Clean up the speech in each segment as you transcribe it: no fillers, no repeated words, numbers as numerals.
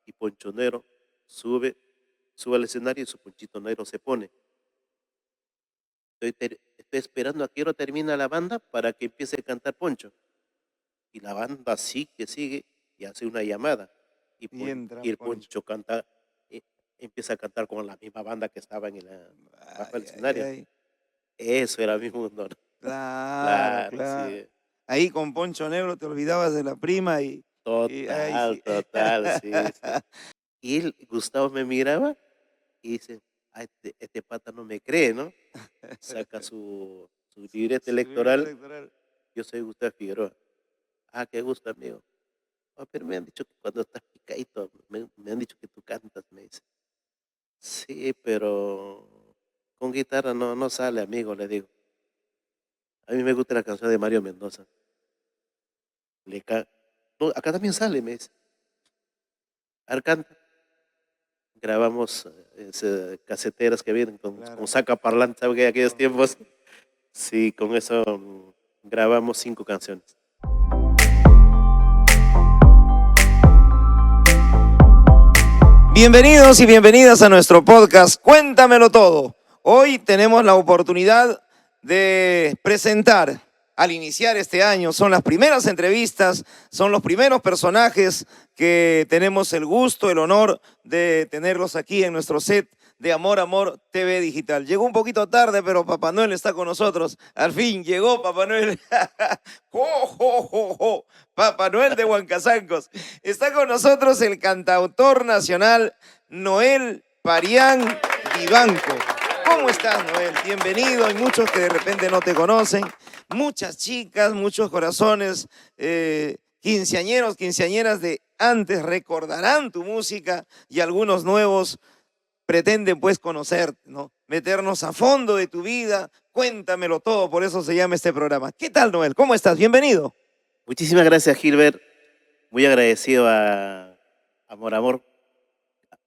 y poncho negro, sube al escenario y su ponchito negro se pone. Estoy esperando a que hora termina la banda para que empiece a cantar Poncho. Y la banda sigue y hace una llamada. Y entra Y el Poncho. Poncho canta, eh, empieza a cantar con la misma banda que estaba bajo el Ay, ay, escenario. ay. Eso era mi mundo, ¿no? Claro, Claro, claro. sí. Ahí con Poncho Negro te olvidabas de la prima y ay, Total, sí. total, sí, sí. Y Gustavo me miraba y dice, este pata no me cree, ¿no? Saca su libreta Su libreta electoral. electoral. Yo soy Gustavo Figueroa. Ah, qué gusto, amigo. "Ah, pero me han dicho que cuando estás picadito, me han dicho que tú cantas", me dice. Sí, pero con guitarra no sale, amigo, le digo. A mí me gusta la canción de Mario Mendoza. Le ca- No, acá también sale, me dice. A ver, canta. Grabamos caseteras que vienen con Claro. saca parlante, ¿sabe que aquellos Con- tiempos? Sí, con eso grabamos 5 canciones. Bienvenidos y bienvenidas a nuestro podcast Cuéntamelo Todo. Hoy tenemos la oportunidad de presentar al iniciar este año. Son las primeras entrevistas, son los primeros personajes que tenemos el gusto, el honor de tenerlos aquí en nuestro set de Amor, Amor TV Digital. Llegó un poquito tarde, pero Papá Noel está con nosotros. Al fin llegó Papá Noel. ¡Jo, jo, jo, jo! Papá Noel de Huancazancos. Está con nosotros el cantautor nacional Noel Parián Vivanco. ¿Cómo estás, Noel? Bienvenido. Hay muchos que de repente no te conocen. Muchas chicas, muchos corazones, quinceañeros, quinceañeras de antes recordarán tu música y algunos nuevos pretenden pues conocerte, ¿no? Meternos a fondo de tu vida. Cuéntamelo todo, por eso se llama este programa. ¿Qué tal, Noel? ¿Cómo estás? Bienvenido. Muchísimas gracias, Gilbert. Muy agradecido a Amor Amor,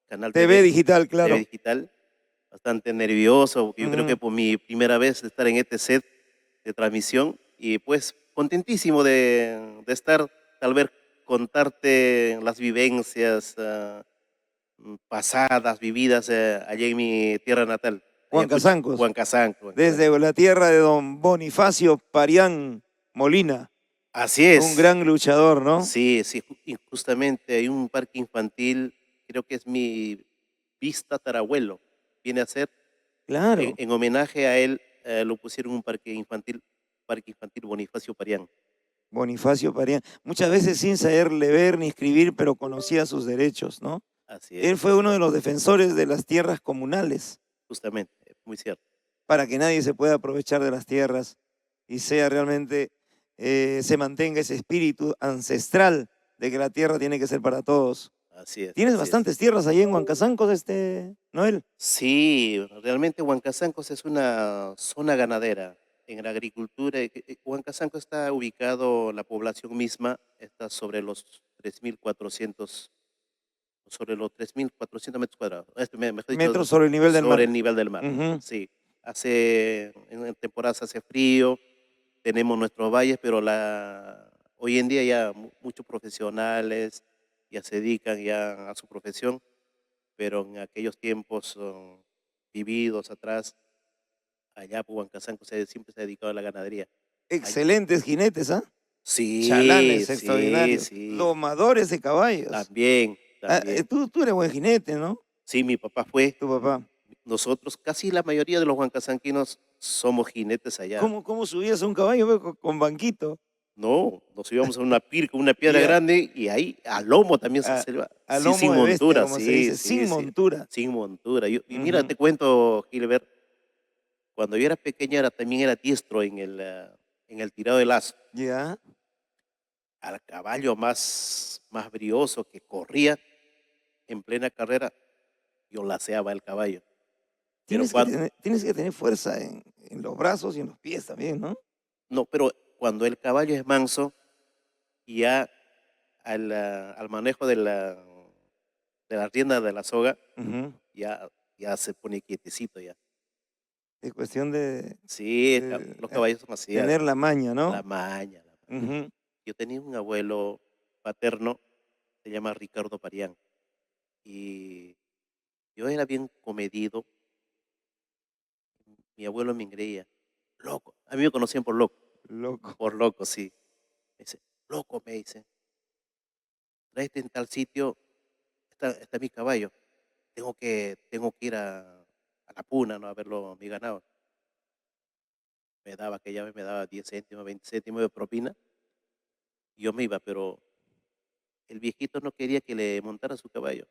Canal TV TV, Digital, TV claro. Digital. Bastante nervioso, porque yo creo que Ujú. por mi primera vez de estar en este set de transmisión y pues contentísimo de estar, tal vez contarte las vivencias pasadas, vividas allá en mi tierra natal, allá en Huancazancos. Huancasanco. Desde la tierra de don Bonifacio Parián Molina, Así un es, gran luchador, ¿no? sí, sí, y justamente hay un parque infantil, creo que es mi bistatarabuelo, viene a ser, Claro, en homenaje a él, lo pusieron un Parque Infantil Bonifacio Parián. Bonifacio Parián. Muchas veces sin saber leer ni escribir, pero conocía sus derechos, ¿no? Así Él fue uno de los defensores de las tierras comunales, justamente, muy cierto. para que nadie se pueda aprovechar de las tierras y sea realmente, se mantenga ese espíritu ancestral de que la tierra tiene que ser para todos. Así es, ¿Tienes así es. bastantes tierras ahí en Huancazancos, Noel? Sí, realmente Huancasancos es una zona ganadera en la agricultura. Huancasanco está ubicado, la población misma está sobre los 3.400, sobre los 3.400 metros cuadrados. Mejor dicho, Metros sobre el nivel del sobre mar. el nivel del mar. Ujú. Sí, en temporadas hace frío, tenemos nuestros valles, pero hoy en día ya muchos profesionales ya se dedican ya a su profesión, pero en aquellos tiempos vividos atrás, allá por Huancasanco siempre se ha dedicado a la ganadería. Ay, Excelentes jinetes, ¿ah? sí, Chalanes sí, extraordinarios, sí, domadores de caballos. también, Ah, también. tú eres buen jinete, ¿no? Sí, mi papá fue. Tu papá. Nosotros, casi la mayoría de los huancasanquinos somos jinetes allá. ¿Cómo subías a un caballo ve, con banquito? No, nos íbamos a una pirca, una piedra Ya, grande y ahí a lomo también a, se va. a Sí, lomo sin de bestia, montura, como se sí, dice, sí, sin sí, montura. sin montura. Y mira, Ujú. te cuento, Gilbert, cuando yo era pequeño también era diestro en el tirado de lazo. Ya, Al caballo más brioso que corría en plena carrera, yo laceaba el caballo. Pero tienes que tener fuerza en los brazos y en los pies también, ¿no? no, pero cuando el caballo es manso, ya al manejo de la rienda de la soga, Ujú. ya, ya se pone quietecito ya. Es cuestión Sí, de, los caballos son así, tener la maña, la ¿no? maña, la maña. Ujú. Yo tenía un abuelo paterno, se llama Ricardo Parián. y yo era bien comedido. Mi abuelo me engreía, loco. A mí me conocían Loco. por loco, sí. Me dice, loco, me dice, tráete en tal sitio, está mi caballo. Tengo que ir a la puna, ¿no? A verlo, mi ganado. Aquella vez me daba 10 céntimos, 20 céntimos de propina. Y yo me iba, pero el viejito no quería que le montara su caballo,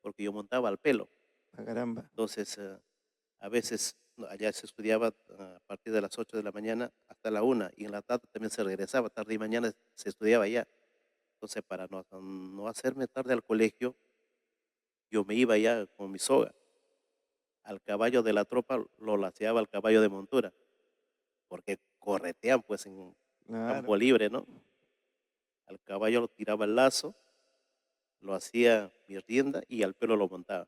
porque yo montaba al pelo. Ah, caramba. Entonces, a veces no, allá se estudiaba a partir de las 8 de la mañana hasta la 1 y en la tarde también se regresaba, tarde y mañana se estudiaba allá. Entonces, para no hacerme tarde al colegio, yo me iba allá con mi soga. Al caballo de la tropa lo laceaba al caballo de montura, porque corretean pues en Claro. campo libre, ¿no? Al caballo lo tiraba el lazo, lo hacía mi rienda y al pelo lo montaba.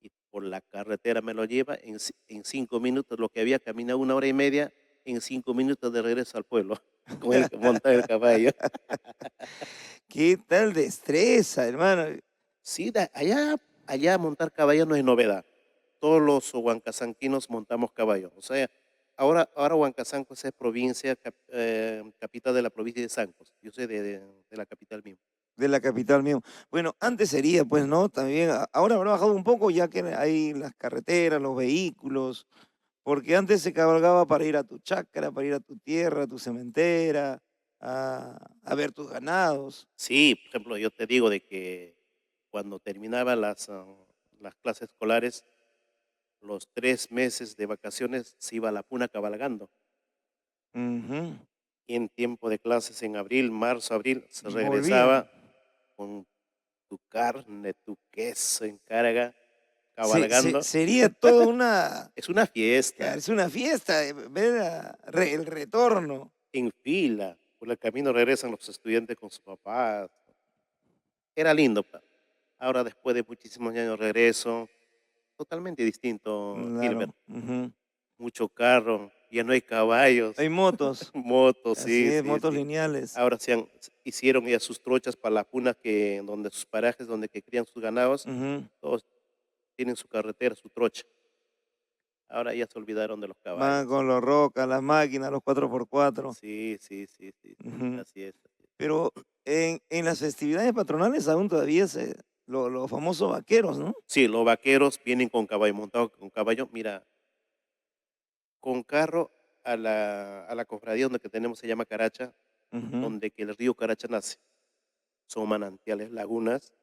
Y por la carretera me lo lleva en 5 minutos, lo que había caminado 1 hora y media, en 5 minutos de regreso al pueblo, con el montar el caballo. ¿Qué tal destreza, hermano? Sí, allá montar caballo no es novedad. Todos los huancasanquinos montamos caballo. O sea, ahora Huancasancos es provincia, capital de la provincia de Sancos. Yo soy de la capital mismo. De la capital mismo. Bueno, antes sería, pues, ¿no? También, ahora habrá bajado un poco ya que hay las carreteras, los vehículos, porque antes se cabalgaba para ir a tu chacra, para ir a tu tierra, a tu cementera, a ver tus ganados. Sí, por ejemplo, yo te digo de que cuando terminaba las clases escolares, los 3 meses de vacaciones se iba a la puna cabalgando. Ujú. Y en tiempo de clases en abril, marzo, abril, se Volvían. regresaba con tu carne, tu queso en carga, cabalgando. Sería toda una, Es una claro, fiesta, es una fiesta, ver el retorno. en fila. Por el camino regresan los estudiantes con sus papás. Era lindo. Ahora, después de muchísimos años, regreso. Totalmente distinto, Gilbert. Claro. Ujú. Mucho carro, ya no hay caballos, Hay motos, motos, así sí, es, sí, motos sí. lineales. Ahora hicieron ya sus trochas para la puna donde sus parajes, donde que crían sus ganados, Ujú. todos tienen su carretera, su trocha. Ahora ya se olvidaron de los Van caballos. con los rocas, las máquinas, los 4x4. Sí, sí, sí, sí, sí. Ujú. Así es. Así es. Pero en las festividades patronales aún todavía los famosos vaqueros, ¿no? Sí, los vaqueros vienen con caballo, montado con caballo. Mira, con carro a la cofradía donde que tenemos se llama Caracha, Ujú. donde que el río Caracha nace. Son manantiales, lagunas.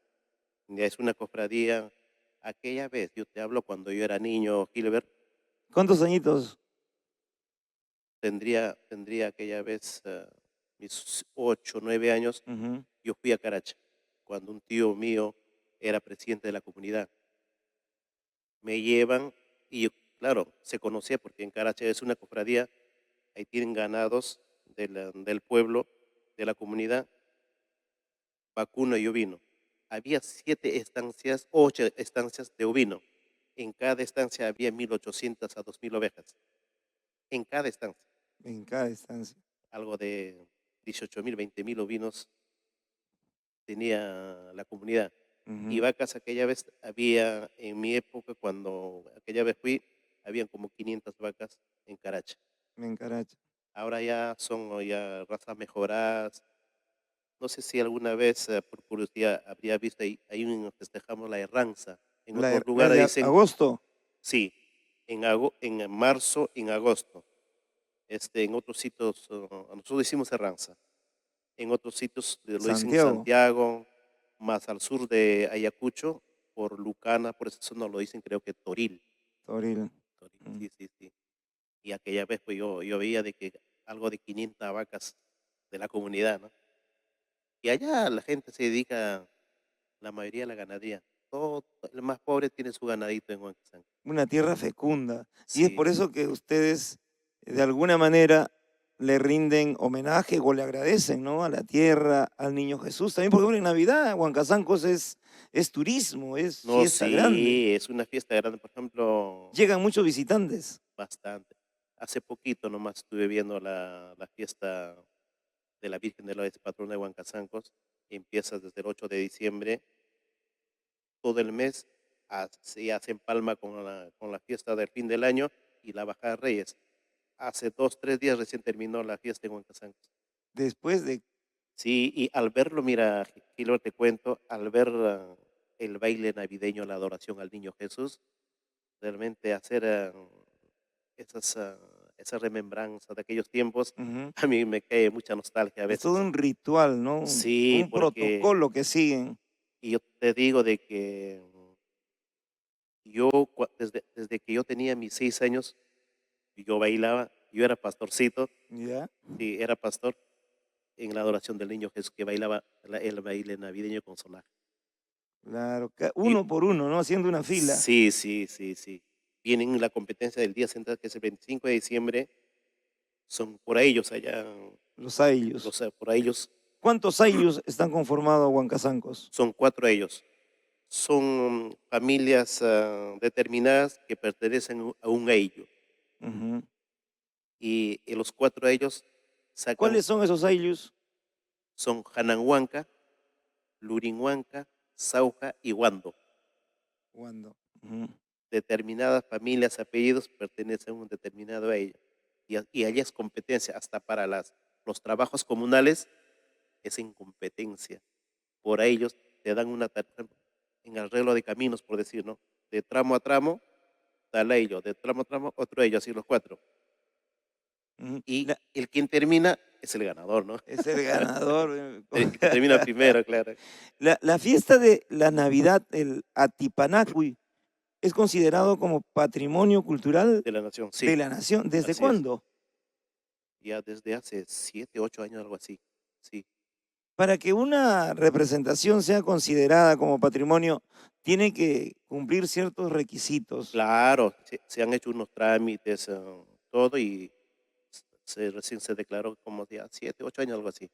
Ya es una cofradía. Aquella vez, yo te hablo cuando yo era niño, Gilbert, ¿Cuántos añitos? tendría aquella vez mis 8, 9 años. Ujú. Yo fui a Caracha, cuando un tío mío era presidente de la comunidad. Me llevan y claro, se conocía porque en Caracha es una cofradía, ahí tienen ganados del pueblo, de la comunidad, vacuno y ovino. Había 7 estancias, 8 estancias de ovino. En cada estancia había 1.800 a 2.000 ovejas. En cada estancia, En cada estancia. algo de 18.000, 20.000 ovinos tenía la comunidad. Y Ujú. vacas aquella vez había, en mi época, cuando aquella vez fui, habían como 500 vacas en Caracha. En Caracha. Ahora ya son ya razas mejoradas. No sé si alguna vez, por curiosidad, habría visto ahí festejamos la Herranza. En otros Las lugares de dicen, agosto. sí, en marzo, en agosto. En otros sitios, nosotros decimos Herranza. En otros sitios lo dicen Santiago. Santiago, más al sur de Ayacucho, por Lucana, por eso no lo dicen, creo que Toril. Toril. Toril, Mm. sí, sí, sí. Y aquella vez pues yo veía de que algo de 500 vacas de la comunidad, ¿no? Y allá la gente se dedica, la mayoría a la ganadería. Todo, el más pobre tiene su ganadito en Huancazán. Una tierra fecunda. Y es Sí, por eso que ustedes, de alguna manera, le rinden homenaje o le agradecen, ¿no? A la tierra, al niño Jesús. También, por ejemplo, en Navidad, Huancazancos es turismo, es no, fiesta grande. sí, es una fiesta grande, por ejemplo, Llegan muchos visitantes. bastante. Hace poquito nomás estuve viendo la fiesta de la Virgen de la patrona de Huancazancos. Empieza desde el 8 de diciembre. todo el mes se hace en Palma con la fiesta del fin del año y la Bajada de Reyes. Hace 2, 3 días recién terminó la fiesta en Huancazancos. Después de, Sí, y al verlo, mira, Gilbert, te cuento, al ver el baile navideño, la adoración al niño Jesús, realmente hacer esas, esa remembranza de aquellos tiempos, ujú, a mí me cae mucha nostalgia a es todo veces. un ritual, ¿no? Sí, Un porque protocolo que siguen. y yo te digo de que yo, desde que yo tenía mis 6 años, yo bailaba, yo era pastorcito, ¿Ya? sí, era pastor en la adoración del niño Jesús que bailaba el baile navideño con sonaja. Claro, Y uno por uno, ¿no? Haciendo una fila. sí, sí, sí, sí. Vienen la competencia del día central, que es el 25 de diciembre, son por ellos allá, Los aylus. por ellos, ¿Cuántos aylus están conformados Huancazancos? son 4 ellos. Son familias determinadas que pertenecen a un ello. Ujú. Y los 4 ellos sacan, ¿Cuáles son esos aylus? son Hananhuanca, Lurinhuanca, Sauja y Huando. Cuando. Ujú. Determinadas familias, apellidos pertenecen a un determinado a ello. Y allí es competencia, hasta para los trabajos comunales es en competencia. Por ellos te dan una tarifa en arreglo de caminos, por decir, ¿no? De tramo a tramo, tal ello, de tramo a tramo, otro ello, así los 4. Ujú. Y el quien termina es el ganador, ¿no? Es el ganador. El que termina primero, claro, La fiesta de la Navidad, el Atipanacui, es considerado como patrimonio cultural de la nación, sí, de la nación. ¿Desde así es. cuándo? Ya desde hace 7, 8 años, algo así, sí. Para que una representación sea considerada como patrimonio, tiene que cumplir ciertos requisitos. Claro, se han hecho unos trámites, todo, y recién se declaró como ya 7, 8 años, algo así. Eh,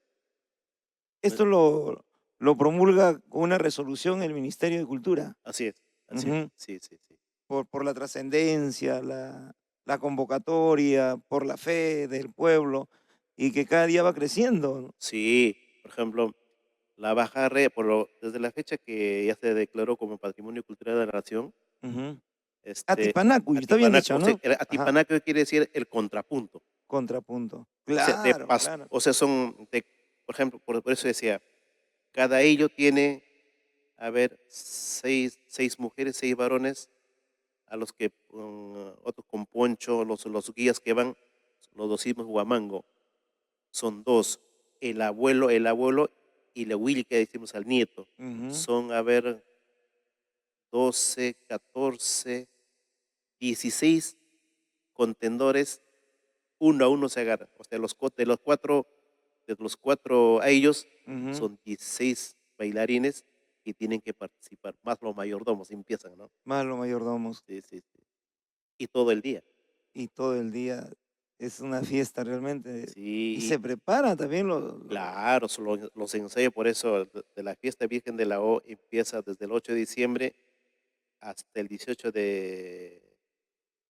Esto lo promulga con una resolución el Ministerio de Cultura, así es, ujú, sí, sí, sí. por la trascendencia, la convocatoria, por la fe del pueblo, y que cada día va creciendo, ¿no? Sí, por ejemplo, la Baja Re, desde la fecha que ya se declaró como Patrimonio Cultural de la Nación, Ujú. este, Atipanacuy, está bien dicho, Atipanaco, sí, ¿no? el Ajá, Atipanaco quiere decir el contrapunto. contrapunto. O sea, Claro, claro. o sea, son de, por ejemplo, por eso decía, cada ello tiene, a ver, 6 mujeres, 6 varones, a los que otros con poncho, los guías que van, los decimos guamango, son 2, el abuelo y la Willy que decimos al nieto, Ujú. son, a ver, 12, 14, 16 contendores, uno a uno se agarra, o sea, de los 4 a ellos, Ujú. son 16 bailarines que tienen que participar, más los mayordomos empiezan, ¿no? Más los mayordomos. Sí, sí, sí. Y todo el día. Y todo el día es una fiesta realmente. Y Sí, se prepara también claro, son los ensayos, por eso de la fiesta Virgen de la O empieza desde el 8 de diciembre hasta el 18 de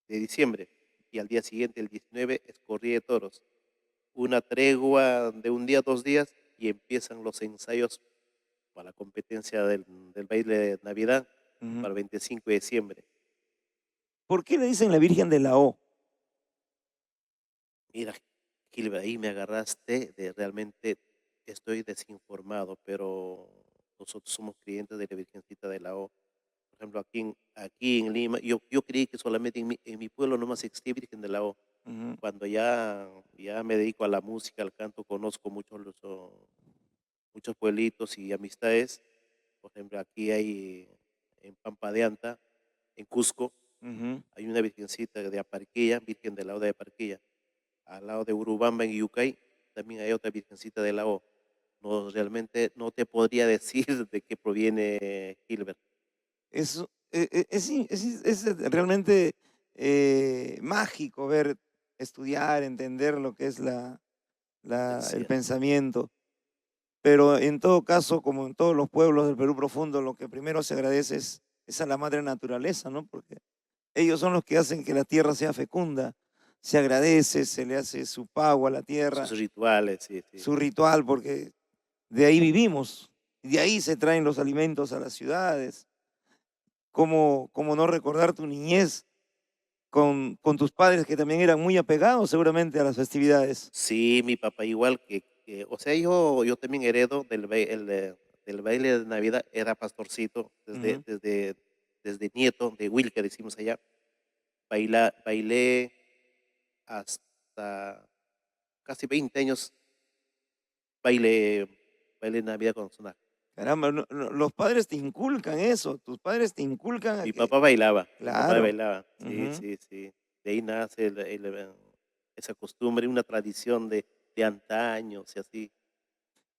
diciembre. Y al día siguiente, el 19, es corrida de toros. Una tregua de un día, 2 días, y empiezan los ensayos para la competencia del baile de Navidad Ujú. para el 25 de diciembre. ¿Por qué le dicen la Virgen de la O? Mira, Gilbert, ahí me agarraste de realmente, estoy desinformado, pero nosotros somos clientes de la Virgencita de la O. Por ejemplo, aquí en Lima, yo creí que solamente en mi pueblo nomás existía Virgen de la O. Ujú. Cuando ya me dedico a la música, al canto, conozco muchos pueblitos y amistades. Por ejemplo, aquí hay en Pampa de Anta, en Cusco, Ujú. hay una virgencita de Aparquilla, Virgen de la O de Aparquilla. Al lado de Urubamba, en Yucay, también hay otra virgencita de la O. No, realmente no te podría decir de qué proviene Gilbert. Es, es realmente mágico ver, estudiar, entender lo que es Es el cierto. pensamiento. Pero en todo caso, como en todos los pueblos del Perú profundo, lo que primero se agradece es a la madre naturaleza, ¿no? Porque ellos son los que hacen que la tierra sea fecunda. Se agradece, se le hace su pago a la Sus tierra, rituales, sí, sí. su ritual, porque de ahí vivimos. Y de ahí se traen los alimentos a las ciudades. ¿Cómo no recordar tu niñez con tus padres que también eran muy apegados seguramente a las festividades? Sí, mi papá igual o sea, yo también heredo del baile de Navidad, era pastorcito Ujú. desde nieto de Will, que decimos allá. Bailé hasta casi 20 años, baile, baile de Navidad con Sonar. Caramba, los padres te inculcan eso, tus padres te inculcan a que, Mi papá claro. bailaba, sí, Ujú. sí, sí. De ahí nace esa costumbre, una tradición de antaños y así.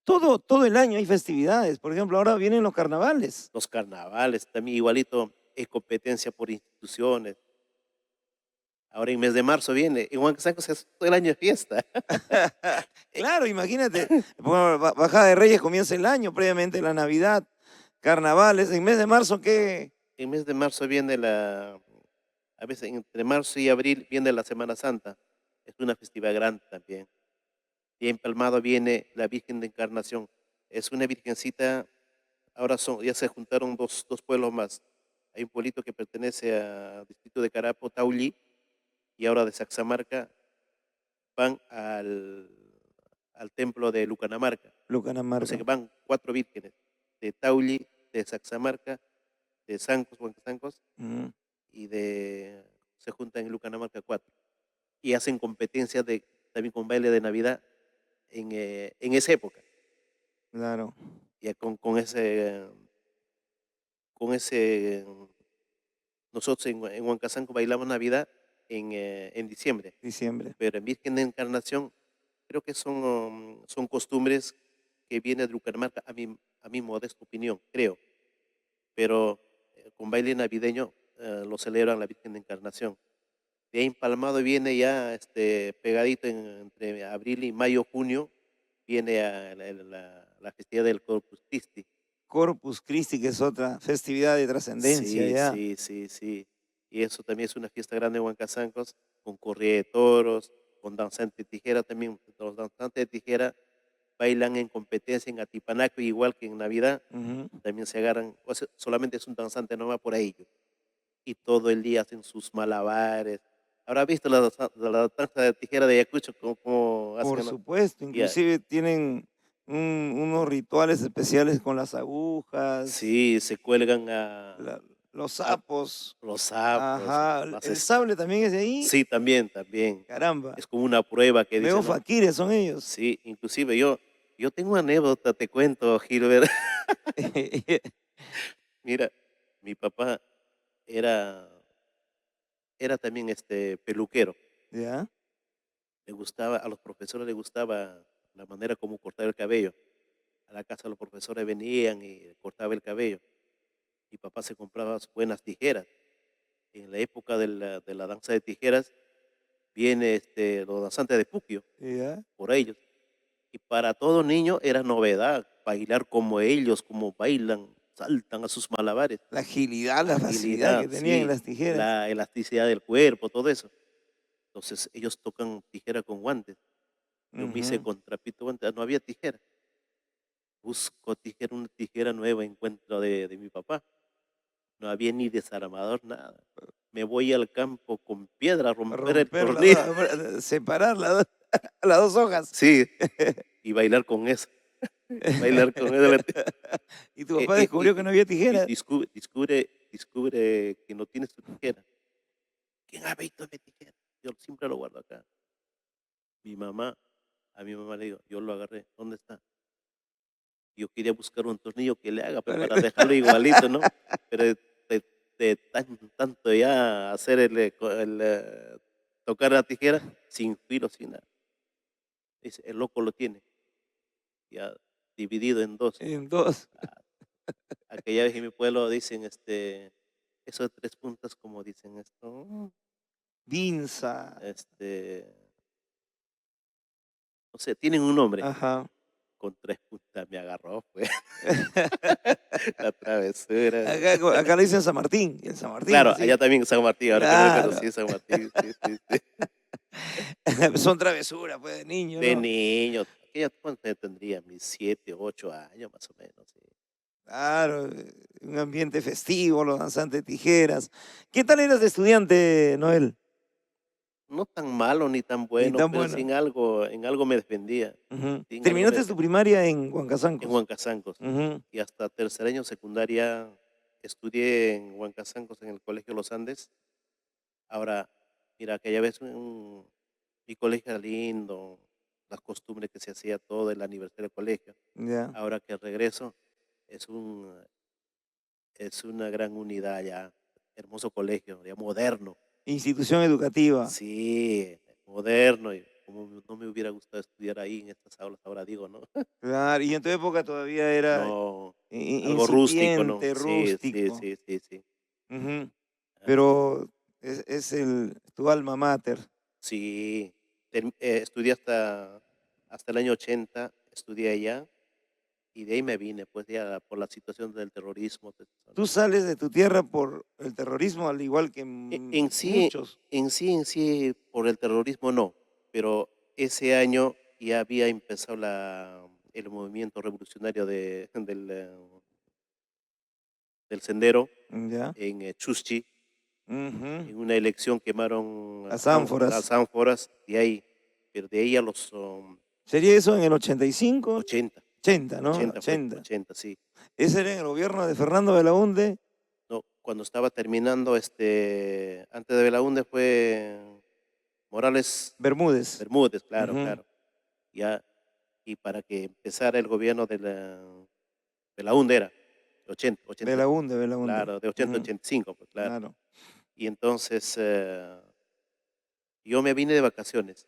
Todo el año hay festividades. Por ejemplo, ahora vienen los carnavales. Los carnavales, también igualito, es competencia por instituciones. Ahora en mes de marzo viene, en Huancasancos es todo el año de fiesta. Eh, Claro, imagínate, bueno, Bajada de Reyes comienza el año, previamente la Navidad, carnavales, en mes de marzo, ¿qué? En mes de marzo viene a veces entre marzo y abril viene la Semana Santa. Es una festividad grande también. Y en Palmado viene la Virgen de Encarnación. Es una virgencita, ahora ya se juntaron dos pueblos más. Hay un pueblito que pertenece al distrito de Carapo, Taulí, y ahora de Saxamarca van al templo de Lucanamarca. O sea Lucanamarca. que van 4 vírgenes, de Taulí, de Saxamarca, de Sancos, Huancasancos, Ujú, se juntan en Lucanamarca 4. Y hacen competencia también con baile de Navidad en esa época. claro, Ya con ese, nosotros en Huancasanco bailamos Navidad en diciembre, diciembre. pero en Virgen de Encarnación creo que son costumbres que vienen de Lucarmarca, a mi modesta opinión, creo, pero con baile navideño lo celebran la Virgen de Encarnación. De ahí Empalmado viene ya pegadito entre abril y mayo, junio, viene la festividad del Corpus Christi. Corpus Christi, que es otra festividad de trascendencia Sí, ya. sí, sí, sí. Y eso también es una fiesta grande en Huancasancos, con corrida de toros, con danzante de tijera también. Los danzantes de tijera bailan en competencia en Atipanaco, igual que en Navidad, Ujú. también se agarran, o sea, solamente es un danzante, no va por ahí. Y todo el día hacen sus malabares. ¿Habrá visto la danza de tijera de Ayacucho, cómo Por hacen? ¿No? supuesto, Ya. inclusive tienen unos rituales especiales con las agujas, Sí, se cuelgan la- los a sapos. los sapos, Ajá, las el sable también es de ahí. sí, también, también. Caramba, Es como una prueba que medio dicen, ¿no? faquires son ellos. Sí, inclusive yo tengo una anécdota, te cuento, Gilbert. Mira, mi papá era, era también peluquero. ¿Ya? A los profesores les gustaba la manera como cortar el cabello. A la casa los profesores venían y cortaba el cabello. Mi papá se compraba sus buenas tijeras. En la época de la danza de tijeras viene los danzantes de Puquio, ¿Ya? por ellos. Y para todo niño era novedad bailar como ellos, como bailan, saltan a sus malabares. La agilidad, la facilidad Agilidad, que tenían en sí, las tijeras. la elasticidad del cuerpo, todo eso. Entonces ellos tocan tijera con guantes. Yo me hice Ujú. con trapito guantes, no había tijera. Busco tijera, una tijera nueva encuentro de mi papá. No había ni desarmador, nada. Me voy al campo con piedra a romper el Romper tornillo. separar las dos hojas. Sí, y bailar con eso. Bailar con eso. Y tu papá descubrió que no había tijera. Descubre que no tienes tu tijera. ¿Quién ha visto mi tijera? Yo siempre lo guardo acá. Mi mamá, a mi mamá le digo, yo lo agarré. ¿Dónde está? Yo quería buscar un tornillo que le haga pues, Para- para dejarlo igualito, ¿no? Pero tanto ya hacer tocar la tijera sin filo, sin nada. Dice, el loco lo tiene ya dividido en dos. En dos. Ah, aquella vez en mi pueblo dicen, esos 3 puntas, como dicen esto, Vinza. este, no sé, tienen un nombre. Ajá. Con 3 puntas me agarró, pues, la travesura. Acá le dicen San Martín. Y en San Martín, Claro, así. allá también San Martín, ahora que me recuerdo, Claro. sí, San Martín, sí, sí, sí. Son travesuras, pues, de niño, De ¿no? niño, aquella cuando tendría mis 7, 8 años más o menos, sí. Claro, un ambiente festivo, los danzantes de tijeras. ¿Qué tal eras de estudiante, Noel? No tan malo ni tan Ni bueno, tan pero sí bueno. en algo me defendía, Ujú. sí, en algo me Terminaste tu defendía. primaria en En Huancazancos. Huancazancos, Ujú. y hasta tercer año secundaria estudié en Huancazancos, en el Colegio Los Andes. Ahora, mira, aquella vez mi colegio era lindo, las costumbres que se hacía todo, el aniversario del colegio. Ya. Ahora que regreso, es es una gran unidad ya, hermoso colegio, ya moderno. Institución educativa. Sí, moderno, y como no me hubiera gustado estudiar ahí en estas aulas, ahora digo, ¿no? Claro, y en tu época todavía era No, algo rústico, ¿no? incipiente, Sí, sí, rústico. sí, sí, sí. Ujú. Así. Pero es tu alma mater. Sí, estudié hasta el año 80, estudié allá, y de ahí me vine, pues ya por la situación del terrorismo. Tú sales de tu tierra por el terrorismo, al igual que En sí, muchos. por el terrorismo no, pero ese año ya había empezado el movimiento revolucionario del Sendero ¿Ya? en Chuschi. Ujú. En una elección quemaron Las las ánforas. ánforas de ahí, pero de ahí a los ¿Sería eso en el 85? 80, 80, ¿no? 80 fue, 80. 80, sí. Ese era en el gobierno de Fernando Belaúnde No, cuando estaba terminando, antes de Belaúnde fue Morales Bermúdez. Bermúdez, claro, Ujú. claro. Ya, y para que empezara el gobierno Belaúnde era 80, 80, Belaúnde, Belaúnde. claro, de 80 a Ujú. 85, pues claro. Claro. Y entonces yo me vine de vacaciones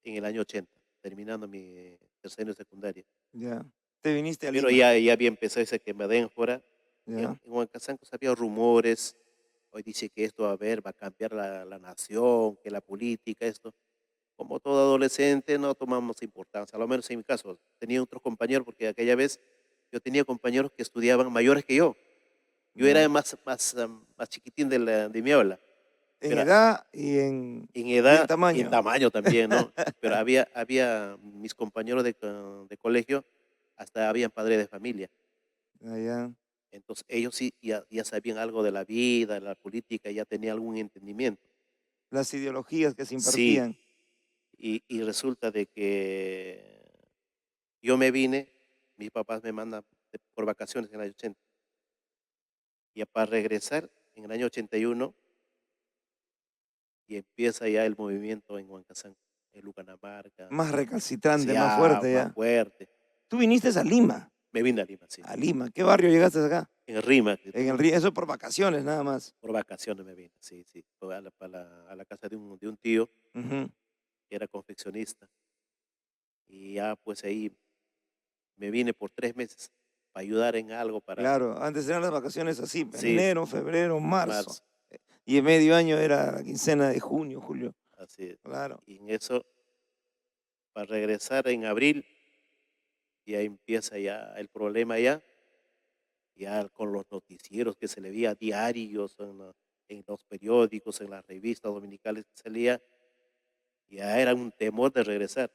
en el año 80, terminando mi tercer año de secundaria. Ya. Te viniste a Pero Lima. ya había empezado ese quemadénfora. Y Ya. en Huancazancos había rumores. Hoy dice que esto va a cambiar la nación, que la política, esto. Como todo adolescente no tomamos importancia, a lo menos en mi caso. Tenía otros compañeros, porque aquella vez yo tenía compañeros que estudiaban mayores que yo. Yo era Ya. más chiquitín de mi aula, En pero edad en y en edad y en tamaño. tamaño también, ¿no? Pero había mis compañeros de colegio, hasta habían padres de familia. Allá. Entonces ellos sí ya sabían algo de la vida, de la política, ya tenían algún entendimiento. Las ideologías que se Sí, impartían. y resulta de que yo me vine, mis papás me mandan por vacaciones en el año 80. Y para regresar en el año 81 y empieza ya el movimiento en Huancazán, en Lucanamarca, Más recalcitrante, sí, más fuerte más ya. fuerte. Tú viniste a Lima. Me vine a Lima, sí. A Lima. ¿Qué barrio llegaste acá? En Rima, En el Río. Eso por vacaciones nada más. por vacaciones me vine, sí, sí. Fue a la casa de un tío Ujú. que era confeccionista. Y ya pues ahí me vine por 3 meses para ayudar en algo para, Claro, antes eran las vacaciones así, en sí, enero, febrero, marzo. marzo, Y en medio año era la quincena de junio, julio. así es. Claro. Y en eso, para regresar en abril, ya empieza ya el problema ya con los noticieros que se le veía diarios en los periódicos, en las revistas dominicales que salía, ya era un temor de regresar.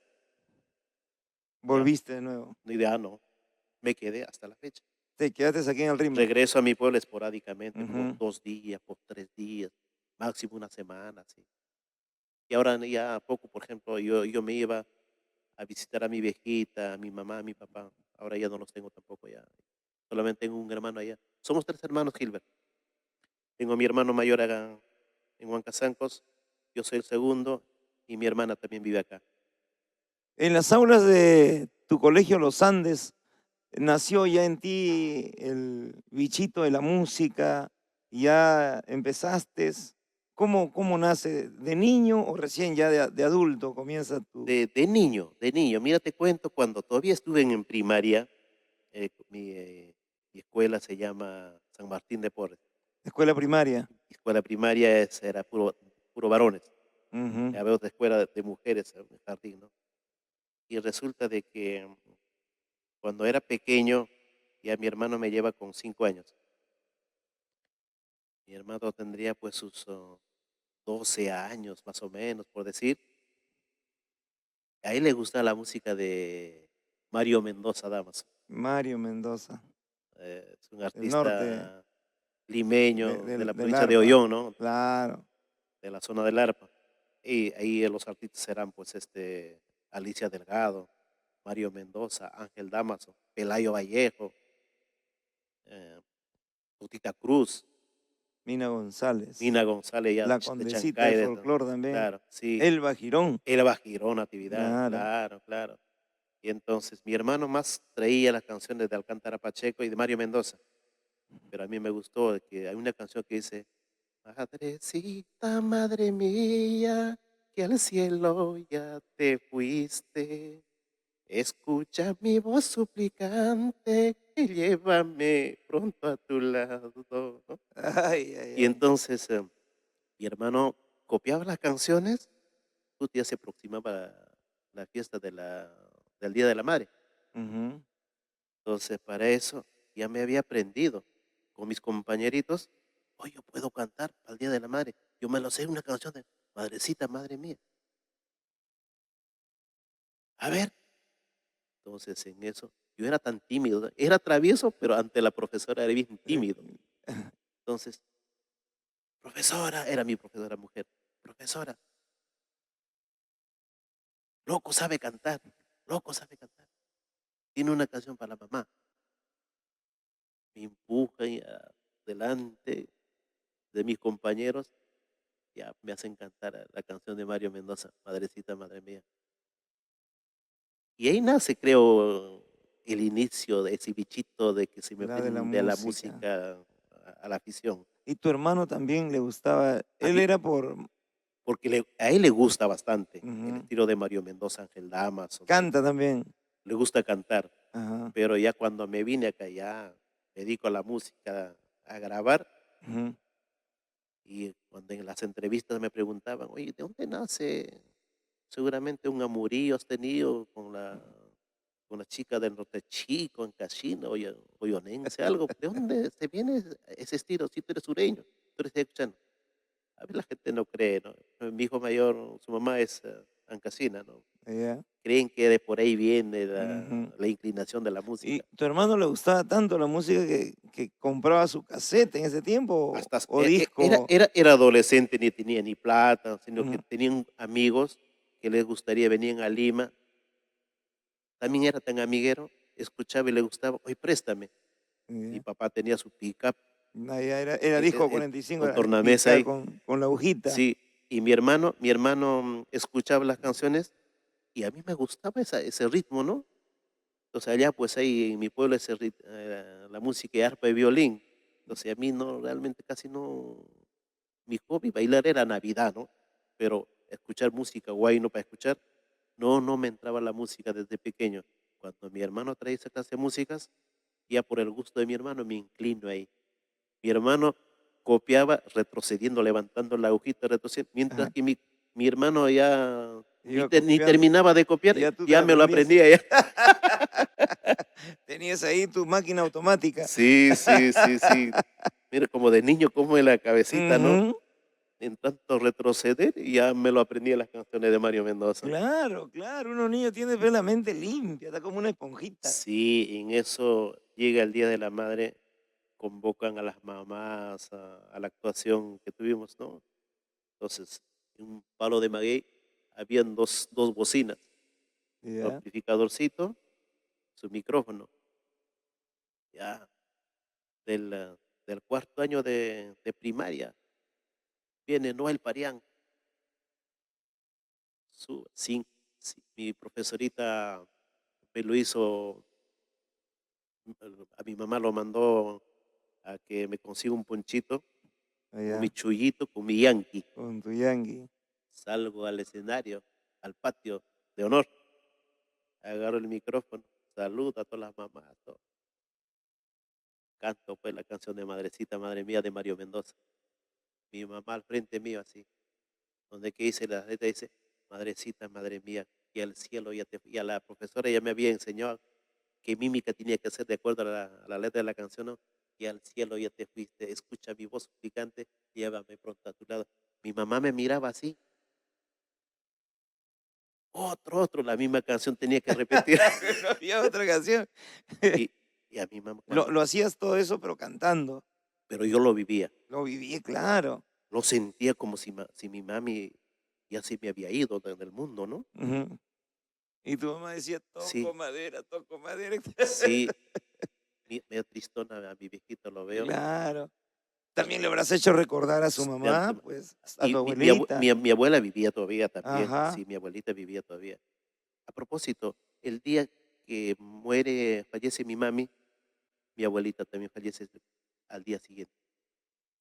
Ya, Volviste de nuevo. ya no, me quedé hasta la fecha. Te quedaste aquí en el Rima. Regreso a mi pueblo esporádicamente, por Ujú. 2 días, por 3 días, máximo una semana, sí. Y ahora ya a poco, por ejemplo, yo me iba a visitar a mi viejita, a mi mamá, a mi papá. Ahora ya no los tengo tampoco ya. Solamente tengo un hermano allá. Somos 3 hermanos, Gilbert. Tengo a mi hermano mayor acá en Huancazancos, yo soy el segundo y mi hermana también vive acá. En las aulas de tu colegio Los Andes, ¿nació ya en ti el bichito de la música? ¿Ya empezaste? ¿Cómo nace? ¿De niño o recién ya de adulto comienza tu De niño, mira, te cuento, cuando todavía estuve en primaria, mi escuela se llama San Martín de Porres. escuela primaria? Mi escuela primaria era puro varones. Ujú. Ya veo otra escuela de mujeres en el jardín, ¿no? Y resulta de que cuando era pequeño, ya mi hermano me lleva con 5 años. Mi hermano tendría pues sus 12 años, más o menos, por decir. A él le gusta la música de Mario Mendoza Damas. Mario Mendoza. es un del norte, artista limeño de la del provincia de arpa. Ollón, ¿no? Claro. De la zona del Arpa. Y ahí los artistas serán pues Alicia Delgado, Mario Mendoza, Ángel Damaso, Pelayo Vallejo, eh, Tutita Cruz, Mina González, Nina González ya la de condesita de Chancay, folclore también. claro, sí, Elba Girón, Elba Girón Natividad, claro. claro, claro. Y entonces mi hermano más traía las canciones de Alcántara Pacheco y de Mario Mendoza, pero a mí me gustó que hay una canción que dice, Madrecita, madre mía, que al cielo ya te fuiste. Escucha mi voz suplicante, y llévame pronto a tu lado, ¿no? Ay, ay, Y ay. entonces mi hermano copiaba las canciones, justo ya se aproximaba la fiesta del Día de la Madre. Ujú. Entonces para eso ya me había aprendido con mis compañeritos, hoy yo puedo cantar al Día de la Madre. Yo me lo sé una canción de Madrecita, madre mía. A ver, entonces en eso yo era tan tímido, ¿no? Era travieso, pero ante la profesora era bien Eh, tímido. Entonces, profesora, era mi profesora mujer, profesora, loco sabe cantar, loco sabe cantar. Tiene una canción para la mamá. Me empuja y delante de mis compañeros, ya me hacen cantar la canción de Mario Mendoza, Madrecita, madre mía. Y ahí nace, creo, el inicio de ese bichito de que se me la de la prende a la música. música, a la afición. Y tu hermano también le gustaba, A él mí, era por, porque a él le gusta bastante el ujú, estilo de Mario Mendoza, Ángel Damas, canta también. le gusta cantar, Ajá, pero ya cuando me vine acá ya me dedico a la música, a grabar, ujú. y cuando en las entrevistas me preguntaban, oye, ¿de dónde nace? Seguramente un amorío has tenido con la chica del norte chico, en Casino, Oyonense, algo. ¿De dónde se viene ese estilo? Si tú eres sureño, tú eres de a ver, la gente no cree, ¿no? Mi hijo mayor, su mamá es ancasina, ¿no? Ya, Creen que de por ahí viene ujú. la inclinación de la ¿Y música. tu hermano le gustaba tanto la música que compraba su casete en ese tiempo Hasta o disco? era adolescente, ni tenía ni plata, sino que Ujú, tenían amigos que les gustaría, venían a Lima, también era tan amiguero, escuchaba y le gustaba, oye, préstame. Mi ya. papá tenía su pick-up, Ah, ya era disco 45, con era tornamesa pica ahí, con la agujita. sí, y mi hermano escuchaba las canciones y a mí me gustaba ese ritmo, ¿no? Entonces allá pues ahí en mi pueblo la música de arpa y violín. Entonces a mí no, realmente casi no, mi hobby bailar era Navidad, ¿no? Pero escuchar música, guay, no para escuchar, no me entraba la música desde pequeño. Cuando mi hermano trae esa clase de músicas, ya por el gusto de mi hermano me inclino ahí. Mi hermano copiaba retrocediendo, levantando la agujita, retrocediendo, mientras Ajá, que mi hermano ya iba ni copiando terminaba de copiar, y ya tú te ya la me lo aprendías. aprendía ya. Tenías ahí tu máquina automática. Sí, sí, sí, sí. Mira, como de niño, como en la cabecita, ¿no? Ujú. En tanto retroceder, y ya me lo aprendí en las canciones de Mario Mendoza. Claro, claro, uno niño tiene pues, la mente limpia, está como una esponjita. Sí, en eso llega el Día de la Madre, convocan a las mamás a la actuación que tuvimos, ¿no? Entonces, en un palo de maguey habían dos bocinas, su Ya, amplificadorcito, su micrófono. Ya del cuarto año de primaria viene Noel Parián, mi profesorita me lo hizo, a mi mamá lo mandó a que me consiga un ponchito con mi allá, chullito, con mi Yankee. con tu yangui. Salgo al escenario, al patio de honor, agarro el micrófono, saludo a todas las mamás, todo. Canto pues la canción de Madrecita, Madre Mía de Mario Mendoza. Mi mamá al frente mío así, donde que dice la letra, dice, Madrecita, Madre Mía, que al cielo ya te fui. Y a la profesora ya me había enseñado qué mímica tenía que hacer de acuerdo a la letra de la canción, ¿no? Y al cielo ya te fuiste, escucha mi voz suplicante, llévame pronto a tu lado. Mi mamá me miraba así, otro, la misma canción tenía que repetir. No había otra canción. Y, Y a mi mamá Lo hacías todo eso, pero cantando. pero yo lo vivía, Lo viví, claro. lo sentía como si mi mami ya se me había ido del mundo, ¿no? Ujú. Y tu mamá decía: Sí, toco madera". sí, medio tristona a mi viejito lo veo. Claro. Pero También le habrás hecho recordar a su de mamá, antemano. pues, a tu Y abuelita. mi abuela vivía todavía también, Ajá. sí, mi abuelita vivía todavía. A propósito, el día que fallece mi mami, mi abuelita también fallece al día siguiente.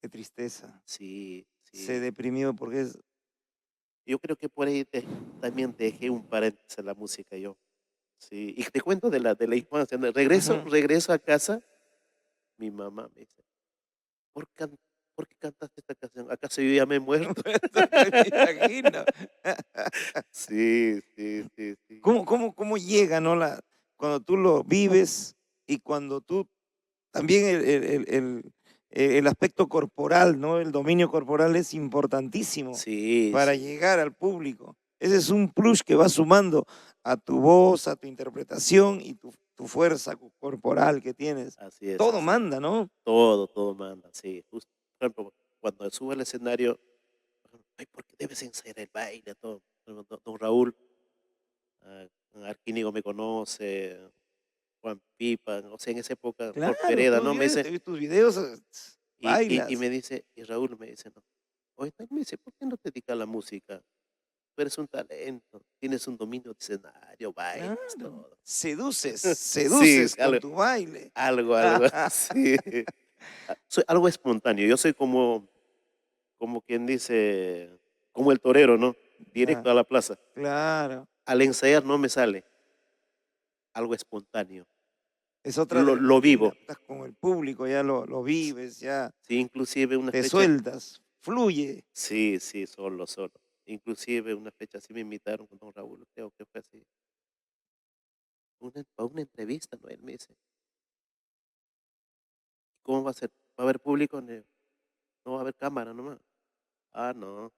Qué tristeza. Sí, Se sí. deprimió porque es Yo creo que por ahí también dejé un paréntesis en la música yo. Sí, y te cuento de la infancia, ¿no? ujú. Regreso a casa, mi mamá me dice: "¿Por can ¿por qué cantaste esta canción? ¿Acaso yo ya me he muerto?" Me imagino. Sí, sí, sí, sí. ¿Cómo llega, no, cuando tú lo vives y cuando tú también el aspecto corporal, ¿no? El dominio corporal es importantísimo Sí, para sí, llegar al público. Ese es un plus que va sumando a tu voz, a tu interpretación y tu fuerza corporal que tienes. así es, Todo así es. manda, ¿no? Todo manda, sí. Por ejemplo, cuando subo al escenario, ay, porque debes ensayar el baile, todo. Don Raúl, ah, Arquínigo me conoce, Juan Pipa, o sea, en esa época, Flor Claro, Pereda, todos ¿no? Me yo dice, te vi tus videos, y bailas. me dice, y Raúl me dice, no, oye, me dice, ¿por qué no te dedicas a la música? Tú eres un talento, tienes un dominio de escenario, bailas, Claro. todo. Seduces, Sí, seduces con tu baile. algo, sí. Soy algo espontáneo, yo soy como quien dice, como el torero, ¿no? Ya, Directo a la plaza. claro. Al ensayar no me sale, algo espontáneo. Es otra Lo adrenalina, vivo. estás con el público, ya lo vives, ya Sí, inclusive una te fecha, sueltas, fluye. sí, sí, solo. Inclusive una fecha así me invitaron con don Raúl, creo que fue así. Para una entrevista, ¿no? Él me dice, ¿cómo va a ser? ¿Va a haber público? No va a haber cámara nomás. Ah, no,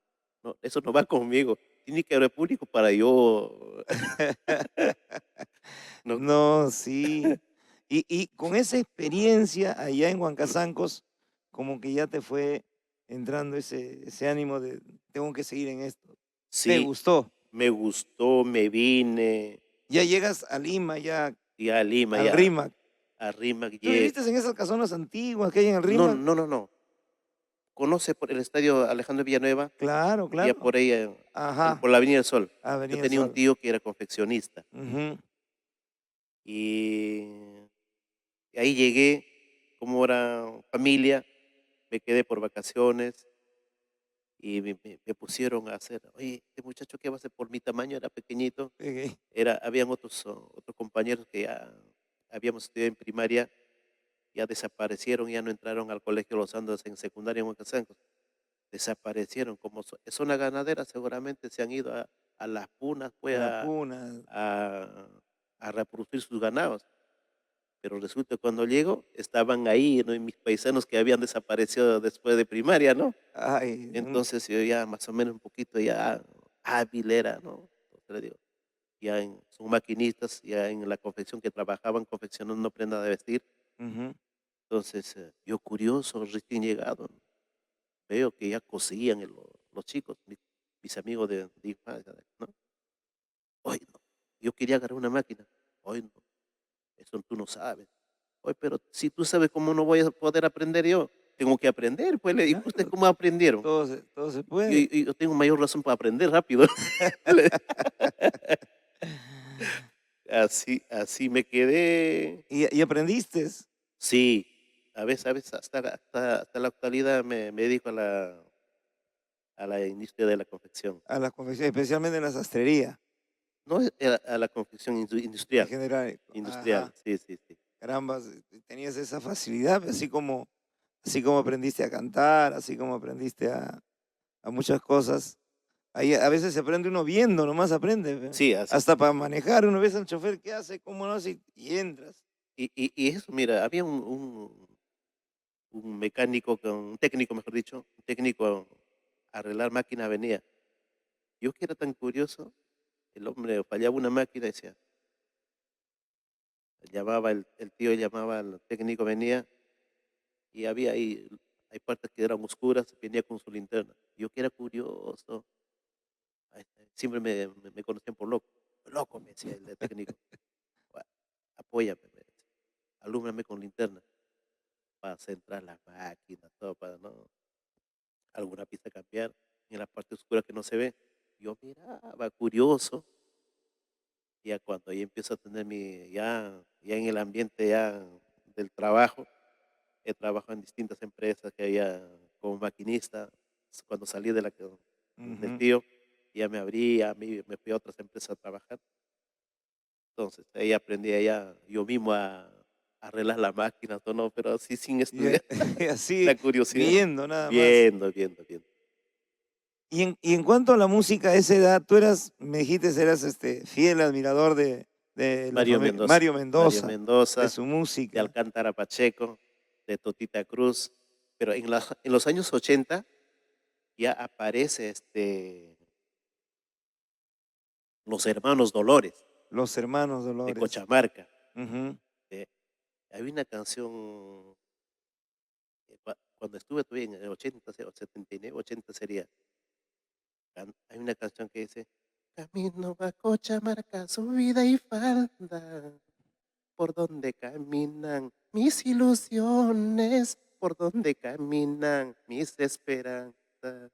no, eso no va conmigo. Tiene que haber público para yo. No, No, sí. Y con esa experiencia allá en Huancazancos, como que ya te fue entrando ese ánimo de tengo que seguir en esto. ¿Te sí, gustó? me gustó, me vine, Ya llegas a Lima, ya ya a Lima, al ya RIMAC. a Rímac, ¿Tú viviste en esas casonas antiguas que hay en el no, RIMAC? no, no, no. ¿Conoce por el estadio Alejandro Villanueva? Claro, Ya claro. por ahí, Ajá, por la Avenida del Sol. Yo Avenida del tenía un Sol. tío que era confeccionista Ujú. y ahí llegué, como era familia, me quedé por vacaciones y me pusieron a hacer, oye, este muchacho qué va a hacer por mi tamaño, era pequeñito, habían otros compañeros que ya habíamos estudiado en primaria, ya desaparecieron, ya no entraron al colegio Los Andes en secundaria en Huacasancos, desaparecieron, como es zona ganadera, seguramente se han ido a las punas, A pues la puna. a, a reproducir sus ganados. Pero resulta que cuando llego, estaban ahí, ¿no? Y mis paisanos que habían desaparecido después de primaria, ¿no? Ay, Entonces yo ya más o menos un poquito ya hábil era, ¿no? Entonces le digo, son maquinistas, ya en la confección que trabajaban confeccionando prenda de vestir. ujú. Entonces yo curioso, recién llegado, ¿no? Veo que ya cosían los chicos, mis amigos de infancia, ¿no? Hoy no, yo quería agarrar una máquina. Hoy no, eso tú no sabes. Oye, pero si tú sabes cómo no voy a poder aprender yo, tengo que aprender, pues le digo, ¿ustedes Claro, cómo aprendieron? todo se Yo, puede. yo tengo mayor razón para aprender rápido. Le- así me quedé. Y aprendiste Sí, a veces hasta la actualidad me dedico a la industria de la confección. a la confección, especialmente en la sastrería, No a la confección en industrial, general. industrial, Ajá, sí, sí, sí. caramba, tenías esa facilidad, así como aprendiste a cantar, así como aprendiste a muchas cosas. Ahí a veces se aprende uno viendo, nomás aprende. Sí, así. Hasta para manejar, uno ve al chofer, ¿qué hace? ¿Cómo no hace? Y entras. Y eso, mira, había un mecánico, un técnico, mejor dicho, un técnico a arreglar máquina venía. Yo que era tan curioso, el hombre fallaba una máquina y decía, llamaba el tío, llamaba al técnico, venía y había ahí, hay partes que eran oscuras, venía con su linterna. Yo que era curioso, siempre me conocían por loco. Loco, me decía el técnico, "Gua- apóyame, me decía, alúmbrame con linterna para centrar las máquinas, todo, para no, alguna pista cambiar en la parte oscura que no se ve. Yo miraba, curioso, ya cuando ahí empiezo a tener ya en el ambiente ya del trabajo, he trabajado en distintas empresas que había como maquinista. Cuando salí del Ujú. tío, ya me abrí, a mí me fui a otras empresas a trabajar. Entonces, ahí aprendí allá yo mismo a arreglar la máquina, todo, no, pero así sin Y estudiar, así la curiosidad, viendo nada más. viendo. Y en cuanto a la música a esa edad, tú eras, me dijiste, eras fiel admirador de la Mario familia Mendoza, Mario Mario Mendoza, de Mendoza, su de música. Alcántara Pacheco, de Totita Cruz, pero en los años 80 ya aparece los hermanos Dolores Los hermanos de Dolores. Cochamarca. Ujú. eh, Hay una canción, cuando estuve todavía en el 80, o 79, 80 sería, hay una canción que dice, camino a Cochamarca, subida y falda, por donde caminan mis ilusiones, por donde caminan mis esperanzas.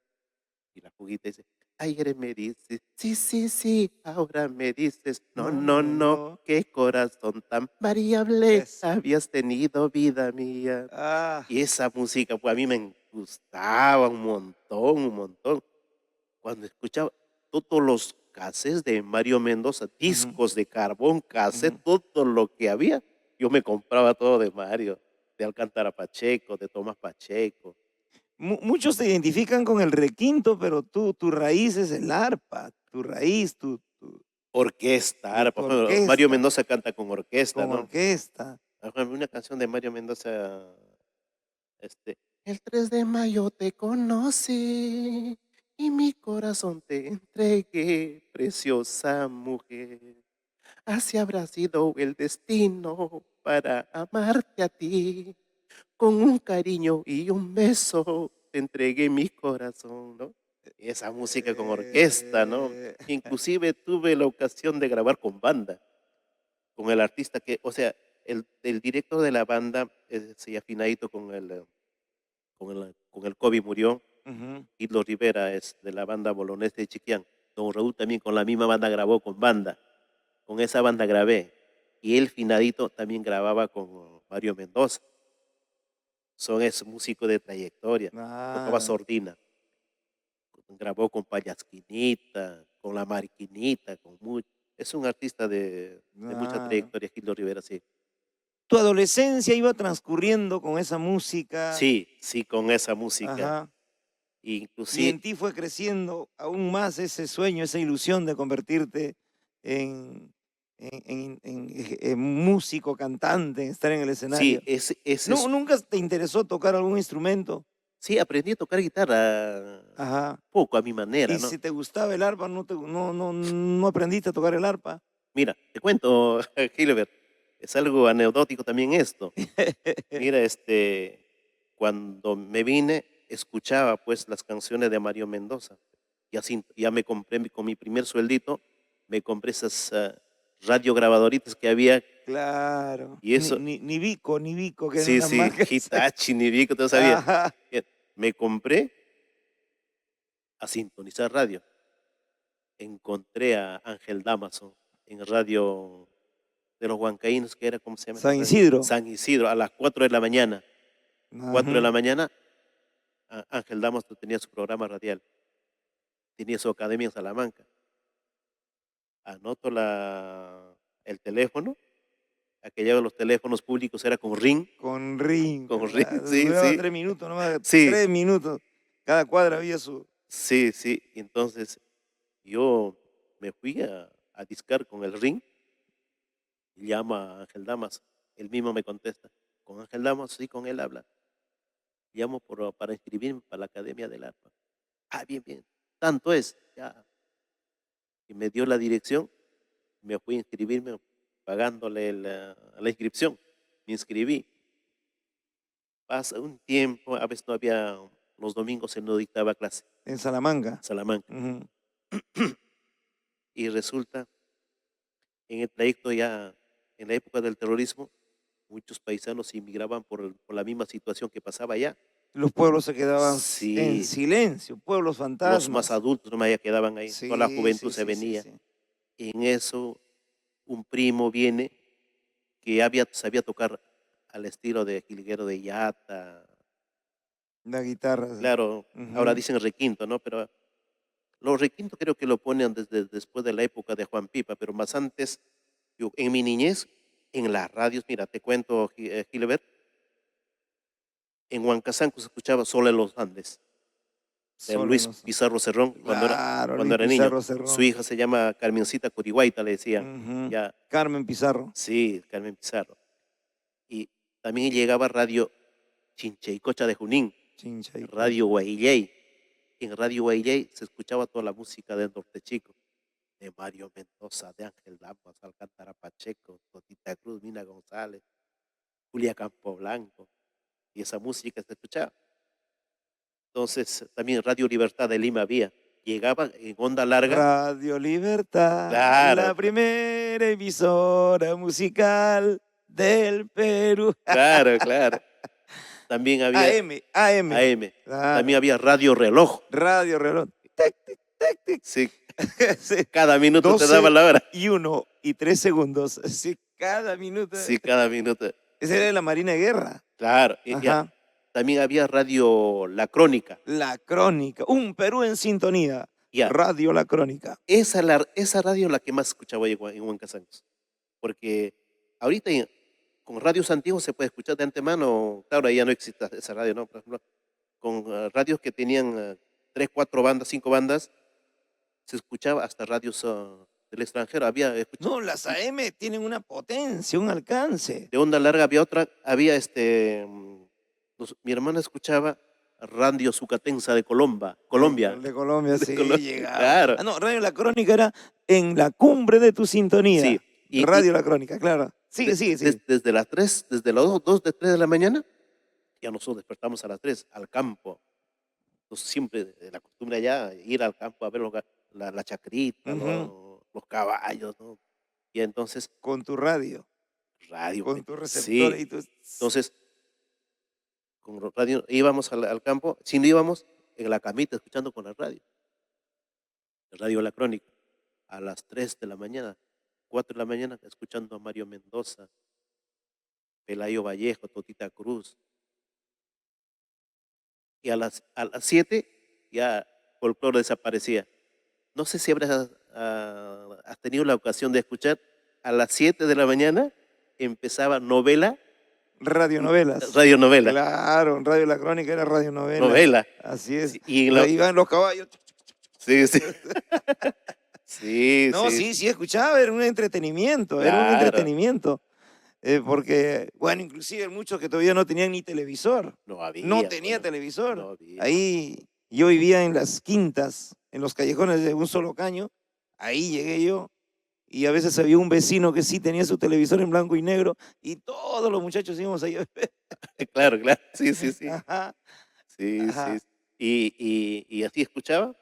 Y la juguita dice, ayer me dices, sí, sí, sí, ahora me dices, no, No, no, no, no, no. qué corazón tan variable Es. habías tenido, vida mía. Ah. Y esa música, pues a mí me gustaba un montón, un montón. Cuando escuchaba todos los cassettes de Mario Mendoza, Ujú, discos de carbón, cassette, ujú. todo lo que había, yo me compraba todo de Mario, de Alcántara Pacheco, de Tomás Pacheco. Muchos te identifican con el requinto, pero tu raíz es el arpa, tu raíz, Orquesta, tu por ejemplo, Mario orquesta, Mendoza canta con orquesta, con ¿no? orquesta. Por ejemplo, una canción de Mario Mendoza, el 3 de mayo te conocí y mi corazón te entregué, preciosa mujer. Así habrá sido el destino para amarte a ti. Con un cariño y un beso te entregué mi corazón, ¿no? Esa música con orquesta, ¿no? Eh, Inclusive tuve la ocasión de grabar con banda, con el artista que, o sea, el director de la banda, se afinadito con el COVID murió. ujú. Hilo Rivera es de la banda Bolonés de Chiquián. Don Raúl también con la misma banda grabó con banda. Con esa banda grabé. Y él finadito también grababa con Mario Mendoza. Es músico de trayectoria. Tocaba Ah, sordina. Grabó con Payasquinita, con La Marquinita, es un artista de mucha ah. trayectoria, Gildo Rivera, sí. Tu adolescencia iba transcurriendo con esa música, Sí, sí, con esa música. ajá, y Inclusive, en ti fue creciendo aún más ese sueño, esa ilusión de convertirte en, en músico, cantante, en estar en el sí, escenario. ese es, ¿Nunca te interesó tocar algún instrumento? sí, aprendí a tocar guitarra Ajá. poco a mi manera, Y ¿no? si te gustaba el arpa, no aprendiste a tocar el arpa. Mira, te cuento, Gilbert, es algo anecdótico también esto. Mira, cuando me vine, escuchaba pues las canciones de Mario Mendoza. Y así, ya me compré con mi primer sueldito, me compré esas radiograbadoritas que había, Claro. y eso, Ni Vico, que eran sí, unas sí, marcas. Hitachi, ni vi que todo sabía. Ajá. Bien, me compré a sintonizar radio. Encontré a Ángel Damaso en radio de los Huancaínos, que era, ¿cómo se llama esa San radio? Isidro. San Isidro, a las 4 de la mañana. 4 de Ajá. la mañana, Ángel Damaso tenía su programa radial, tenía su academia en Salamanca. Anoto el teléfono, aquellos los teléfonos públicos era con ring, Con ring, con ring, ¿verdad? sí, Duraba sí, 3 minutos nomás, sí, 3 minutos. Cada cuadra había su. sí, sí. Entonces yo me fui a discar con el ring, llama a Ángel Damas, él mismo me contesta, con Ángel Damas, sí, con él habla. Llamo para inscribirme para la Academia del Arpa. Ah, bien, bien. Tanto es, ya. Y me dio la dirección, me fui a inscribirme. pagándole la inscripción. Me inscribí. Pasa un tiempo, a veces no había, los domingos se no dictaba clase En Salamanca. en Salamanca. Ujú. Y resulta, en el trayecto ya, en la época del terrorismo, muchos paisanos inmigraban por la misma situación que pasaba allá. Los pueblos se quedaban en Sí, silencio, pueblos los más fantasmas. adultos nomás ya quedaban ahí, toda la Sí, juventud sí, se sí, sí, venía. sí. En eso, un primo viene que sabía tocar al estilo de Jilguero de Yata. La guitarra. Claro, ahora Ujú. dicen requinto, ¿no? Pero los requintos creo que lo ponen desde después de la época de Juan Pipa, pero más antes, yo, en mi niñez, en las radios, mira, te cuento, Gilbert, en Huancasanco se escuchaba Solo en los Andes, de Solo en Luis los... Pizarro Cerrón, Claro, cuando Luis era niño. Pizarro Su Cerrón. hija se llama Carmencita Curihuayta, le decían. Ujú. Ya, Carmen Pizarro. sí, Carmen Pizarro. Y también llegaba Radio Chincheicocha de Junín, Chincha y Radio cocha. Guaillay. En Radio Guaillay se escuchaba toda la música del norte chico, de Mario Mendoza, de Ángel Damas, Alcántara Pacheco, Totita Cruz, Mina González, Julia Campoblanco, y esa música se escuchaba. Entonces, también Radio Libertad de Lima había. Llegaba en onda larga. Radio Libertad, Claro, la primera emisora musical del Perú. claro, claro. También había AM, AM. AM. También Claro. había Radio Reloj. Radio reloj. Tic, tic, tic, tic. Sí, Sí. cada minuto te daba 12 la hora. y 1 y 3 segundos. Sí, cada minuto. Sí, cada minuto. Esa era de la Marina de Guerra. Claro. Ya. Ajá. También había Radio La Crónica. La Crónica. Un Perú en sintonía. Ya. Radio La Crónica. Esa radio es la que más escuchaba en Huancasancos. Porque ahorita con radios antiguos se puede escuchar de antemano. Claro, ahí ya no existe esa radio, ¿no? Por ejemplo, con radios que tenían 3, 4 bandas, 5 bandas, se escuchaba hasta radios del extranjero. No, las AM tienen una potencia, un alcance. De onda larga había otra, había mi hermana escuchaba Radio Sucatensa de Colombia. De Colombia, De sí, Colombia, llegaba. claro, Ah, no, Radio La Crónica era en la cumbre de tu sí. sintonía. Y Radio La Crónica, claro. Sigue, sigue, sigue. desde las 3, desde las 2 de 3 de la mañana, ya nosotros despertamos a las 3 al campo. Entonces siempre la costumbre allá, ir al campo a ver la chacrita, Ujú. los caballos, ¿no? Y entonces, Con tu radio, radio, con tu receptor sí. y tu... Entonces, con radio íbamos al campo, si no íbamos, en la camita escuchando con la radio La Crónica, a las 3 de la mañana, 4 de la mañana, escuchando a Mario Mendoza, Pelayo Vallejo, Totita Cruz. Y a las 7 ya folclore desaparecía. No sé si has tenido la ocasión de escuchar, a las 7 de la mañana empezaba Radionovelas. radionovela, Claro, Radio La Crónica era radionovelas. novela. Así es. Sí, y Ahí iban los caballos. sí, sí, sí, No, sí, sí, sí, escuchaba, era un entretenimiento, era un claro, entretenimiento. Porque, bueno, inclusive muchos que todavía no tenían ni televisor. no No había, tenía bueno, televisor. no había, Ahí yo vivía en las quintas, en los callejones de un solo caño. Ahí llegué yo. Y a veces había un vecino que sí tenía su televisor en blanco y negro y todos los muchachos íbamos ahí a ver. claro, claro, sí, sí, sí, Ajá, sí, sí. ajá. Y así escuchaba,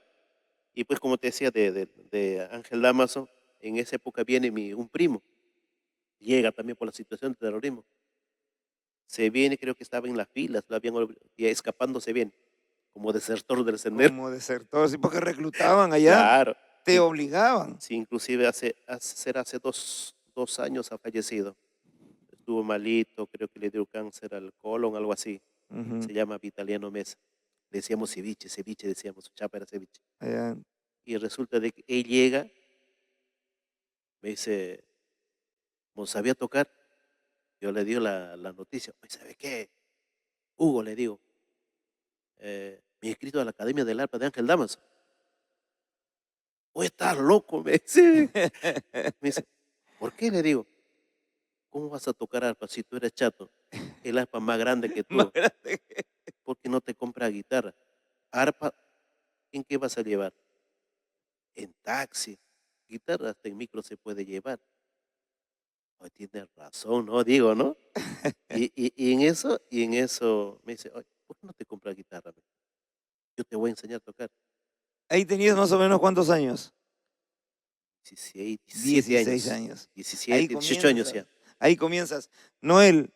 y pues como te decía de Ángel Damaso, en esa época viene un primo, llega también por la situación de terrorismo. Se viene, creo que estaba en las filas, y escapándose bien, como desertor del sendero. Como desertor, sí, porque reclutaban allá, Claro. te obligaban. Sí, inclusive hace 2 años ha fallecido. Estuvo malito, creo que le dio cáncer al colon, algo así. Ujú, Se llama Vitaliano Mesa. Decíamos ceviche, ceviche, decíamos, su chapa era ceviche. allá. Y resulta de que él llega, me dice, como sabía tocar, yo le digo la noticia. Oye, ¿sabe qué? Hugo, le digo, me he inscrito a la Academia del Arpa de Ángel Damas. Oye, estás loco, me dice. Me dice, ¿por qué? Le digo, ¿cómo vas a tocar arpa si tú eres chato? El arpa más grande que Más tú. grande. ¿Por qué no te compras guitarra? Arpa, ¿en qué vas a llevar? En taxi. Guitarra hasta en micro se puede llevar. Oye, tienes razón, ¿no? Digo, ¿no? Y en eso me dice: "Oye, ¿por qué no te compras guitarra? Yo te voy a enseñar a tocar". Ahí tenías más o menos ¿cuántos años? 16, 17 16 años. años. Ahí 17, 18 años ya. comienzas, ahí comienzas. Noel,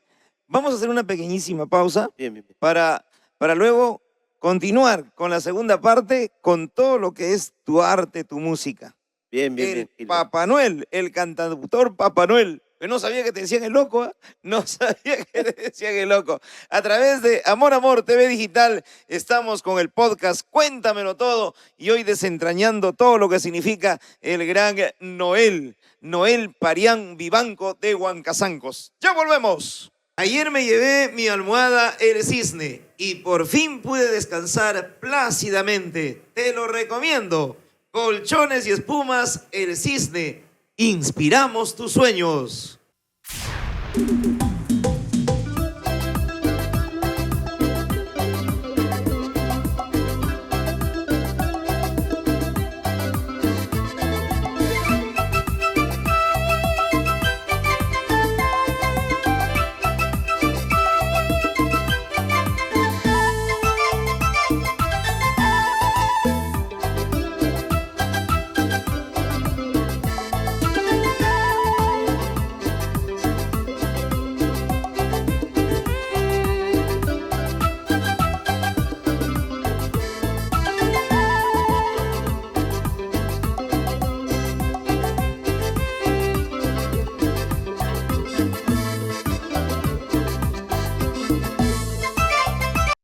vamos a hacer una pequeñísima pausa Bien, bien, bien. para, para luego continuar con la segunda parte con todo lo que es tu arte, tu música. Bien, bien, El bien, Gilbert. Papá Noel, el cantautor Papá Noel. Que no sabía que te decían el loco, ¿ah? No sabía que te decían el loco. A través de Amor Amor TV Digital estamos con el podcast Cuéntamelo Todo y hoy desentrañando todo lo que significa el gran Noel, Noel Parián Vivanco de Huancazancos. ¡Ya volvemos! Ayer me llevé mi almohada El Cisne y por fin pude descansar plácidamente. Te lo recomiendo. Colchones y espumas, El Cisne. Inspiramos tus sueños.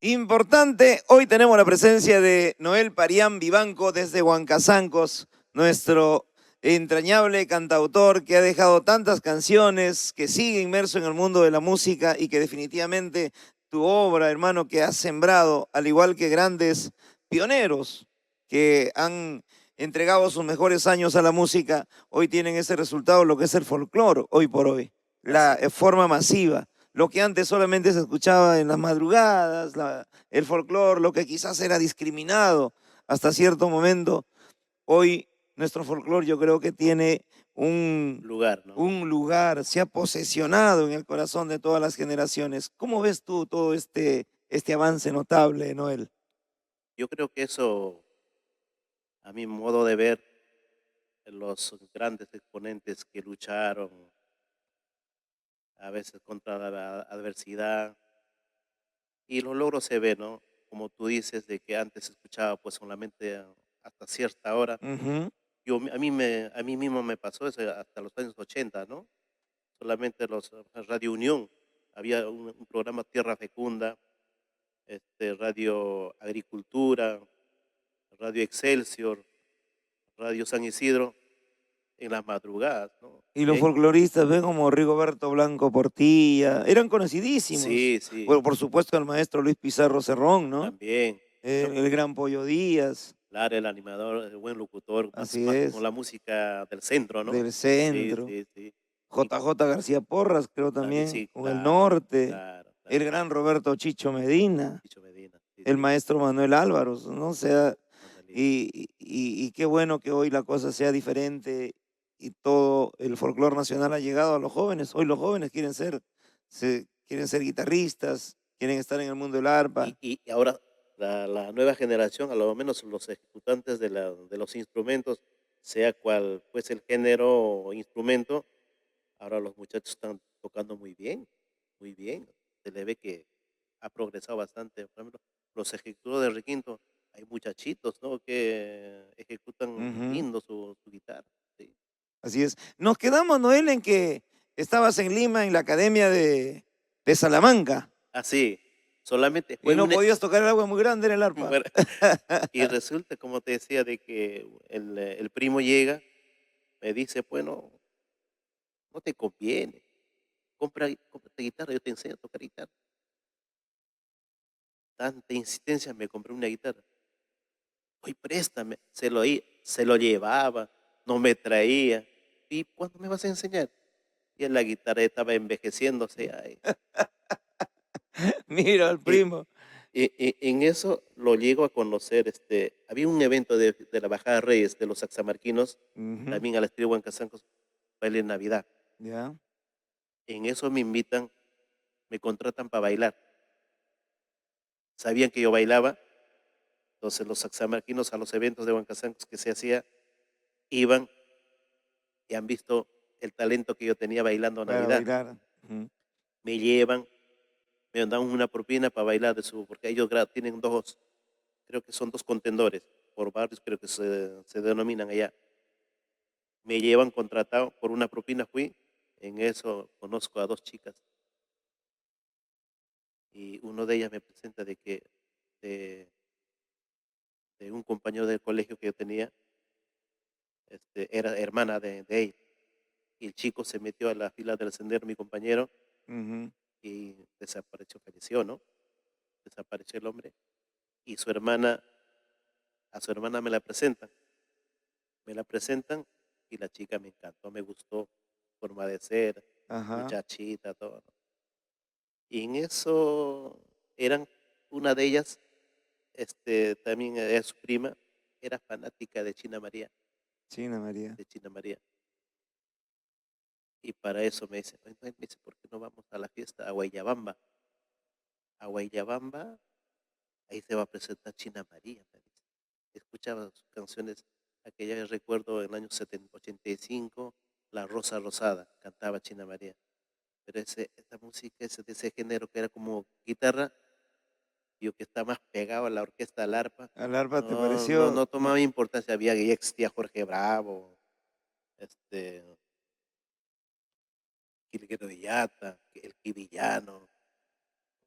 Importante, hoy tenemos la presencia de Noel Parián Vivanco desde Huancazancos, nuestro entrañable cantautor que ha dejado tantas canciones, que sigue inmerso en el mundo de la música y que definitivamente tu obra, hermano, que has sembrado, al igual que grandes pioneros que han entregado sus mejores años a la música, hoy tienen ese resultado, lo que es el folclore, hoy por hoy, la forma masiva. Lo que antes solamente se escuchaba en las madrugadas, el folclore, lo que quizás era discriminado hasta cierto momento, hoy nuestro folclore yo creo que tiene Lugar, ¿no? un lugar, se ha posesionado en el corazón de todas las generaciones. ¿Cómo ves tú todo este avance notable, Noel? Yo creo que eso, a mi modo de ver, los grandes exponentes que lucharon a veces contra la adversidad y los logros se ven, ¿no? Como tú dices, de que antes se escuchaba pues solamente hasta cierta hora. Ujú. A mí mismo me pasó eso hasta los años 80, ¿no? Solamente Radio Unión, había un programa Tierra Fecunda, Radio Agricultura, Radio Excelsior, Radio San Isidro, en las madrugadas, ¿no? Y Y los folcloristas, ven como Rigoberto Blanco Portilla, eran conocidísimos. sí, sí, Bueno, por supuesto el maestro Luis Pizarro Cerrón, ¿no? también. No, El gran Pollo Díaz, Lara, el animador, el buen locutor, así más con es, la música del centro, ¿no? del Sí, centro. sí, sí. Y JJ García Porras, creo también, también, sí, con el claro, norte. claro, El claro. gran Roberto Chicho Medina, Chicho Medina, sí, el sí, maestro Manuel Álvaro, ¿no? O sea, ándale. y qué bueno que hoy la cosa sea diferente y todo el folclore nacional ha llegado a los jóvenes. Hoy los jóvenes quieren ser guitarristas, quieren estar en el mundo del arpa. Y ahora la nueva generación, a lo menos los ejecutantes de los instrumentos, sea cual fuese el género o instrumento, ahora los muchachos están tocando muy bien, muy bien. Se le ve que ha progresado bastante. Por ejemplo, los ejecutores de requinto, hay muchachitos, ¿no? Que ejecutan Ujú, lindo su guitarra. Sí. así es. Nos quedamos, Noel, en que estabas en Lima, en la Academia de Salamanca, Así, solamente y fue no un, podías tocar el agua muy grande en el arpa. bueno, y resulta, como te decía, de que el primo llega, me dice, bueno, no te conviene, cómprate guitarra, yo te enseño a tocar guitarra. Tanta insistencia, me compré una guitarra. Oye, préstame, se lo llevaba, no me traía. ¿Y cuándo me vas a enseñar? Y la guitarra estaba envejeciéndose. Ay. Mira al Y, primo. en eso lo llego a conocer. Había un evento de la Bajada Reyes de los Saxamarquinos, Ujú, también a la Estrella Huancazancos, baile en Navidad. ya. En eso me invitan, me contratan para bailar. Sabían que yo bailaba, entonces los saxamarquinos a los eventos de Huancazancos que se hacía, iban y han visto el talento que yo tenía bailando Para Navidad. bailar. Ujú. Me llevan, me dan una propina para bailar porque ellos tienen dos, creo que son dos contendores, por barrios creo que se denominan allá. Me llevan contratado, por una propina fui, en eso conozco a dos chicas y uno de ellas me presenta de, de un compañero del colegio que yo tenía, era hermana de él. Y el chico se metió a la fila del sendero, mi compañero, Ujú. y desapareció, falleció, ¿no? Desapareció el hombre. Y su hermana, a su hermana me la presentan y la chica me encantó, me gustó, forma de ser, Ajá. muchachita, todo, ¿no? Y en eso eran, una de ellas, también era su prima, era fanática de China María, China María. de China María. Y para eso me dice, "Ay, me dice, ¿por qué no vamos a la fiesta a Guayabamba? A Guayabamba, ahí se va a presentar China María", me dice. Escuchaba sus canciones, aquella que recuerdo en el año 85, La Rosa Rosada, cantaba China María. Pero esa música, de ese género que era como guitarra, yo que está más pegado a la orquesta, al arpa, ¿Al arpa te no, no, pareció? no tomaba importancia. Había, ya existía Jorge Bravo, este, Quilguero de Yata, el Quivillano,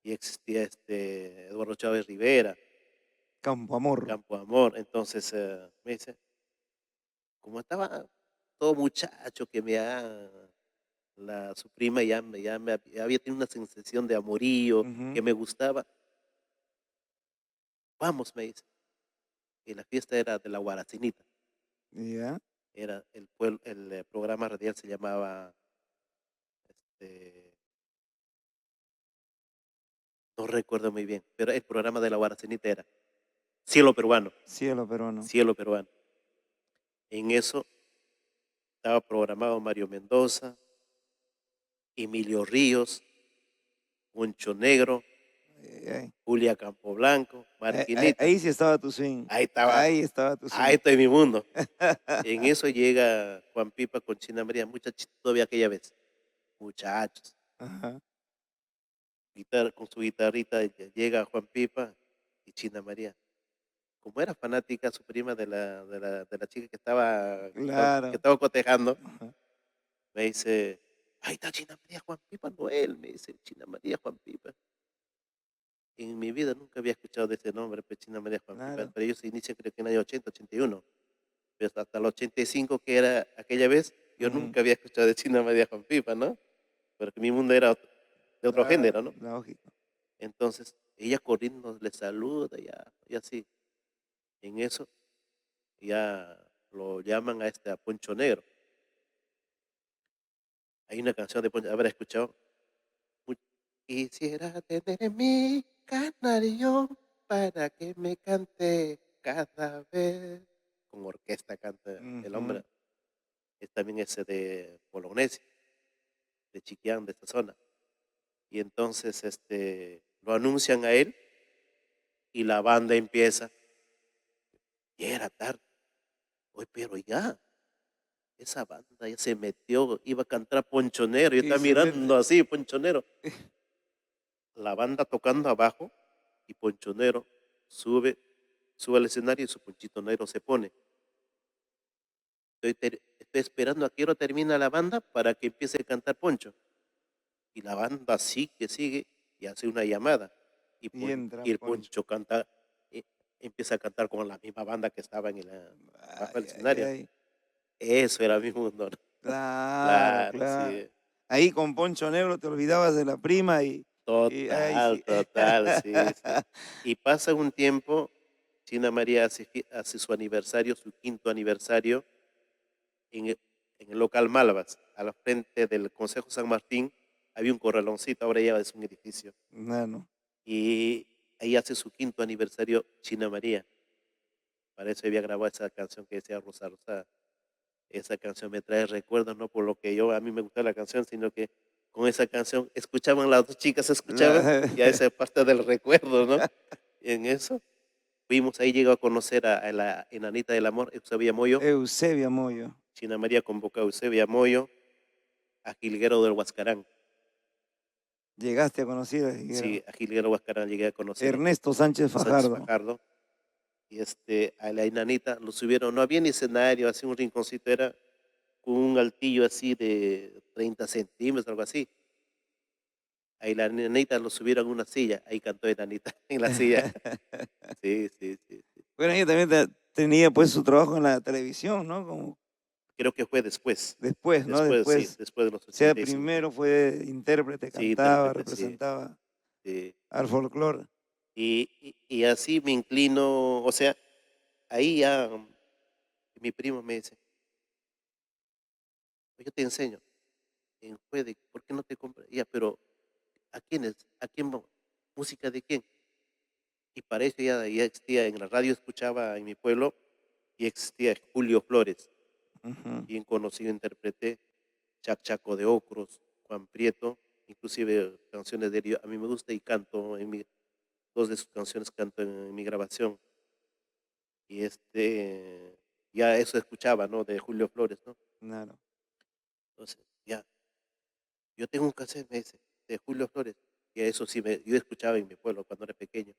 y existía Eduardo Chávez Rivera, Campo Amor. Campo Amor. Entonces me dice, como estaba todo muchacho que su prima ya había tenido una sensación de amorío, que Ujú. me gustaba, vamos, me dice. Y la fiesta era de la Guaracinita. Ya. Era el programa radial se llamaba, este, no recuerdo muy bien, pero el programa de la Guaracinita era Cielo Peruano, Cielo peruano. Cielo Peruano. En eso estaba programado Mario Mendoza, Emilio Ríos, Poncho Negro, Ay, ay. Julia Campoblanco, Marquinita. Ahí sí estaba tu swing. Ahí estaba, Ahí estaba tu ahí swing. está en mi mundo. En eso llega Juan Pipa con China María, muchachito todavía aquella vez, muchachos, Ajá. con su guitarrita, llega Juan Pipa y China María. Como era fanática su prima de la chica que Claro. estaba cotejando, Ajá. me dice, ahí está China María Juan Pipa Noel, me dice, China María Juan Pipa. En mi vida nunca había escuchado de ese nombre, pues, China María Juan Pipa, Claro. pero ellos se inician creo que en el año 80, 81. Pero hasta el 85, que era aquella vez, yo Ujú. nunca había escuchado de China María Juan Pipa, ¿no? Porque mi mundo era de otro Claro. género, ¿no? Lógico. Entonces, ella corriendo le saluda, ya, y así. En eso, ya lo llaman a Poncho Negro. Hay una canción de Poncho, habrá escuchado. Mu- Quisiera tener mi canario para que me cante cada vez. Con orquesta canta el Ujú. hombre. Es también ese de Bolognesi, de Chiquián, de esta zona. Y entonces lo anuncian a él y la banda empieza. Y era tarde. Hoy, pero ya, esa banda ya se metió, iba a cantar Ponchonero. Yo Y estaba se mirando mete. así, Ponchonero. La banda tocando abajo y Ponchonero sube al escenario y su ponchito negro se pone. Estoy esperando a qué hora termina la banda para que empiece a cantar Poncho. Y la banda sigue y hace una llamada. Y, Y entra y el Poncho. Poncho canta, eh, empieza a cantar con la misma banda que estaba bajo el Ay, ay, escenario. ay. Eso era mi mundo, ¿no? Claro, Claro, claro. sí. Ahí con Poncho Negro te olvidabas de la prima y ahí Total, sí. total, sí, sí. Y pasa un tiempo, China María hace su aniversario, su quinto aniversario, en el local Malvas, a la frente del Consejo San Martín, había un corraloncito, ahora ya es un edificio. Mano. Y ahí hace su quinto aniversario China María. Para eso había grabado esa canción que decía Rosa Rosa. Esa canción me trae recuerdos, no por lo que a mí me gusta la canción, sino que con esa canción, escuchaban las dos chicas, escuchaban, ya esa es parte del recuerdo, ¿no? Y en eso, fuimos, ahí llegó a conocer a la enanita del amor, Eusebia Moyo, Eusebia Moyo. China María convocó a Eusebia Moyo, a Gilguero del Huascarán. Llegaste a conocer a Higuera. Sí, a Gilguero Huascarán llegué a conocer. Ernesto Sánchez Sánchez Fajardo. Fajardo. Y a la enanita lo subieron, no había ni escenario, así un rinconcito, era con un altillo así de 30 centímetros, algo así. Ahí la enanita lo subieron a una silla, ahí cantó enanita en la silla. Sí, sí, sí, sí. Bueno, ella también tenía pues su trabajo en la televisión, ¿no? Como Creo que fue después. después, ¿no? Después, sí, Después. después de los O sea, 85. primero fue intérprete, Sí, cantaba, intérprete, sí, representaba sí. al folclore. Y así me inclino, o sea, ahí ya mi primo me dice, yo te enseño, en Juede, ¿por qué no te compras? Ya, pero ¿a quiénes? ¿A quién vamos? ¿Música de quién? Y para eso ya existía, en la radio escuchaba en mi pueblo, y existía Julio Flores, Ujú. bien conocido intérprete, Chaco de Ocros, Juan Prieto, inclusive canciones de él, a mí me gusta y canto, dos de sus canciones canto en mi grabación. Y ya eso escuchaba, ¿no? De Julio Flores, ¿no? Claro. Entonces, ya, yo tengo un cassette, me dice, de Julio Flores. Y a eso sí, yo escuchaba en mi pueblo cuando era pequeño.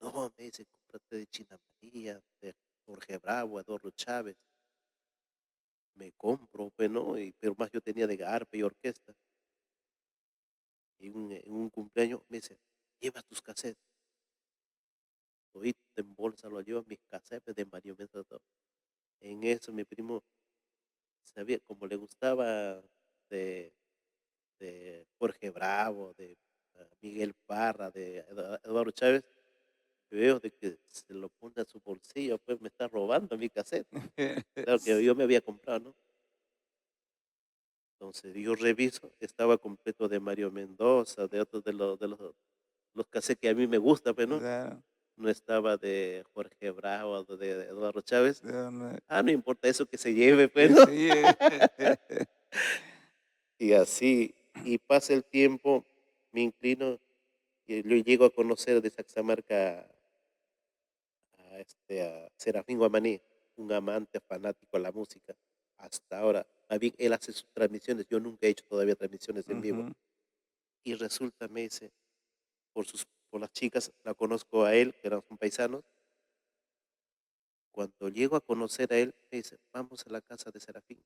No, me dice, cómprate de China María, de Jorge Bravo, Adolfo Chávez. Me compro, pues, ¿no? Pero más yo tenía de arpa y orquesta. Y en un cumpleaños me dice, lleva tus cassettes. Todito en bolsa lo llevo mis cassettes de Mario Mesa. En eso mi primo sabía, como le gustaba de, de Jorge Bravo, de Miguel Parra, de Eduardo Chávez, veo de que se lo pone a su bolsillo, pues me está robando mi cassette. Claro que yo me había comprado, ¿no? Entonces yo reviso, estaba completo de Mario Mendoza, de otros los cassettes que a mí me gustan, pero no, Claro. no estaba de Jorge Bravo, de Eduardo Chávez. No, No importa eso que se lleve, pues, que ¿no? sí. Y así, y pasa el tiempo, me inclino y lo llego a conocer de Saxamarca a Serafín Guamaní, un amante fanático a la música. Hasta ahora, más bien, él hace sus transmisiones, yo nunca he hecho todavía transmisiones en vivo. Ujú. Y resulta, me dice, por las chicas, la conozco a él, que eran son paisanos. Cuando llego a conocer a él, me dice, vamos a la casa de Serafín.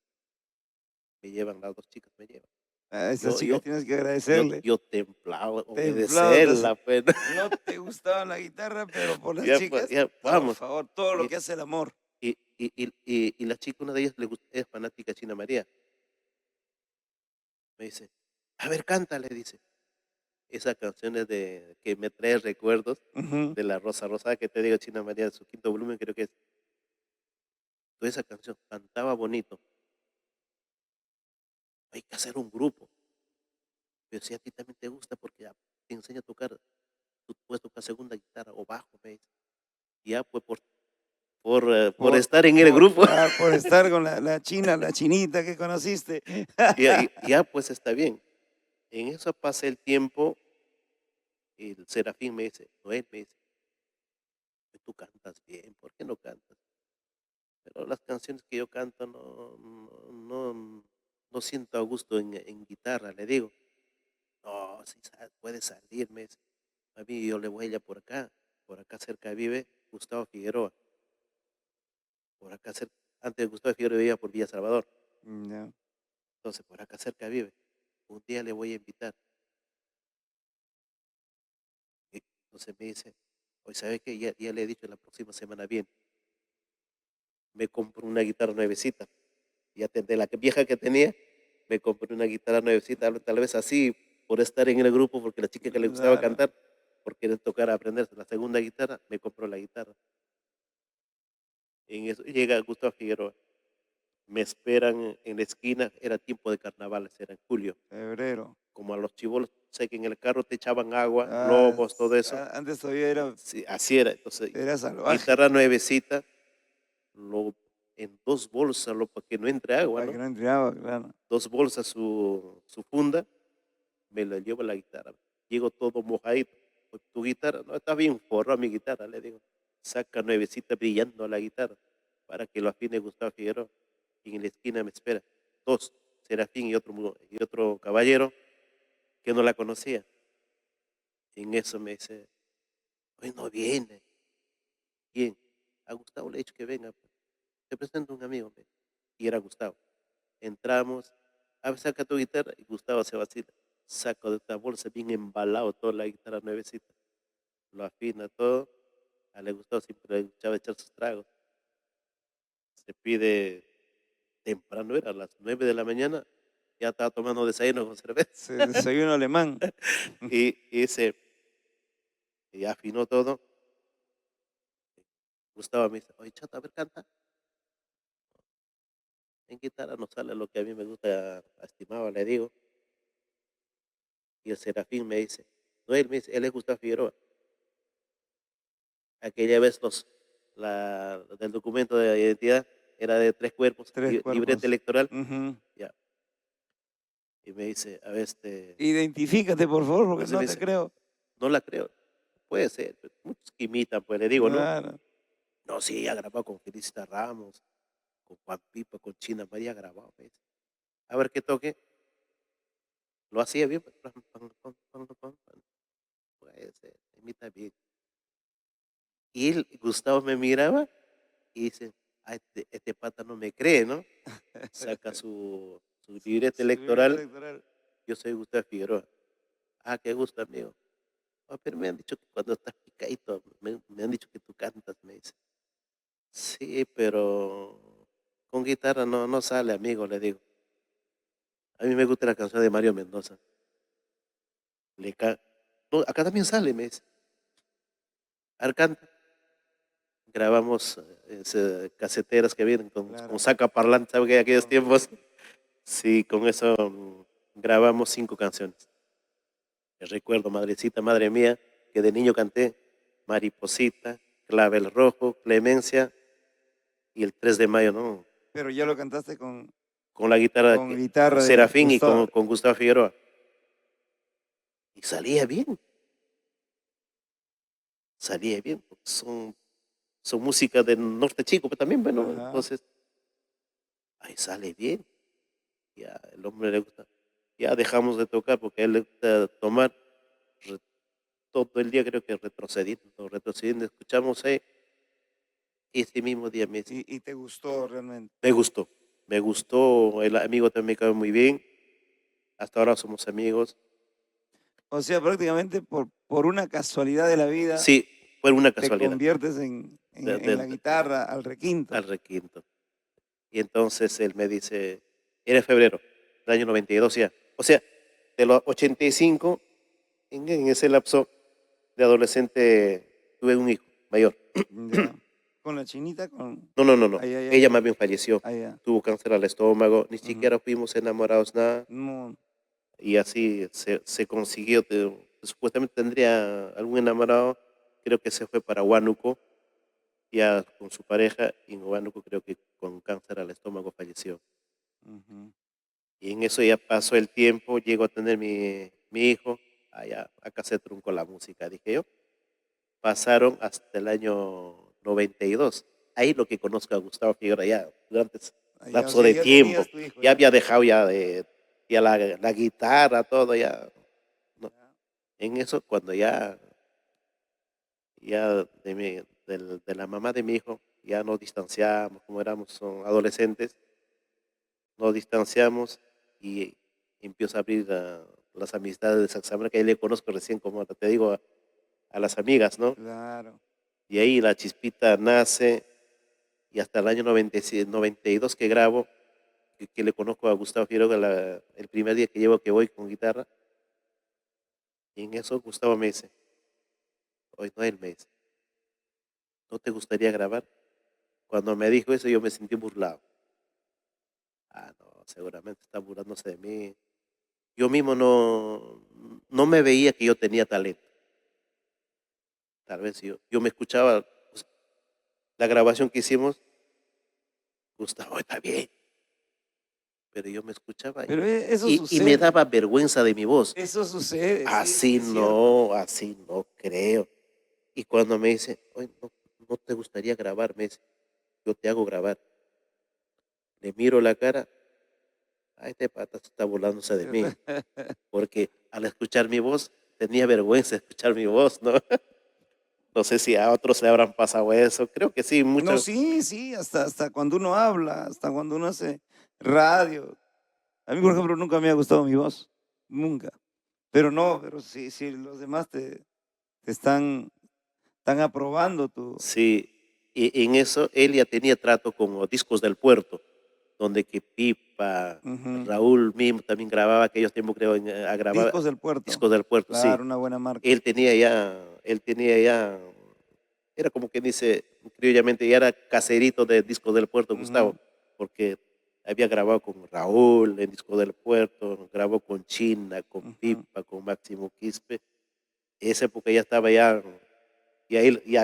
Me llevan, las dos chicas me llevan. A esas Yo, chicas yo, tienes que agradecerle. yo templado, Templado, obedecerla, pues. no te gustaba la guitarra, pero por las Ya, pues, chicas, ya, por vamos. favor, todo lo Y, que hace el amor. y la chica, una de ellas, es fanática de China María. Me dice, a ver, cántale, dice. Esa canción es que me trae recuerdos Ujú. de la Rosa Rosada que te digo, China María, de su quinto volumen, creo que es. Toda esa canción cantaba bonito. Hay que hacer un grupo. Pero si a ti también te gusta, porque ya te enseña a tocar, tú puedes tocar segunda guitarra o bajo, me dice. Y ya, pues, por estar en el grupo. Por estar con la china, la chinita que conociste. Ya, pues, está bien. En eso pasa el tiempo, y el Serafín me dice, Noel me dice, tú cantas bien, ¿por qué no cantas? Pero las canciones que yo canto no siento a gusto en guitarra, le digo. No, sí puede salir, me dice. A mí yo le voy allá por acá cerca vive Gustavo Figueroa, por acá cerca, antes Gustavo Figueroa vivía por Villa Salvador, Ya. entonces por acá cerca vive. Un día le voy a invitar. Y entonces me dice, hoy sabes que ya le he dicho la próxima semana bien, me compro una guitarra nuevecita. Ya de la vieja que tenía, me compré una guitarra nuevecita, tal vez así, por estar en el grupo, porque la chica que le gustaba Claro. cantar, por querer tocar, aprenderse la segunda guitarra, me compró la guitarra. En eso llega Gustavo Figueroa. Me esperan en la esquina, era tiempo de carnavales, era en julio. Febrero. Como a los chibolos, sé que en el carro te echaban agua, Ah, globos, todo eso. antes todavía Sí, así era. Entonces, era salvaje, guitarra nuevecita, en dos bolsas, para que no entre agua, para que ¿no? no entre agua, claro. Dos bolsas su funda, me lo llevo la guitarra. Llego todo mojadito. "Pues, tu guitarra, no, está bien forra mi guitarra", le digo. Saca nuevecita brillando la guitarra para que lo afine Gustavo Figueroa. Y en la esquina me espera dos, Serafín y otro caballero que no la conocía. En eso me dice, hoy no viene. ¿Quién? A Gustavo le he dicho que venga, pues. Te presento a un amigo, me dice. Y era Gustavo. Entramos, a ver, saca tu guitarra, y Gustavo se vacila. Saco de esta bolsa bien embalado toda la guitarra nuevecita. Lo afina todo. A le Gustavo siempre le gustaba echar sus tragos. Se pide temprano, era a las 9 de la mañana, ya estaba tomando desayuno con cerveza. Se desayuno alemán. Y ese, y ya afinó todo. Gustavo me dice, oye, chata, a ver, canta. En guitarra no sale lo que a mí me gusta, estimado, le digo. Y el Serafín me dice, no, él me dice, él es Gustavo Figueroa. Aquella vez del documento de identidad era de 3 cuerpos, Tres libreta cuerpos. electoral, Ujú. ya. Y me dice, a ver, Identifícate, por favor, porque entonces me no te dice, creo. no la creo, puede ser, pero muchos que imitan, pues le digo, ¿no? Claro. No, sí, ha grabado con Felicita Ramos, con Juan Pipa, con China María, ha grabado, me dice. A ver qué toque, lo hacía bien, pues, pam, pam, pam, pam, pam, pam. Puede ser, imita bien. Y Gustavo me miraba y dice, "Ah, este pata no me cree, ¿no?". Saca su libreta Su libreta electoral. electoral. Yo soy Gustavo Figueroa. Ah, qué gusto, amigo. "Ah, pero me han dicho que cuando estás picadito, me han dicho que tú cantas", me dice. Sí, pero con guitarra no sale, amigo, le digo. A mí me gusta la canción de Mario Mendoza. No, acá también sale, me dice. A ver, canta. Grabamos caseteras que vienen con Claro. saca parlante, ¿sabe que en aquellos Con- tiempos? Sí, con eso grabamos 5 canciones. Me recuerdo, Madrecita, Madre Mía, que de niño canté, Mariposita, Clavel Rojo, Clemencia y el 3 de mayo, ¿no? Pero ya lo cantaste con, Con la guitarra, con con guitarra de Serafín y Gustavo. con Gustavo Figueroa. Y salía bien, porque son música del norte chico, pero también, bueno, Ajá. entonces, ahí sale bien. Ya, el hombre le gusta. Ya dejamos de tocar porque a él le gusta tomar re- todo el día, creo que retrocediendo, escuchamos ahí. Y ese mismo día Y te gustó realmente. me gustó, el amigo también me quedó muy bien. Hasta ahora somos amigos. O sea, prácticamente por una casualidad de la vida Sí, fue una te casualidad conviertes en, de- en de- la de- guitarra al requinto. al requinto. Y entonces él me dice, era febrero del año 92 ya. O sea, de los 85, en ese lapso de adolescente, tuve un hijo mayor. Ya. Con la chinita, con... No. Ay, ay, Ella ay. más bien falleció. Ay, ya. Tuvo cáncer al estómago. Ni Ujú. siquiera fuimos enamorados, nada. No, Y así se consiguió. Supuestamente tendría algún enamorado. Creo que se fue para Huánuco, ya con su pareja. Y en Huánuco creo que con cáncer al estómago falleció. ujú. Y en eso ya pasó el tiempo. Llego a tener mi hijo. Allá, acá se truncó la música, dije yo. Pasaron hasta el año 92. Ahí lo que conozco a Gustavo Figueroa ya durante ese Ah, ya, o lapso sea, de ya tiempo. tenías tu hijo Ya ya. había dejado ya la guitarra, todo ya. ¿No? Ya. En eso, cuando ya de la mamá de mi hijo, ya nos distanciamos, como éramos son adolescentes, nos distanciamos y empiezo a abrir las amistades de Saxamar, que ahí le conozco recién, como te digo, a las amigas, ¿no? Claro. Y ahí la chispita nace y hasta el año 92 que grabo, que le conozco a Gustavo Figueroa el primer día que voy con guitarra, y en eso Gustavo me dice, hoy no él me dice, ¿no te gustaría grabar? Cuando me dijo eso yo me sentí burlado. Ah, no, seguramente está burlándose de mí. Yo mismo no me veía que yo tenía talento. Tal vez yo me escuchaba, pues, la grabación que hicimos, Gustavo está bien, pero yo me escuchaba Pero eso y me sucede, daba vergüenza de mi voz. eso sucede, sí, Así es cierto. no, así no creo. Y cuando me dice: "Oye, no te gustaría grabar", me dice, "yo te hago grabar". Le miro la cara, a este pata se está burlándose de mí, porque al escuchar mi voz, tenía vergüenza de escuchar mi voz, ¿no? No sé si a otros le habrán pasado eso, creo que sí, No, mucho. sí, sí, hasta cuando uno habla, hasta cuando uno hace radio. A mí, por ejemplo, nunca me ha gustado mi voz, nunca. Pero no, pero si los demás te están aprobando tu. Sí, y en eso él ya tenía trato con los Discos del Puerto, donde que Pipa, Ujú. Raúl mismo también grababa aquellos tiempos, creo, a grabar Discos del Puerto, Discos del Puerto, sí. claro, una buena marca. Él tenía ya, era como que dice, criollamente, ya era caserito de Discos del Puerto, Gustavo, Ujú, porque había grabado con Raúl en Discos del Puerto, grabó con China, con ujú. Pipa, con Máximo Quispe. Esa época ya estaba ya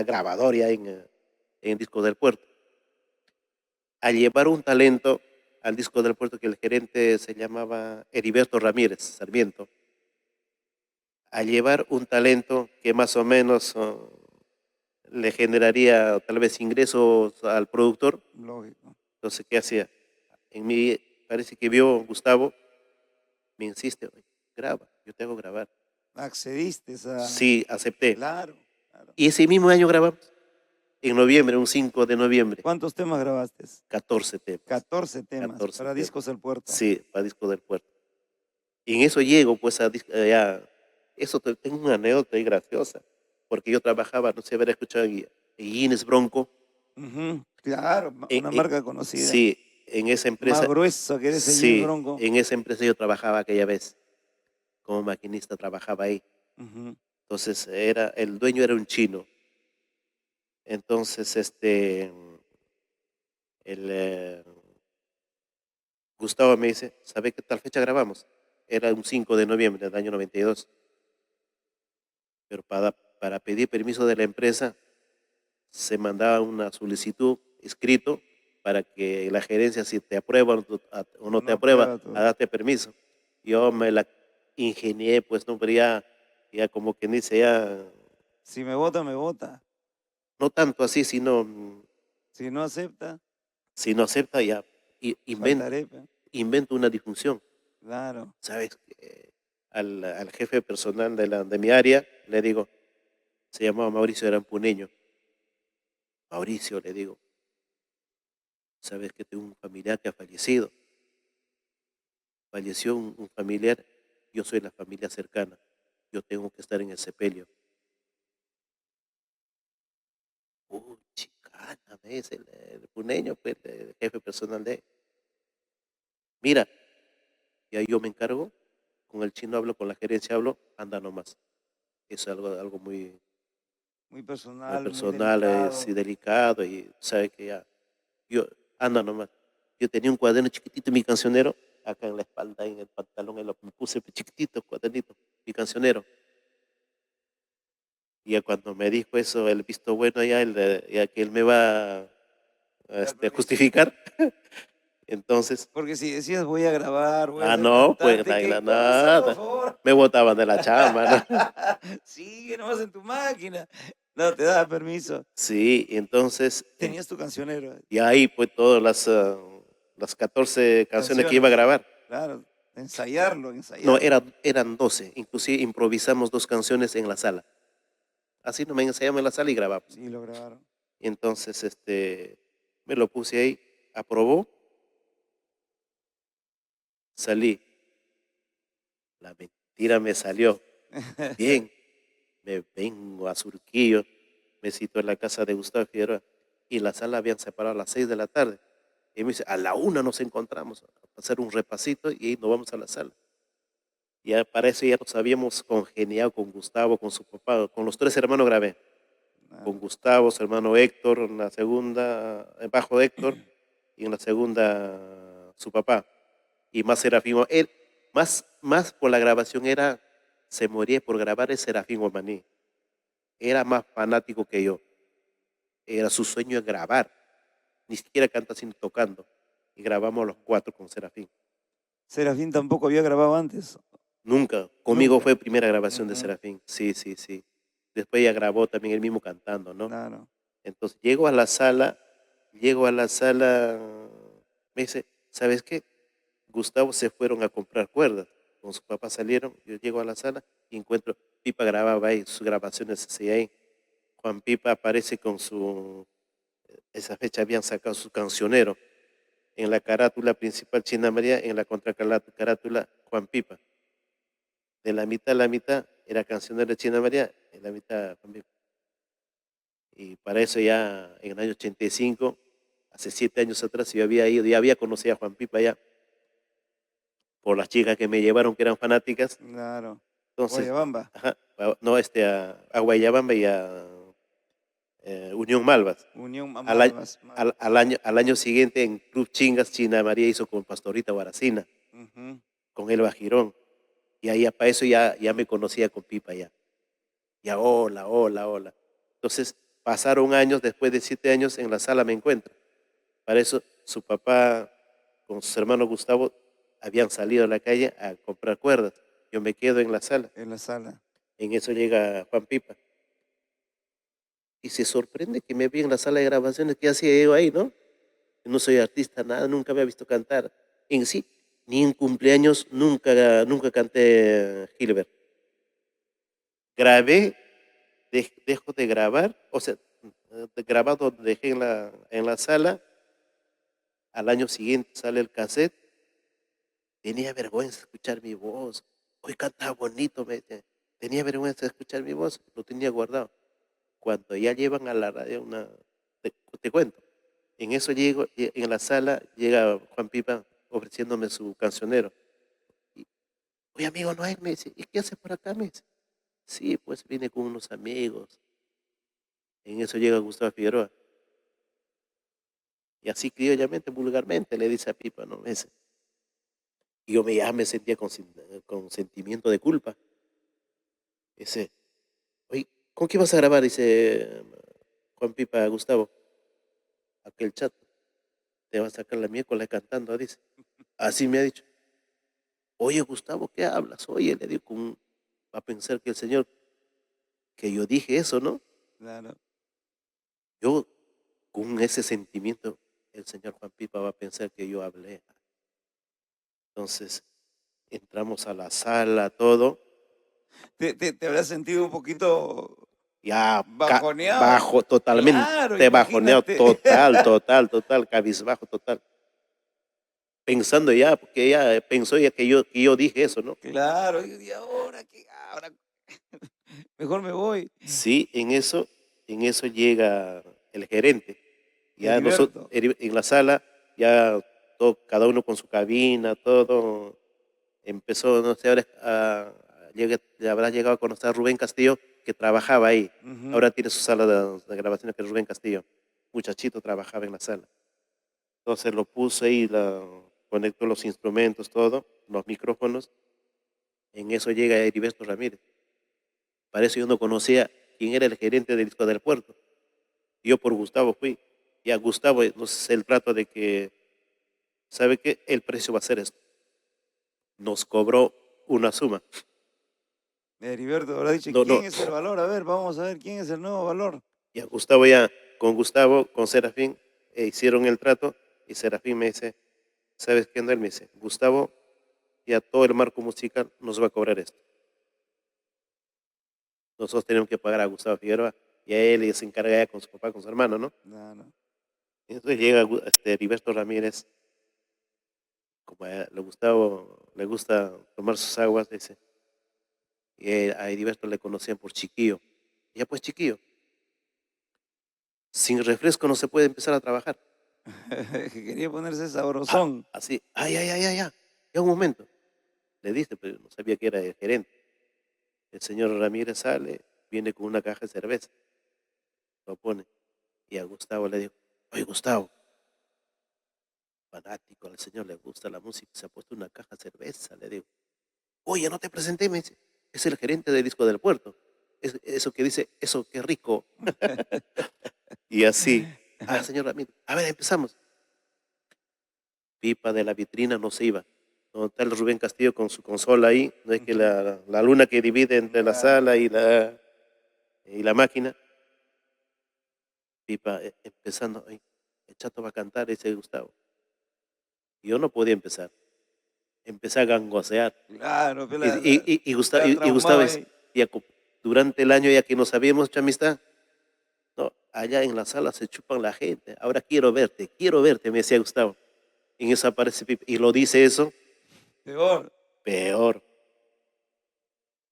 grabador ya en Discos del Puerto. Al llevar un talento al Disco del Puerto, que el gerente se llamaba Heriberto Ramírez Sarmiento, al llevar un talento que más o menos le generaría tal vez ingresos al productor, Lógico. entonces, ¿qué hacía? En mí parece que vio Gustavo, me insiste: "Oye, graba, yo te hago grabar". Accediste a. Sí, acepté. Claro, claro. Y ese mismo año grabamos, en noviembre, un 5 de noviembre, ¿Cuántos temas grabaste? 14 temas, 14 temas 14 para temas. Discos del Puerto. Sí, para Disco del Puerto. Y en eso llego, pues, ya, eso tengo una anécdota ahí graciosa, porque yo trabajaba, no sé, haber escuchado en Guinness Bronco, Ujú, claro, en- una en- marca conocida. sí, en esa Más empresa, grueso que eres el Jeans sí, Bronco. en esa empresa yo trabajaba aquella vez, como maquinista trabajaba ahí. Ujú. Entonces, el dueño era un chino. Entonces, el, Gustavo me dice: "¿Sabe qué tal fecha grabamos?". Era un 5 de noviembre del año 92, pero para pedir permiso de la empresa se mandaba una solicitud escrito para que la gerencia, si te aprueba o no O te no aprueba, aprueba a todo. darte permiso. Yo me la ingenié, pues, no, pero ya como que dice, ya, Si me vota, me vota. no tanto así, sino, Si no acepta, si no acepta, ya, invento, faltaré, pe. invento una disfunción. Claro. ¿Sabes? Al jefe personal de mi área le digo, se llamaba Mauricio, era un puneño. Mauricio, le digo, ¿sabes que tengo un familiar que ha fallecido? Falleció un familiar, yo soy la familia cercana, yo tengo que estar en el sepelio. Uy, chicana, me dice el puneño, pues, el jefe personal de él. Mira, y ahí yo me encargo, con el chino hablo, con la gerencia hablo, anda nomás. Es algo muy, Muy muy personal, muy personal, es y delicado. delicado, y sabe que ya, yo, anda nomás. Yo tenía un cuaderno chiquitito, mi cancionero, acá en la espalda, en el pantalón, me puse chiquitito, cuadernito, mi cancionero. Y ya cuando me dijo eso, el visto bueno, ya que él me va a Dar permiso. justificar, entonces, Porque si decías voy a grabar, voy a ser no, pues cantante, ¿qué cosa, por nada, favor? me botaban de la chamba, ¿no? Sigue nomás en tu máquina. No te da permiso. Sí, entonces, Tenías tu cancionero, y ahí pues todas las 14 canciones que iba a canciones. grabar. Claro, ensayarlo, No, ensayarlo. eran 12, inclusive improvisamos 2 canciones en la sala. Así no me ensayamos en la sala y grabamos. Sí, lo grabaron. Entonces, me lo puse ahí, aprobó, salí. La mentira me salió. Bien, me vengo a Surquillo, me cito en la casa de Gustavo Figueroa y la sala habían separado a las 6 de la tarde. Y me dice, a la 1 nos encontramos a hacer un repasito y ahí nos vamos a la sala. Ya para eso ya nos habíamos congeniado con Gustavo, con su papá, con los 3 hermanos grabé. Con Claro. Gustavo, su hermano Héctor, en la segunda, bajo Héctor, y en la segunda su papá. Y más Serafín, él, más por la grabación se moría por grabar el Serafín Guamaní. Era más fanático que yo. Era su sueño grabar. Ni siquiera canta sino tocando. Y grabamos los 4 con Serafín. Serafín tampoco había grabado antes. Nunca. Conmigo Nunca. fue primera grabación de Ujú, Serafín. Sí, sí, sí. Después ya grabó también él mismo cantando, ¿no? claro. Entonces llego a la sala, me dice, ¿sabes qué? Gustavo se fueron a comprar cuerdas. Con su papá salieron, yo llego a la sala y encuentro, Pipa grababa ahí, sus grabaciones hacía ahí. Juan Pipa aparece con su, esa fecha habían sacado su cancionero. En la carátula principal China María, en la contracarátula Juan Pipa. De la mitad a la mitad era cancionero de China María, en la mitad Juan Pipa. Y para eso ya en el año 85, hace 7 años atrás, yo había ido, ya había conocido a Juan Pipa ya por las chicas que me llevaron que eran fanáticas. Claro. Entonces, Guayabamba. ajá, no, a Guayabamba y a Unión Malvas. Unión Al, año- Malvas. al año siguiente en Club Chingas, China María hizo con Pastorita Guaracina, Ujú. con Elba Girón. Y ahí para eso ya me conocía con Pipa ya. Ya hola, hola, hola. Entonces pasaron años, después de 7 años en la sala me encuentro. Para eso su papá con su hermano Gustavo habían salido a la calle a comprar cuerdas. Yo me quedo en la sala. En la sala. En eso llega Juan Pipa y se sorprende que me vi en la sala de grabaciones que hacía yo ahí, ¿no? Yo no soy artista, nada, nunca me había visto cantar. En sí, ni en cumpleaños nunca canté Gilbert. Grabé, dejo de grabar, o sea, grabado dejé en la sala, al año siguiente sale el cassette, tenía vergüenza de escuchar mi voz, hoy cantaba bonito, me decía. Tenía vergüenza de escuchar mi voz, lo tenía guardado. Cuando ya llevan a la radio te, te cuento, en eso llego, en la sala llega Juan Pipa ofreciéndome su cancionero. Y, oye, amigo Noel, me dice, ¿y qué haces por acá? Me dice, sí, pues vine con unos amigos. En eso llega Gustavo Figueroa. Y así criollamente, vulgarmente, le dice a Pipa, ¿no? Me dice, y yo ya me sentía con sentimiento de culpa. Dice, oye, ¿con qué vas a grabar? Dice Juan Pipa a Gustavo, aquel chat. Te va a sacar la miércoles cantando, dice. Así me ha dicho. Oye, Gustavo, ¿qué hablas? Oye, le digo, va a pensar que el señor, que yo dije eso, ¿no? Claro. Yo, con ese sentimiento, el señor Juan Pipa va a pensar que yo hablé. Entonces, entramos a la sala, todo, Te habrás sentido un poquito ya bajoneado. bajo, Claro, totalmente bajoneado, imagínate. total, cabizbajo, total. Pensando ya, porque ella pensó ya que yo dije eso, ¿no? Claro, y ahora qué, ahora mejor me voy. Sí, en eso llega el gerente. Ya nosotros Heriberto. en la sala, ya cada uno con su cabina, todo. Empezó, no sé, ahora le habrá llegado a conocer a Rubén Castillo, que trabajaba ahí. Ujú. Ahora tiene su sala de grabaciones, que es Rubén Castillo. Muchachito trabajaba en la sala. Entonces lo puse ahí, conectó los instrumentos, todo, los micrófonos. En eso llega Heriberto Ramírez. Para eso yo no conocía quién era el gerente del Disco del Puerto. Yo por Gustavo fui. Y a Gustavo nos el trato de que, ¿sabe qué? El precio va a ser esto. Nos cobró una suma. Heriberto habrá dicho, No, no. ¿quién es el valor? A ver, vamos a ver quién es el nuevo valor. Y a Gustavo ya, con Serafín, hicieron el trato y Serafín me dice, ¿sabes qué? No, él me dice, Gustavo, ya todo el marco musical nos va a cobrar esto. Nosotros tenemos que pagar a Gustavo Figueroa y a él y se encarga ya con su papá, con su hermano, ¿no? No, no. Y entonces llega Heriberto Ramírez, como le gusta tomar sus aguas, dice, y a Heriberto le conocían por Chiquillo. Y ya pues Chiquillo, sin refresco no se puede empezar a trabajar. Que quería ponerse Ah, sabrosón. así, ya un momento. Le dice, pero no sabía que era el gerente. El señor Ramírez sale, viene con una caja de cerveza, lo pone. Y a Gustavo le dijo, oye Gustavo, fanático, al señor le gusta la música, se ha puesto una caja de cerveza, le digo. Oye, no te presenté, me dice, es el gerente del Disco del Puerto. Eso que dice, eso qué rico. Y así, señor Ramírez, a ver, empezamos. Pipa de la vitrina no se iba. donde está el Rubén Castillo con su consola ahí, no es que Ujú. la luna que divide entre la Claro. sala y la máquina. Pipa empezando, "Ay, el Chato va a cantar", dice Gustavo. Y yo no podía empezar. Empecé a gangosear. Claro, pues Y Gustavo traumado es, ahí. ya durante el año, ya que nos habíamos hecho amistad, no, allá en la sala se chupan la gente. Ahora quiero verte, me decía Gustavo. Y en eso aparece Pipa. Y lo dice eso, Peor. peor.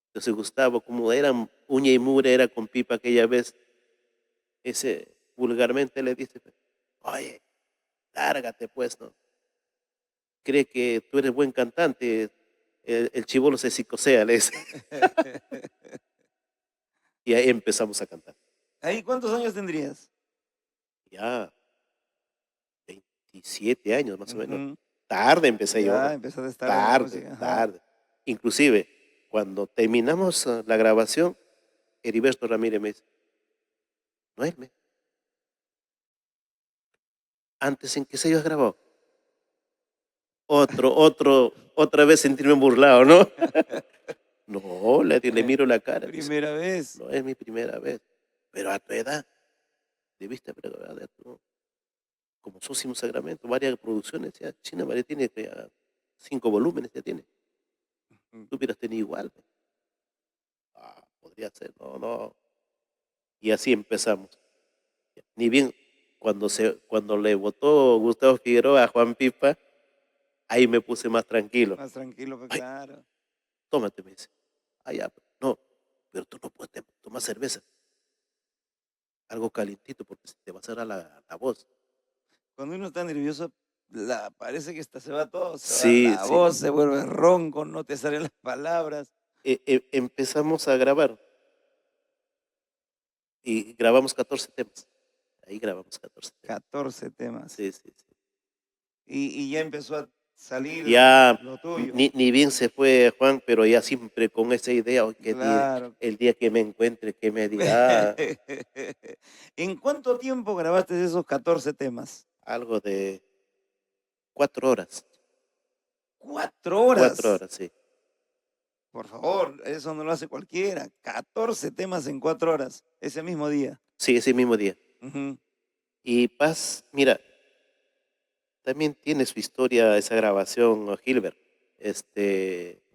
Entonces Gustavo, como era uña y mugre, era con Pipa aquella vez, ese vulgarmente le dice, oye, lárgate pues, ¿no? Cree que tú eres buen cantante, el chibolo se psicosea, le dice. Y ahí empezamos a cantar. ¿Ahí cuántos años tendrías? Ya 27 años más o menos. Ujú. Tarde empecé yo, Ya ¿no? empezaste tarde en la Tarde, música. Ajá. tarde. Inclusive, cuando terminamos la grabación, Heriberto Ramírez me dice, Noel, antes en qué sello has grabado. Otra vez sentirme burlado, ¿no? No, le miro la cara, dice, Primera vez. no es mi primera vez, pero a tu edad debiste haber grabado, ¿no? Como Sósimo Sagramento, varias producciones, ya China María tiene ya 5 volúmenes, ya tiene. Mm. Tú hubieras tenido igual. Podría ser, no, no. Y así empezamos. Ni bien cuando le votó Gustavo Figueroa a Juan Pipa, ahí me puse más tranquilo. Más tranquilo, pues Ay, claro. tómate, me dice. Ah, ya, no, pero tú no puedes tomar cerveza, algo calientito porque se te va a cerrar la voz. Cuando uno está nervioso, parece que hasta se va todo, se va Sí, la sí. voz, se vuelve ronco, no te salen las palabras. Empezamos a grabar y grabamos 14 temas. Ahí grabamos 14 temas. 14 temas. Sí, sí, sí. Y ya empezó a salir Ya lo tuyo. ni bien se fue Juan, pero ya siempre con esa idea, "Hoy Claro. el día que me encuentre, que me dirá ¿En cuánto tiempo grabaste esos 14 temas? algo de 4 horas. 4 Cuatro horas. horas, sí. Por favor, eso no lo hace cualquiera. 14 temas en 4 horas, ese mismo día. Sí, ese mismo día. Ujú. Y Paz, mira, también tiene su historia esa grabación, Gilbert.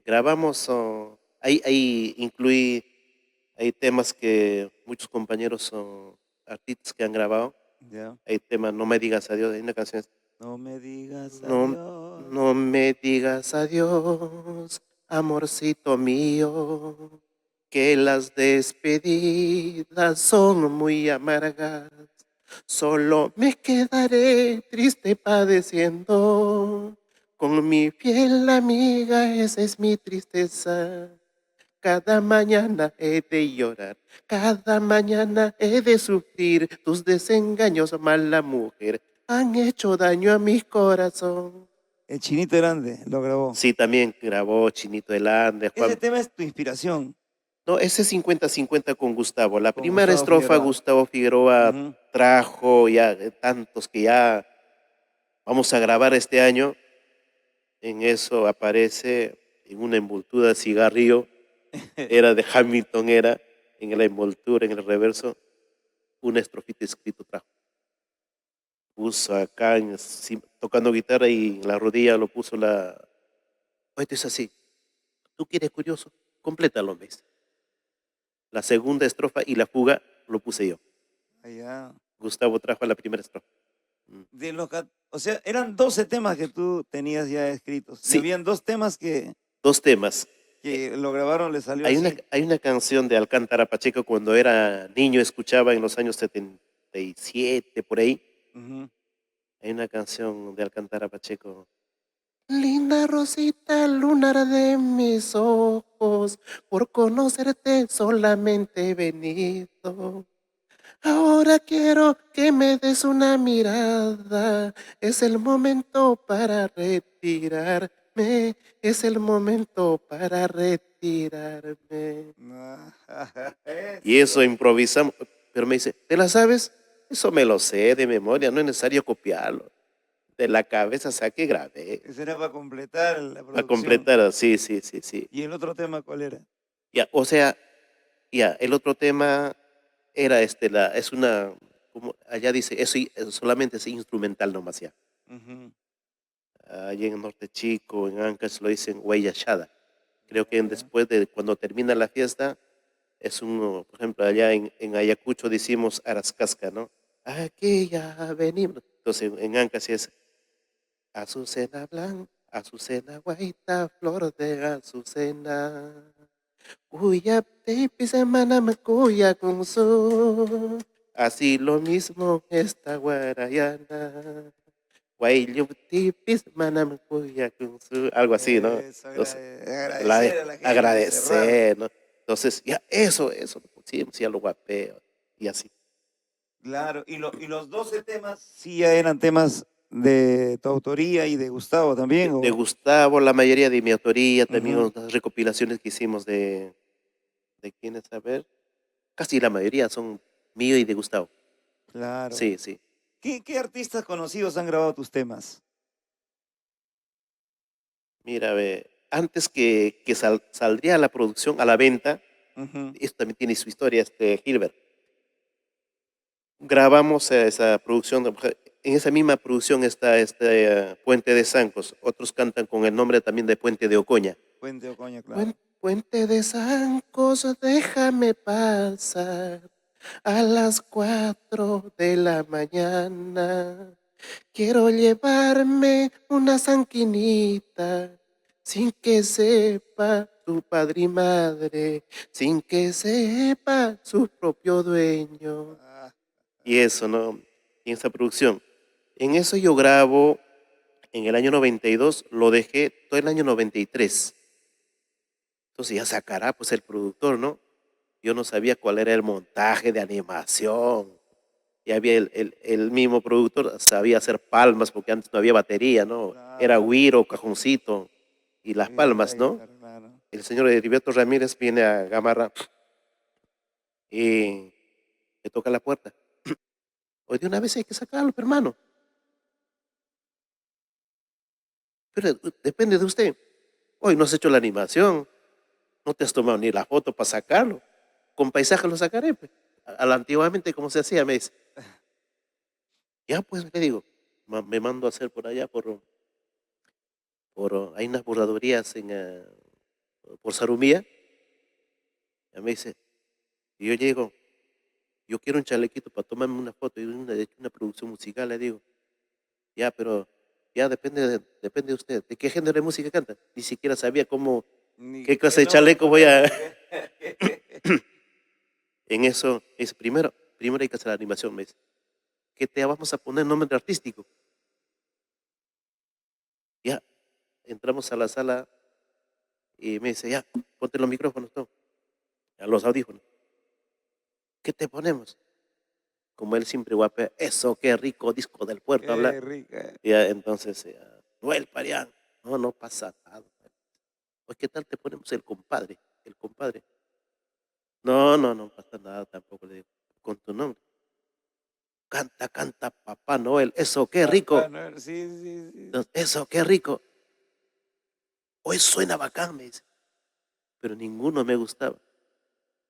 Grabamos, ahí incluí, hay temas que muchos compañeros son artistas que han grabado. Ya. Hay temas, No me digas adiós, hay una canción. No me digas No, adiós. no me digas adiós, amorcito mío, que las despedidas son muy amargas. Solo me quedaré triste padeciendo. Con mi fiel amiga, esa es mi tristeza. Cada mañana he de llorar, cada mañana he de sufrir. Tus desengaños, mala mujer, han hecho daño a mi corazón. El Chinito Grande lo grabó. Sí, también grabó Chinito del Ande, Ese Juan. tema es tu inspiración, No, ese 50-50 con Gustavo. La con primera Gustavo estrofa, Figueroa. Gustavo Figueroa Ujú. trajo ya tantos que ya vamos a grabar este año. En eso aparece en una envoltura de cigarrillo, era de Hamilton, era en la envoltura, en el reverso, una estrofita escrito trajo. Puso acá tocando guitarra y en la rodilla lo puso esto es así. ¿Tú quieres curioso? Complétalo, me dice. La segunda estrofa y la fuga lo puse yo. Allá. Gustavo trajo la primera estrofa. Mm. O sea, eran 12 temas que tú tenías ya escritos. Y Sí, habían 2 temas dos temas. que lo grabaron, le salió Hay así. hay una canción de Alcántara Pacheco cuando era niño, escuchaba en los años 77, por ahí. Ujú. Hay una canción de Alcántara Pacheco. Linda rosita lunar de mis ojos, por conocerte solamente he venido. Ahora quiero que me des una mirada, es el momento para retirarme, es el momento para retirarme. Y eso Eso. improvisamos, pero me dice, ¿te la sabes? Eso me lo sé de memoria, no es necesario copiarlo. de la cabeza saqué y grabé. Ese era para completar la Para producción. completar, sí, sí, sí, sí. ¿Y el otro tema cuál era? Ya, o sea, ya, el otro tema era es una, como allá dice, eso solamente es instrumental nomás ya. Ujú. Allí en Norte Chico, en Ancash lo dicen Huayachada. Creo que Ya. después de cuando termina la fiesta, es un, por ejemplo, allá en Ayacucho decimos Arascasca, ¿no? Aquí ya venimos. Entonces en Ancash es Azucena blanca, Azucena guaita, flor de azucena. Cuya tipi semana me cuya con sol. Así lo mismo esta guarayana. Guayllo tipi semana me cuya con sol. Algo así, ¿no? Eso, Entonces, agradecer a la gente, cerrar. agradecer, ¿no? Entonces, ya eso lo pusimos, ya lo guapeo, y así. Claro, y los 12 temas sí ya eran temas de tu autoría y de Gustavo también, De ¿o? Gustavo, la mayoría de mi autoría, también Ujú. otras recopilaciones que hicimos de quiénes, a ver, casi la mayoría son mío y de Gustavo. Claro. Sí, sí. ¿Qué artistas conocidos han grabado tus temas? Mira, ve, antes que saldría la producción a la venta, Ujú. esto también tiene su historia, Gilbert. Grabamos esa producción, en esa misma producción está Puente de Zancos, otros cantan con el nombre también de Puente de Ocoña. Puente Ocoña, claro. Puente de Zancos, déjame pasar a las 4 de la mañana. Quiero llevarme una zanquinita sin que sepa su padre y madre, sin que sepa su propio dueño. Ah, Y eso, ¿no? Y esa producción. En eso yo grabo en el año 92, lo dejé todo el año 93. Entonces ya sacará pues el productor, ¿no? Yo no sabía cuál era el montaje de animación. Y había el mismo productor, sabía hacer palmas porque antes no había batería, ¿no? Era claro. güiro, cajoncito y las Y la palmas, ¿no? guitarra, claro. El señor Heriberto Ramírez viene a Gamarra y le toca la puerta. Hoy de una vez hay que sacarlo, hermano. Pero depende de usted. Hoy no has hecho la animación, no te has tomado ni la foto para sacarlo. Con paisaje lo sacaré, pues. A la antiguamente como se hacía, me dice. Ya pues le digo, me mando a hacer por allá, hay unas bordadurías por Sarumía. Ya me dice, y yo llego, yo quiero un chalequito para tomarme una foto y una producción musical, le digo. Ya, pero ya depende de usted. ¿De qué género de música canta? Ni siquiera sabía Ni qué qué clase de nombre chaleco voy a. ponerle. En eso, es primero hay que hacer la animación, me dice. ¿Qué te vamos a poner nombre artístico? Ya, entramos a la sala y me dice, ya, ponte los micrófonos, todo, a los audífonos. ¿Qué te ponemos? Como él siempre guapea, eso, qué rico disco del puerto, habla. Qué rica. Ya, entonces, Noel Parián, no, no pasa nada. Pues, ¿qué tal te ponemos el compadre? El compadre. No, no, no pasa nada tampoco, le digo, con tu nombre. Canta, canta, papá Noel, eso, qué Papá rico. Noel, sí, sí, sí. Entonces, eso, qué rico. Hoy suena bacán, me dice, pero ninguno me gustaba.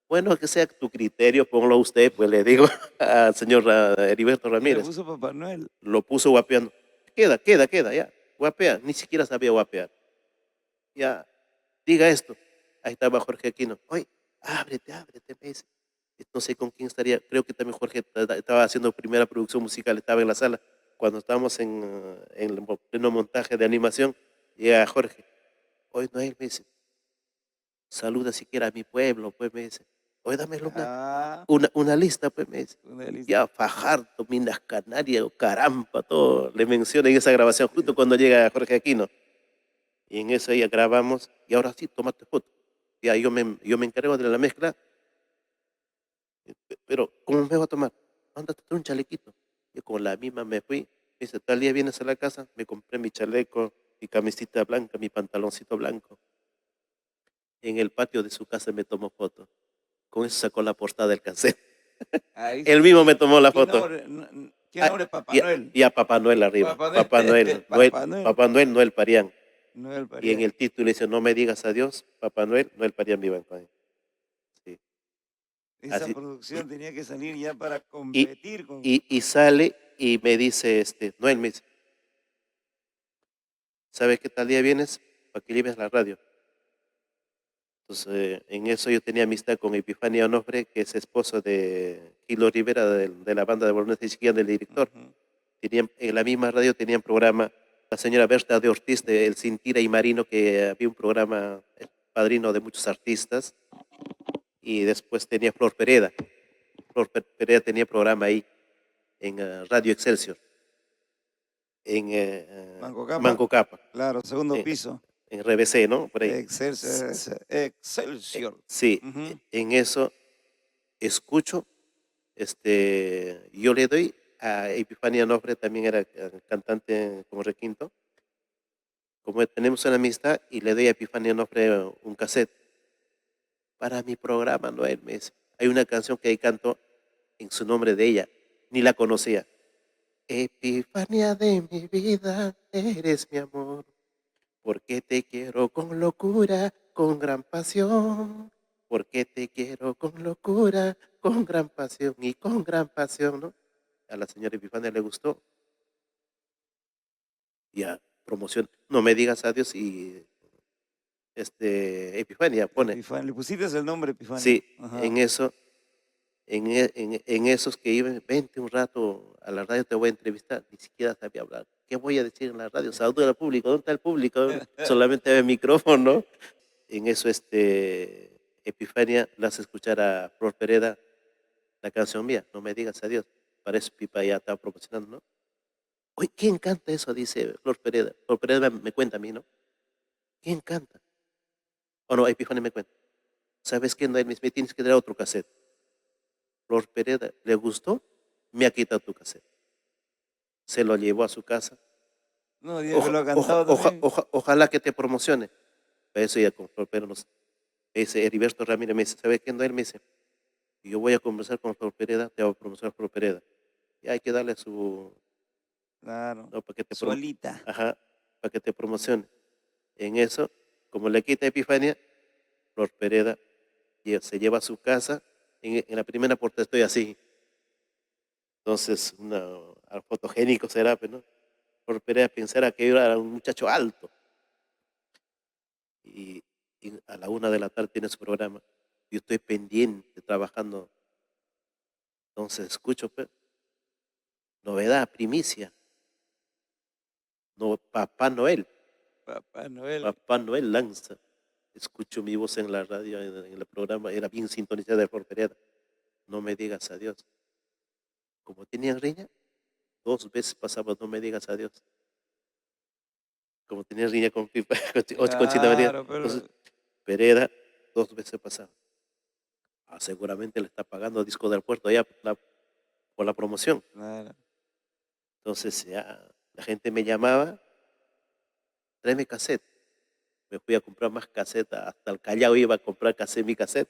Bueno, que sea tu criterio, ponlo usted, pues le digo al señor Heriberto Y le Ramírez. puso Papá Noel. Lo puso guapeando. Queda, ya. Guapea, ni siquiera sabía guapear. Ya, diga esto. Ahí estaba Jorge Aquino. Oye, ábrete, me dice. No sé con quién estaría. Creo que también Jorge estaba haciendo primera producción musical, estaba en la sala. Cuando estábamos en el pleno montaje de animación, llega Jorge. Hoy Noel me dice, saluda siquiera a mi pueblo, pues me dice. Hoy dámelo Ah, una lista, pues me dice. una lista. Ya Fajardo, Minas Canarias, Carampa, todo. Le menciona en esa grabación justo cuando llega Jorge Aquino. Y en eso ya grabamos. Y ahora sí, tómate foto. Ya yo me encargo de la mezcla. Pero ¿cómo me voy a tomar? Mándate un chalequito. Yo con la misma me fui. Me dice, tal día vienes a la casa, me compré mi chaleco, mi camisita blanca, mi pantaloncito blanco. En el patio de su casa me tomó foto. Con eso sacó la portada del cassette. Ahí Él sí. mismo me tomó la Y foto. no, ¿Qué nombre es Papá Noel? Y a Papá Noel arriba. Papá Noel. Papá Noel. Papá Noel. Papá Noel, Noel Parián. Noel Y en Parián. el título dice, no me digas adiós, Papá Noel, Noel Parián viva en paz. Sí. Esa Así. producción tenía que salir ya para Y, competir con... y sale y me dice, Noel me dice, ¿sabes qué tal día vienes? Para que lleves la radio. Entonces, en eso yo tenía amistad con Epifanio Onofre, que es esposo de Kilo Rivera, de la banda de Bolones de Chiquillán, del director. Tenían, en la misma radio tenían programa la señora Berta de Ortiz, de El Cintira y Marino, que había un programa, el padrino de muchos artistas. Y después tenía Flor Pereda. Flor Pereda tenía programa ahí, en Radio Excelsior, en Manco Capa. Claro, segundo piso. En RBC, ¿no? Por ahí. Excelsior. Sí, en eso escucho, yo le doy a Epifania Onofre, también era cantante como requinto, como tenemos una amistad, y le doy a Epifania Onofre un cassette para mi programa, ¿no? Él me dice, hay una canción que ahí canto en su nombre de ella, ni la conocía. Epifania de mi vida, eres mi amor, porque te quiero con locura, con gran pasión, porque te quiero con locura, con gran pasión y con gran pasión, ¿no? A la señora Epifania le gustó. Ya, promoción. No me digas adiós y Epifania pone. Epifania. Le pusiste el nombre Epifania. Sí, en eso, en esos que iban, vente un rato a la radio, te voy a entrevistar. Ni siquiera sabía hablar. ¿Qué voy a decir en la radio? Saludo al público. ¿Dónde está el público? Solamente había micrófono. En eso, Epifania le hace escuchar a Flor Pereda la canción mía, No me digas adiós. Para eso Pipa ya está promocionando, ¿no? Oye, ¿quién canta eso? Dice Flor Pereda. Flor Pereda me cuenta a mí, ¿no? ¿Quién canta? O no, Epifania me cuenta. ¿Sabes qué? No, me tienes que dar otro cassette. Flor Pereda, ¿le gustó? Me ha quitado tu cassette. Se lo llevó a su casa. No, diga que lo ha cantado también. Ojalá que te promocione. Eso ya con Flor Pereda nos dice Heriberto Ramírez, me dice, ¿sabe qué? No, él me dice, yo voy a conversar con Flor Pereda, te voy a promocionar Flor Pereda. Y hay que darle su... Claro, no, para que te solita. Ajá, para que te promocione. En eso, como le quita Epifania, Flor Pereda se lleva a su casa. En la primera puerta estoy así. Entonces, al fotogénico será, ¿no? Flor Pereda pensara que yo era un muchacho alto. Y a la 1 de la tarde tiene su programa. Yo estoy pendiente, trabajando. Entonces escucho, pues, novedad, primicia. No, Papá Noel. Papá Noel. Papá Noel lanza. Escucho mi voz en la radio, en el programa, era bien sintonizada de Flor Pereda. No me digas adiós. Como tenían riña, 2 veces pasaba, no me digas adiós. Como tenía riña con Pipa, con Chita María. Entonces, Pereda, 2 veces pasaba. Seguramente le está pagando disco del puerto allá por la promoción. Claro. Entonces ya la gente me llamaba, tráeme cassette. Me fui a comprar más cassette, hasta el Callao iba a comprar mi cassette.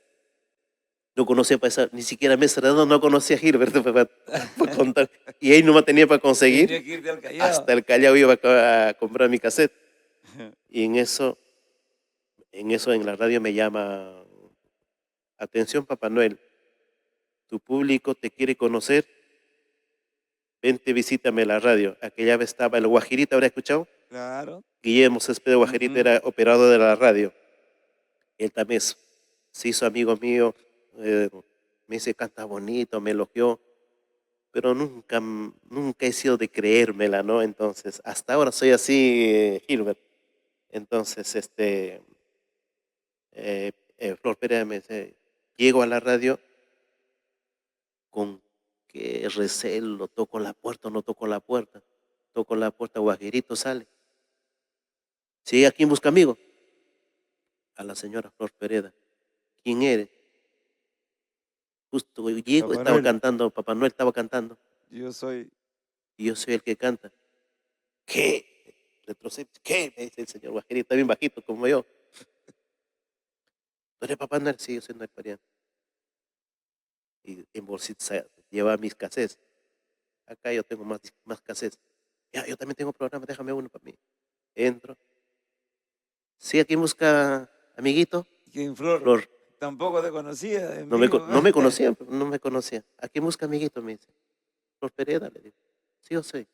No conocía ni siquiera Mesa Redondo, no conocía a Gilberto para contar. Y ahí no me tenía para conseguir. Tenía que irte al Callao. Hasta el Callao iba a comprar mi cassette. Y en eso en la radio me llama, atención Papá Noel, tu público te quiere conocer, vente, visítame la radio. Aquella vez estaba el Guajirita, ¿habrá escuchado? Claro. Guillermo Céspedes Guajirita era operador de la radio. Él también se hizo amigo mío, me dice, canta bonito, me elogió, pero nunca he sido de creérmela, ¿no? Entonces, hasta ahora soy así, Gilbert. Entonces, Flor Pérez me dice, llego a la radio con qué recelo, toco la puerta o no toco la puerta. Toco la puerta, Guajirito sale. Sigue aquí en busca amigo. A la señora Flor Pereda. ¿Quién eres? Justo llego, Papá estaba Noel. cantando, Papá Noel estaba cantando. Yo soy el que canta. ¿Qué? Retrocede. ¿Qué? Me dice el señor Guajirito, está bien bajito como yo. ¿Tú eres Papá Noel? Sí, yo soy Noel Parián. Y en bolsita lleva mis cassettes. acá yo tengo más cassettes. Ya, yo también tengo programa, déjame uno para mí. Entro. Sí, aquí busca amiguito. ¿Quién, Flor? Flor. Tampoco te conocía en No me, vivo. no me conocía, no me conocía. Aquí busca amiguito, me dice. Flor Pereda, le digo. Sí, yo soy.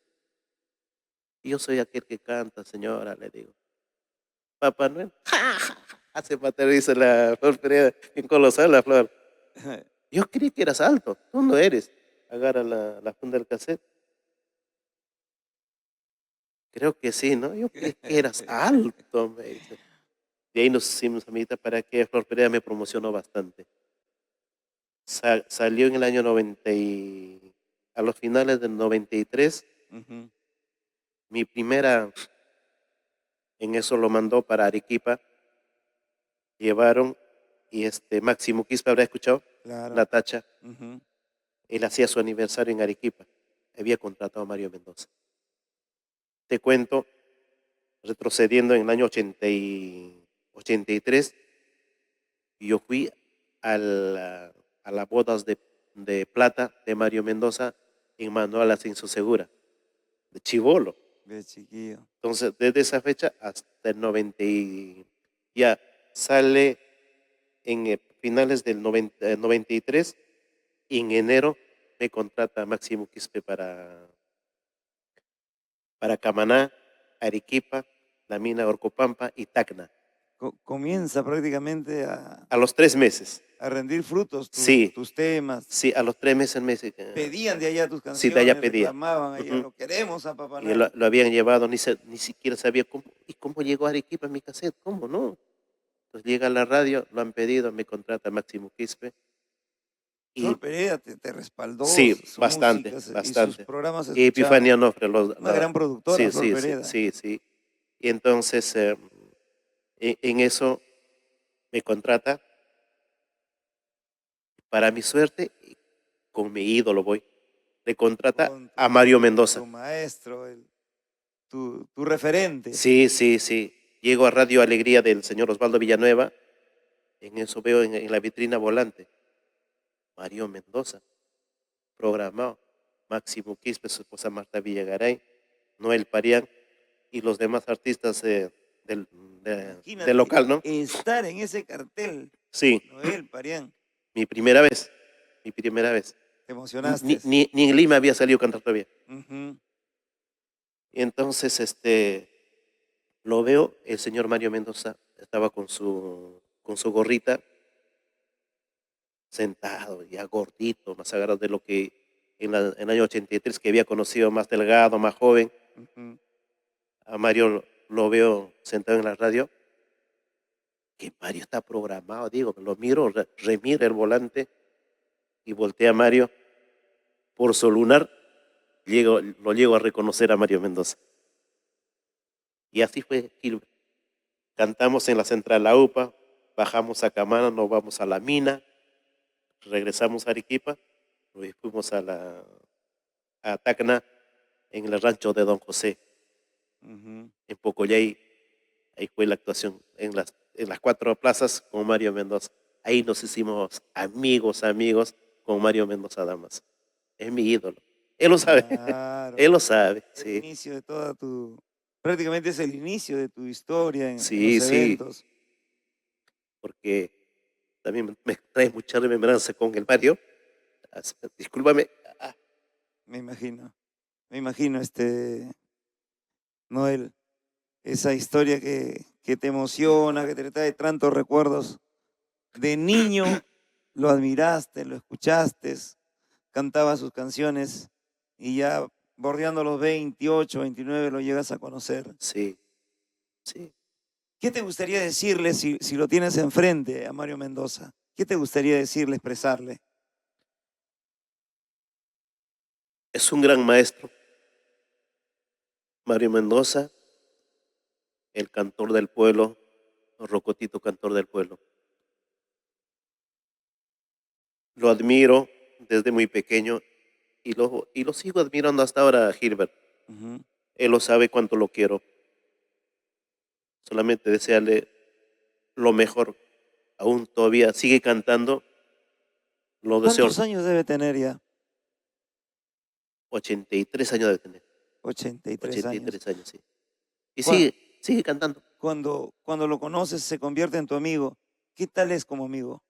Yo soy aquel que canta, señora, le digo. Papá Noel. Hace dice la Flor Pereda, en colosal la Flor. Yo creí que eras alto, tú no eres. Agarra la funda del cassette. Creo que sí, ¿no? Yo creí que eras alto, me dice. De ahí nos hicimos amiguitas para que Flor Perea me promocionó bastante. Salió en el año 90 a los finales del 93. Mi primera, en eso lo mandó para Arequipa. Llevaron y Máximo Quispe, ¿habrá escuchado? Claro. La Tacha. Él hacía su aniversario en Arequipa. Había contratado a Mario Mendoza. Te cuento, retrocediendo en el año 83, yo fui a las bodas de plata de Mario Mendoza en Manuel Ascenso Segura, de chibolo. De chiquillo. Entonces, desde esa fecha hasta el 90, ya sale en finales del 93, y en enero me contrata Máximo Quispe para Camaná, Arequipa, la mina Orcopampa y Tacna. Comienza prácticamente A los 3 meses. a rendir frutos Sí. tus temas. Sí, a los 3 meses Pedían de allá tus sí, canciones, de allá pedía. reclamaban allá, lo queremos a Papá Y Noel. lo habían llevado, ni siquiera sabía cómo llegó a Arequipa mi cassette, cómo no. Entonces llega a la radio, lo han pedido, me contrata Máximo Quispe. Flor Perea te respaldó, sí, su bastante, música, y bastante. sus programas se Y Epifania escuchaban. Onofre. Una gran productora, sí, Flor sí, Pereda. sí. Y entonces, en eso me contrata. Para mi suerte, con mi ídolo voy. Le contrata a Mario Mendoza. Tu maestro, tu referente. Sí. Llego a Radio Alegría del señor Osvaldo Villanueva. En eso veo en la vitrina volante. Mario Mendoza, programado. Máximo Quispe, su esposa Marta Villagaray, Noel Parián y los demás artistas del local, ¿no? Estar en ese cartel. Sí. Noel Parián. Mi primera vez. Te emocionaste. Ni en Lima había salido a cantar todavía. Y entonces lo veo, el señor Mario Mendoza estaba con su gorrita, sentado, ya gordito, más agarrado de lo que en el año 83, que había conocido, más delgado, más joven. A Mario lo veo sentado en la radio, que Mario está programado, digo, lo miro, remira el volante y voltea a Mario por su lunar, lo llego a reconocer a Mario Mendoza. Y así fue, Gilbert. Cantamos en la Central La UPA, bajamos a Camaná, nos vamos a la mina, regresamos a Arequipa, y fuimos a Tacna, en el rancho de Don José, en Pocoyay. Ahí fue la actuación en las 4 plazas con Mario Mendoza. Ahí nos hicimos amigos con Mario Mendoza Damas. Es mi ídolo. Él lo sabe. Claro. Él lo sabe. El Sí. inicio de toda prácticamente es el inicio de tu historia en los Sí. eventos. Porque también me trae mucha remembranza con el Mario. Discúlpame. Me imagino, Noel, esa historia que te emociona, que te trae tantos recuerdos. De niño lo admiraste, lo escuchaste, cantaba sus canciones y ya bordeando los 28, 29 lo llegas a conocer. Sí. ¿Qué te gustaría decirle si lo tienes enfrente a Mario Mendoza? ¿Qué te gustaría decirle, expresarle? Es un gran maestro. Mario Mendoza, el cantor del pueblo, Rocotito, cantor del pueblo. Lo admiro desde muy pequeño y lo sigo admirando hasta ahora, Gilbert. Él lo sabe cuánto lo quiero. Solamente desearle lo mejor. Aún todavía sigue cantando. Lo deseo. ¿Cuántos años debe tener ya? 83 años de tener. 83 años. 83 años, sí. Y Cua- sigue cantando. Cuando lo conoces, se convierte en tu amigo. ¿Qué tal es como amigo?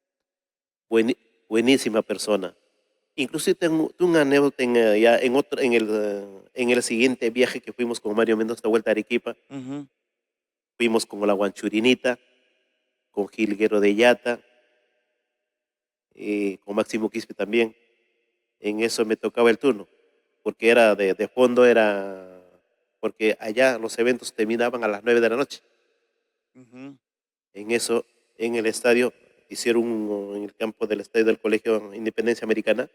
Bueni- Buenísima persona. Inclusive tengo una anécdota ya en el siguiente viaje que fuimos con Mario Mendoza, vuelta a Arequipa. Ujú. Fuimos con la Guanchurinita, con Gilguero de Yata, con Máximo Quispe también. En eso me tocaba el turno, porque era de fondo, porque allá los eventos terminaban a las 9 de la noche. Ujú. En eso, en el estadio, en el campo del estadio del Colegio Independencia Americana,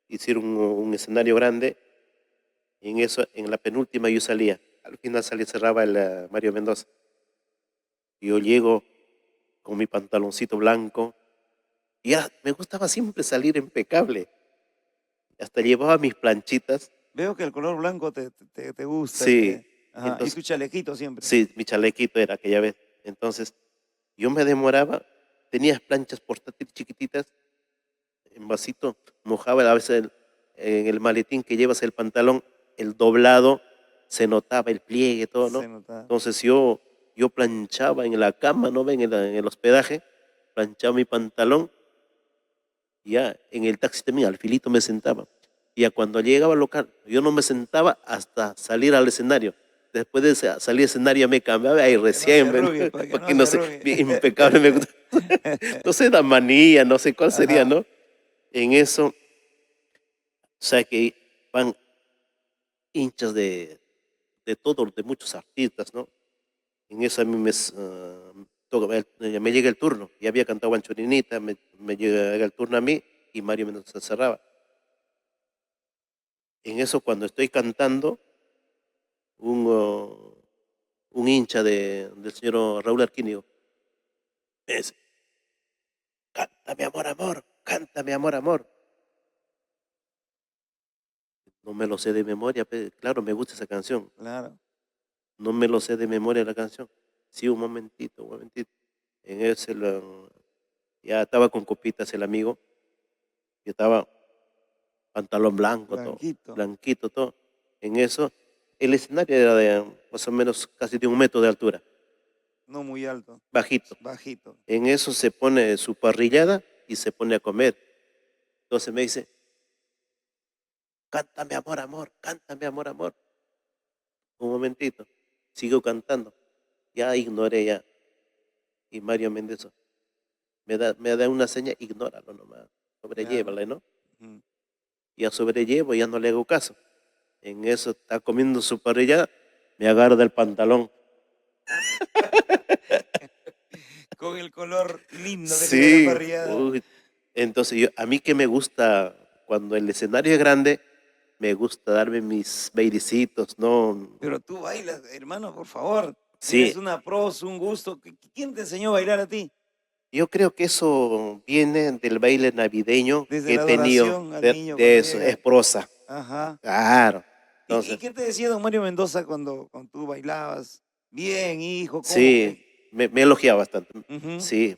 hicieron un escenario grande. Y en eso, en la penúltima yo salía. Al final cerraba el Mario Mendoza. Y yo llego con mi pantaloncito blanco. Y ya me gustaba siempre salir impecable. Hasta llevaba mis planchitas. Veo que el color blanco te gusta. Sí. Ajá. Y tu Entonces, chalequito siempre. sí, mi chalequito era aquella vez. Entonces, yo me demoraba. Tenía planchas portátiles chiquititas en vasito, mojaba a veces en el maletín que llevas el pantalón, el doblado, se notaba el pliegue, todo, ¿no? Se nota. Entonces yo planchaba en la cama, ¿no? En el hospedaje, planchaba mi pantalón, y ya en el taxi también, al filito me sentaba. Y ya cuando llegaba al local, yo no me sentaba hasta salir al escenario. Después de salir al escenario me cambiaba y Para que no se recién, arrugue, para que porque no se no sé, arrugue. bien impecable me gusta. Entonces la manía, no sé cuál sería, Ajá. ¿no? En eso, o sea que van hinchas de todo, de muchos artistas, ¿no? En eso a mí me llega el turno. Ya había cantado Guanchorinita, me llega el turno a mí y Mario Mendoza cerraba. En eso, cuando estoy cantando, un, un hincha del señor Raúl Arquínio me dice: canta mi amor, amor, canta mi amor, amor. No me lo sé de memoria, claro, me gusta esa canción. Claro. No me lo sé de memoria la canción. Sí, un momentito, un momentito. En ese ya estaba con copitas el amigo, y estaba pantalón blanco, todo, Blanquito. blanquito, todo. En eso, el escenario era de más o menos casi de 1 metro de altura, No muy alto. bajito. Bajito. En eso se pone su parrillada y se pone a comer. Entonces me dice: cántame amor, amor, cántame amor, amor. Un momentito, sigo cantando. Ya ignoré ya. Y Mario Mendoza me da una seña, ignóralo nomás, Claro. sobrellévala, ¿no? Ujú. Ya sobrellevo, ya no le hago caso. En eso está comiendo su parrilla, me agarra del pantalón. Con el color lindo que tiene la Sí, parrillada. uy. Entonces a mí que me gusta, cuando el escenario es grande, me gusta darme mis bailecitos, ¿no? Pero tú bailas, hermano, por favor. Tienes Sí, una pros, un gusto. ¿Quién te enseñó a bailar a ti? yo creo que eso viene del baile navideño Desde que he la tenido, adoración al niño de cuando eso, es llega. prosa, Ajá. claro. ¿Y Entonces, qué te decía don Mario Mendoza cuando tú bailabas? Bien, hijo, ¿cómo sí, que? me elogiaba bastante. Ujú. Sí,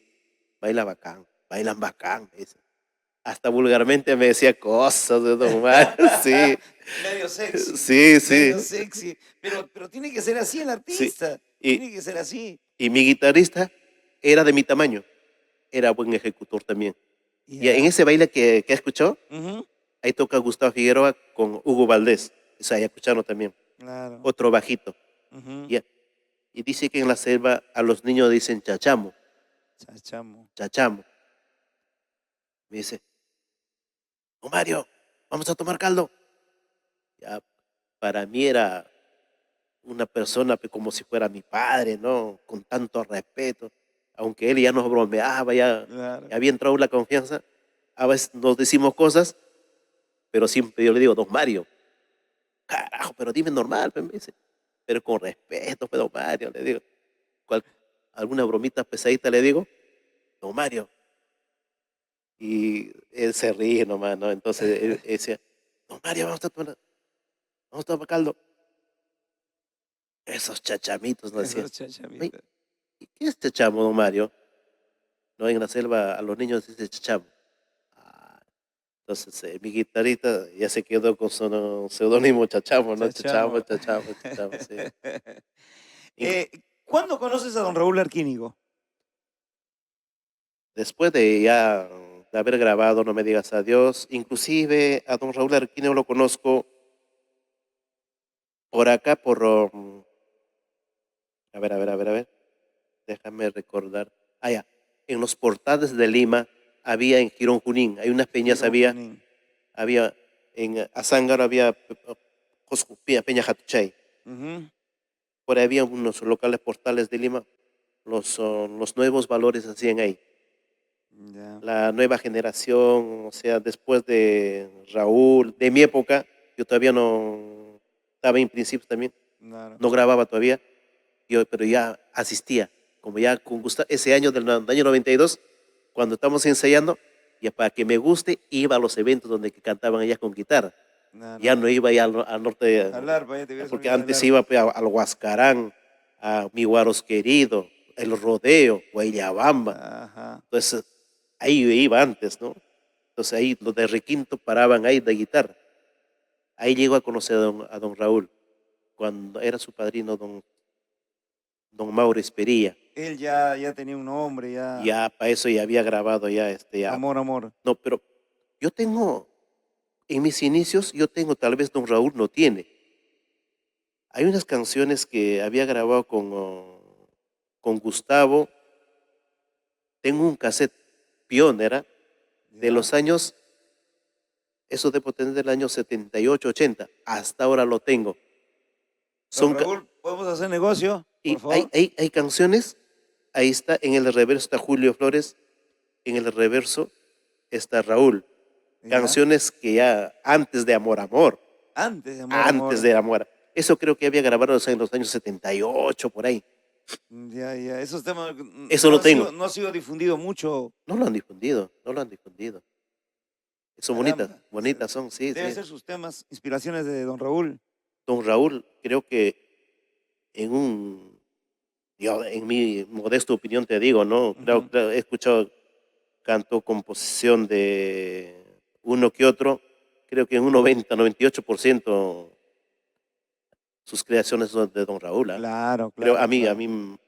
baila bacán, bailan bacán, me dice. Hasta vulgarmente me decía cosas de Don Omar, sí, Medio sexy, sí, medio sí, sexy. Pero tiene que ser así el sí. artista. Y, Tiene que ser así. y mi guitarrista era de mi tamaño, era buen ejecutor también. Y en Ya. ese baile que escuchó, Ujú. ahí toca Gustavo Figueroa con Hugo Valdés, o sea, ya escucharon también, Claro. otro bajito. Ujú. Ya. Y dice que en la selva a los niños dicen chachamo, Chachamo. chachamo. Me dice: "Oh, Mario, vamos a tomar caldo". Ya, para mí era una persona como si fuera mi padre, ¿no? Con tanto respeto. Aunque él ya nos bromeaba, Claro. ya había entrado la confianza. A veces nos decimos cosas, pero siempre yo le digo: don Mario, carajo, pero dime normal, pues, me dice. Pero con respeto, pues, don Mario, le digo. Cual- Alguna bromita pesadita le digo: don Mario. Y él se ríe nomás, ¿no? Entonces él decía: don Mario, vamos a tomar caldo. Esos chachamitos, nos decía. Esos Oye, chachamitas. ¿y qué es chachamo, don Mario? No, en la selva a los niños dice chachamo. Ah, Entonces, mi guitarrita ya se quedó con su seudónimo Chachamo, ¿no? Chachamo, Chachamo. Chachamo, Chachamo, sí. Inclu- Eh, ¿Cuándo conoces a don Raúl Arquínigo? Después de ya de haber grabado No me digas adiós, inclusive a don Raúl Arquino lo conozco por acá, a ver, déjame recordar. Ah, ya, en los portales de Lima había en Girón Junín, hay unas peñas, Girón Junín. había en Azángaro, había Peña Jatuchay. Ujú. Por ahí había unos locales portales de Lima, los nuevos valores hacían ahí. Ya, La nueva generación, o sea, después de Raúl, de mi época, yo todavía no estaba en principios también, claro. no grababa todavía, pero ya asistía, como ya con ese año del año 92, cuando estábamos ensayando, ya para que me guste, iba a los eventos donde que cantaban allá con guitarra. Claro. Ya no iba ya al norte, Al arpa, ya te hubieras porque unido al antes arpa. iba pues, al Huascarán, a Mi Guaros Querido, el Rodeo, Guayabamba. Ajá. Entonces, ahí iba antes, ¿no? Entonces ahí los de Requinto paraban ahí de guitarra. Ahí llegó a conocer a don Raúl, cuando era su padrino don Mauro Esperilla. Él ya tenía un nombre, ya. Ya para eso ya había grabado ya ya. Amor, amor. No, pero yo tengo, en mis inicios, yo tengo, tal vez don Raúl no tiene. Hay unas canciones que había grabado con Gustavo. Tengo un cassette pionera de Ya. los años, eso debo tener del año 78, 80. Hasta ahora lo tengo. Don Son, Raúl, ¿podemos hacer negocio? Por y hay, favor. hay, hay canciones, ahí está, en el reverso está Julio Flores, en el reverso está Raúl. Ya. Canciones que ya antes de Amor, Amor, Antes de amor, antes amor. de Amor. Eso creo que había grabado en los años 78, por ahí. Ya. Esos temas Eso lo tengo. no ha sido difundido mucho. No lo han difundido, no lo han difundido. Son bonitas, Caramba. bonitas son, sí, Deben sí. ser sus temas, inspiraciones de don Raúl. Don Raúl, creo que yo en mi modesta opinión te digo, ¿no? Ujú. He escuchado canto, composición de uno que otro, creo que en un 90, 98% sus creaciones son de don Raúl, ¿ah? Claro, Creo claro, claro.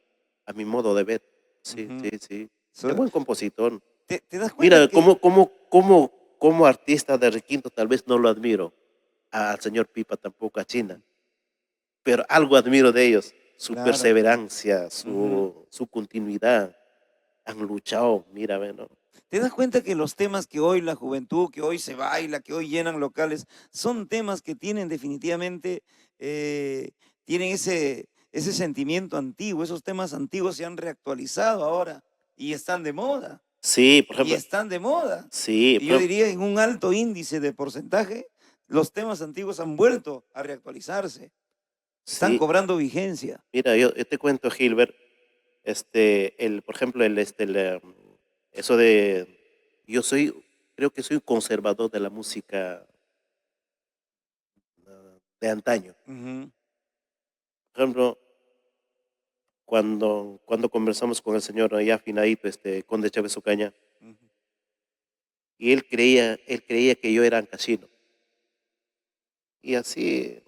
a mi modo de ver. Sí, Ujú. sí, sí. Es So- buen compositor. ¿Te das cuenta Mira, que como artista de requinto tal vez no lo admiro, al señor Pipa tampoco, a China, pero algo admiro de ellos, su claro. perseverancia, Ujú. su continuidad. Han luchado, mira, ve, ¿no? ¿Te das cuenta que los temas que hoy la juventud, que hoy se baila, que hoy llenan locales, son temas que tienen definitivamente, tienen ese sentimiento antiguo, esos temas antiguos se han reactualizado ahora y están de moda, Sí, por y ejemplo, están de moda. sí, Y yo diría en un alto índice de porcentaje, los temas antiguos han vuelto a reactualizarse, están sí. cobrando vigencia. Mira, yo te cuento, Gilbert, por ejemplo, eso yo creo que soy un conservador de la música de antaño. Ujú, Por ejemplo, cuando conversamos con el señor ya afinadito, Conde Chávez Ocaña, ujú. y él creía que yo era ancashino. Y así,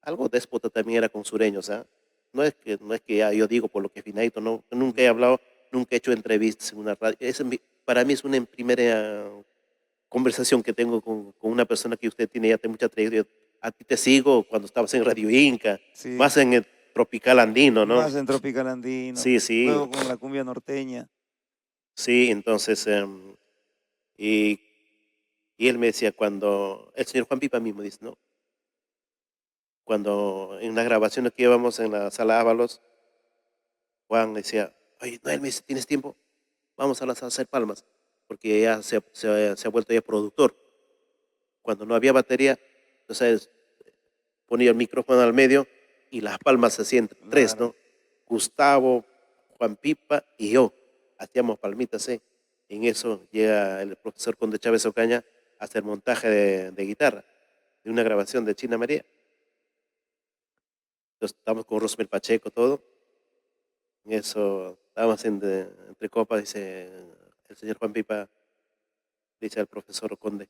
algo déspota también era con sureños, ¿ah? No es que ya yo digo por lo que afinadito, no, nunca he hablado, nunca he hecho entrevistas en una radio. Para mí es una primera conversación que tengo con una persona que usted tiene ya mucha trayectoria. A ti te sigo cuando estabas en Radio Inca, Sí, más en el tropical andino, ¿no? más en Tropical Andino, Sí, sí, luego con la cumbia norteña. sí, entonces, y, y él me decía el señor Juan Pipa mismo dice, ¿no? Cuando en las grabaciones que íbamos en la sala Ábalos, Juan decía, oye, Noel, me dice, ¿tienes tiempo? Vamos a hacer palmas, porque ya se ha vuelto ya productor. Cuando no había batería, entonces ponía el micrófono al medio y las palmas se hacían tres, Claro. ¿no? Gustavo, Juan Pipa y yo. Hacíamos palmitas, ¿eh? En eso llega el profesor Conde Chávez Ocaña a hacer montaje de guitarra, de una grabación de China María. Entonces estamos con Rosmel Pacheco, todo. En eso estábamos entre copas, dice el señor Juan Pipa, dice al profesor Conde.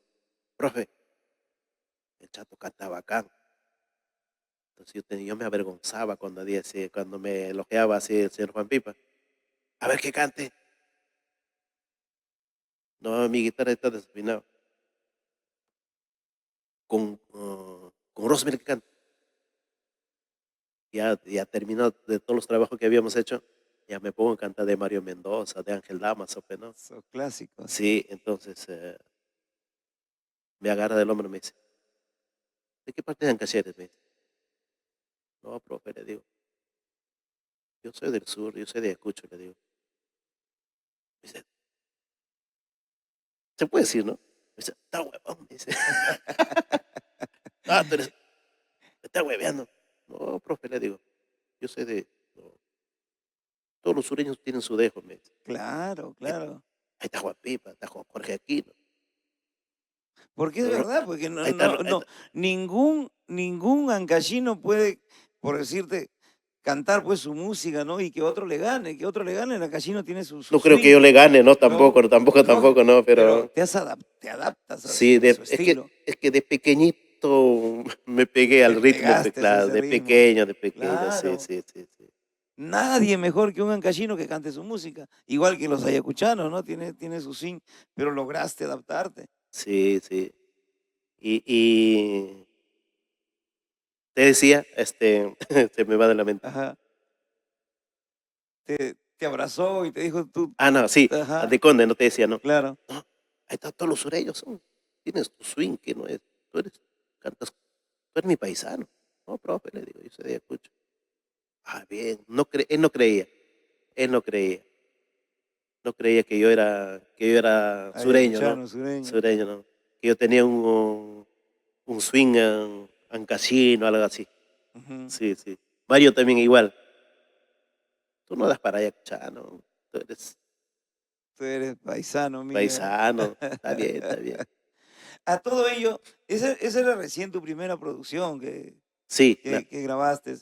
profe, el Chato canta bacán. Entonces yo me avergonzaba cuando me elogiaba así el señor Juan Pipa. A ver que cante. No, mi guitarra está desafinada. Con Rosemary que canta. Ya terminó de todos los trabajos que habíamos hecho, ya me pongo a cantar de Mario Mendoza, de Ángel Damaso, pues, ¿no? Son clásicos. Sí, entonces me agarra del hombro y me dice, ¿de qué parte de Ancacheres? Me dice, no, profe, le digo, yo soy del sur, yo soy de Ayacucho, le digo. Me dice, se puede decir, ¿no? Me dice, está huevón, me dice. Ah, me está hueveando. No, profe, le digo, yo soy no, todos los sureños tienen su dejo, me dice. Claro, Ahí, claro. ahí está Juan Pipa, está Jorge Aquino. Porque es verdad, porque no, Ahí está, no, no, ningún ancashino puede, por decirte, cantar pues su música, ¿no? Y que otro le gane, el ancashino tiene su no creo que swing, yo le gane, no, ¿no? tampoco, tampoco, No, tampoco, no, pero pero te adaptas sí, a su estilo. es que de pequeñito me pegué Te al ritmo, pegaste a claro, ese ritmo. de pequeño, sí, Claro. sí, sí, sí. Nadie mejor que un ancashino que cante su música. Igual que los ayacuchanos, ¿no? Tiene su swing, pero lograste adaptarte. Sí, sí. Y te decía, se me va de la mente. Ajá. Te abrazó y te dijo tú, Ah, no, sí, ajá, de Conde, no te decía, no. claro. No, ahí están todos los sureños, tienes tu swing, que no es, tú eres, cantas, tú eres mi paisano. No, profe, le digo, yo soy de Ayacucho. Ah, bien, él no creía. No creía que yo era sureño, ¿no? Ayacuchano, sureño. Sureño, ¿no? Que yo tenía un swing ancashino, algo así. Ujú. Sí, sí. Mario también igual. Tú no das para ayacuchano, tú eres Tú eres paisano mío. paisano. Está bien, está bien. A todo ello, esa era recién tu primera producción Sí, que grabaste.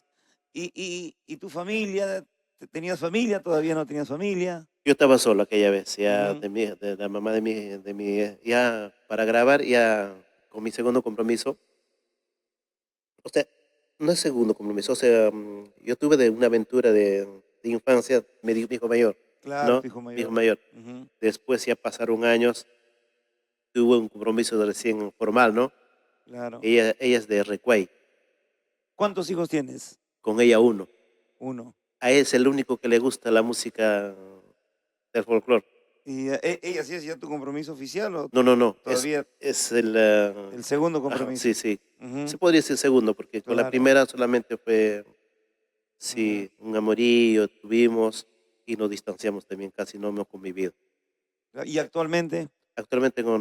¿Y tu familia? ¿Tenías familia? ¿Todavía no tenías familia? yo estaba solo aquella vez, ya Ujú. de la mamá ya para grabar, ya con mi segundo compromiso. O sea, no es segundo compromiso, o sea, yo tuve de una aventura de infancia, mi hijo mayor, Claro, ¿no? tu hijo Mi hijo mayor. mayor. Ujú. Después ya pasaron años, tuve un compromiso de recién formal, ¿no? Claro. Ella es de Recuay, ¿Cuántos hijos tienes? con ella uno. Uno. A él es el único que le gusta la música del folclore. ¿Y ella sí es ya tu compromiso oficial o No, no, no, todavía es el... el segundo ajá, compromiso? sí, sí. Se Ujú. podría decir segundo, porque con la Claro. primera solamente fue, Ujú. sí, un amorío tuvimos y nos distanciamos también, casi no hemos convivido. ¿Y actualmente Actualmente tengo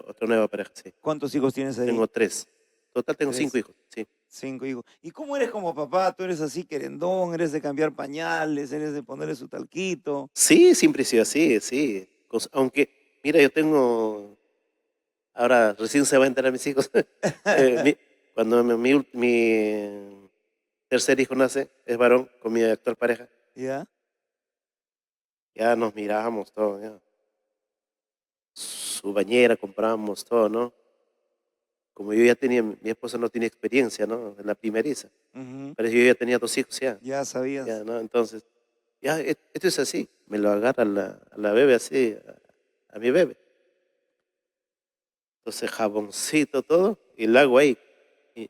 otra nueva pareja, sí. cuántos hijos tienes ahí? Tengo tres. Total tengo cinco Tres. hijos, sí. 5 hijos. ¿Y cómo eres como papá? ¿Tú eres así querendón? ¿Eres de cambiar pañales? ¿Eres de ponerle su talquito? Sí, siempre he sido así, sí. Aunque, mira, yo tengo, ahora recién se va a enterar mis hijos. Cuando mi tercer hijo nace, es varón, con mi actual pareja, ¿Ya? ya nos miramos todo, ya. Su bañera compramos todo, ¿no? Como yo ya tenía, mi esposa no tenía experiencia, ¿no? En la primeriza. Ujú. Pero yo ya tenía dos hijos, ya. Ya Ya, sabías. ¿no? Entonces, ya, esto es así. Me lo agarra a la bebé así, a mi bebé. Entonces, jaboncito, todo, y el agua ahí. Y,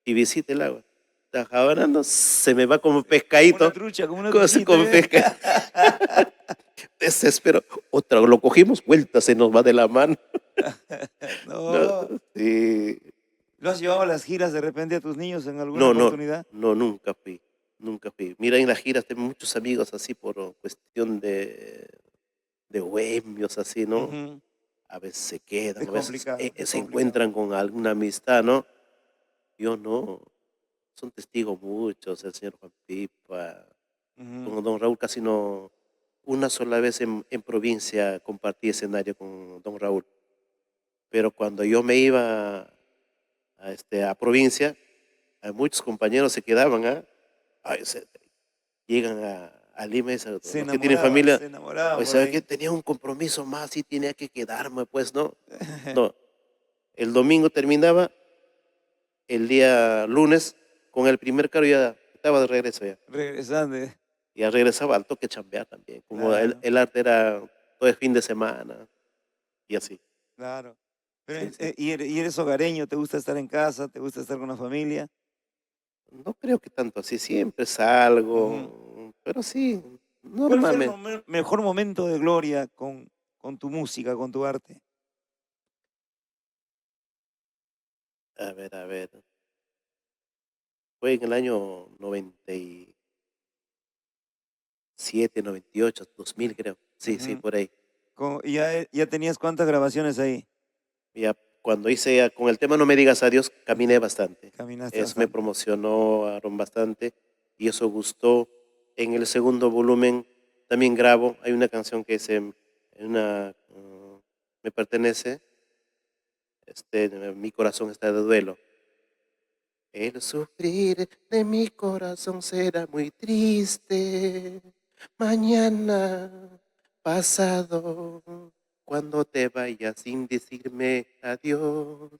y visita el agua. Está jabonando, se me va como Como una pescadito. trucha, como una Cosa truchita. como pesca. Desespero. Otra, lo cogimos, vuelta, se nos va de la mano. No, No. sí. ¿Lo has llevado a las giras de repente a tus niños en alguna No, no, oportunidad? no, nunca fui. Nunca fui. Mira, en las giras tengo muchos amigos así por cuestión de bohemios, así, ¿no? Ujú. A veces se quedan, a veces Es se complicado. encuentran con alguna amistad, ¿no? Yo no. Son testigos muchos, el señor Juan Pipa, Ujú. con don Raúl casi no. Una sola vez en provincia compartí escenario con don Raúl, pero cuando yo me iba a provincia, muchos compañeros se quedaban, ¿ah? Ay, llegan a Lima y dicen, los que tienen familia, Se enamoraban oye, por ¿sabe qué? ahí. Tenía un compromiso más y tenía que quedarme, pues, ¿no? No, El domingo terminaba, el día lunes, con el primer carro ya estaba de regreso ya. Regresando. Ya regresaba al toque chambear también. Como Claro, el arte era todo el fin de semana y así. claro. Pero, Sí, sí. y eres hogareño, ¿te gusta estar en casa? ¿Te gusta estar con la familia? No creo que tanto así, siempre Ujú. salgo, pero sí, ¿Cuál fue el normalmente. mejor momento de gloria con tu música, con tu arte? A ver, fue en el año 97, 98, 2000 creo. Sí, sí, Ujú. por ahí. ¿Ya tenías cuántas grabaciones ahí? Ya cuando hice ya con el tema No me digas adiós, caminé Ujú. bastante. Caminaste Eso me bastante. promocionaron bastante y eso gustó. En el segundo volumen también grabo. Hay una canción que es me pertenece. Mi corazón está de duelo. El sufrir de mi corazón será muy triste. Mañana, pasado, cuando te vayas sin decirme adiós.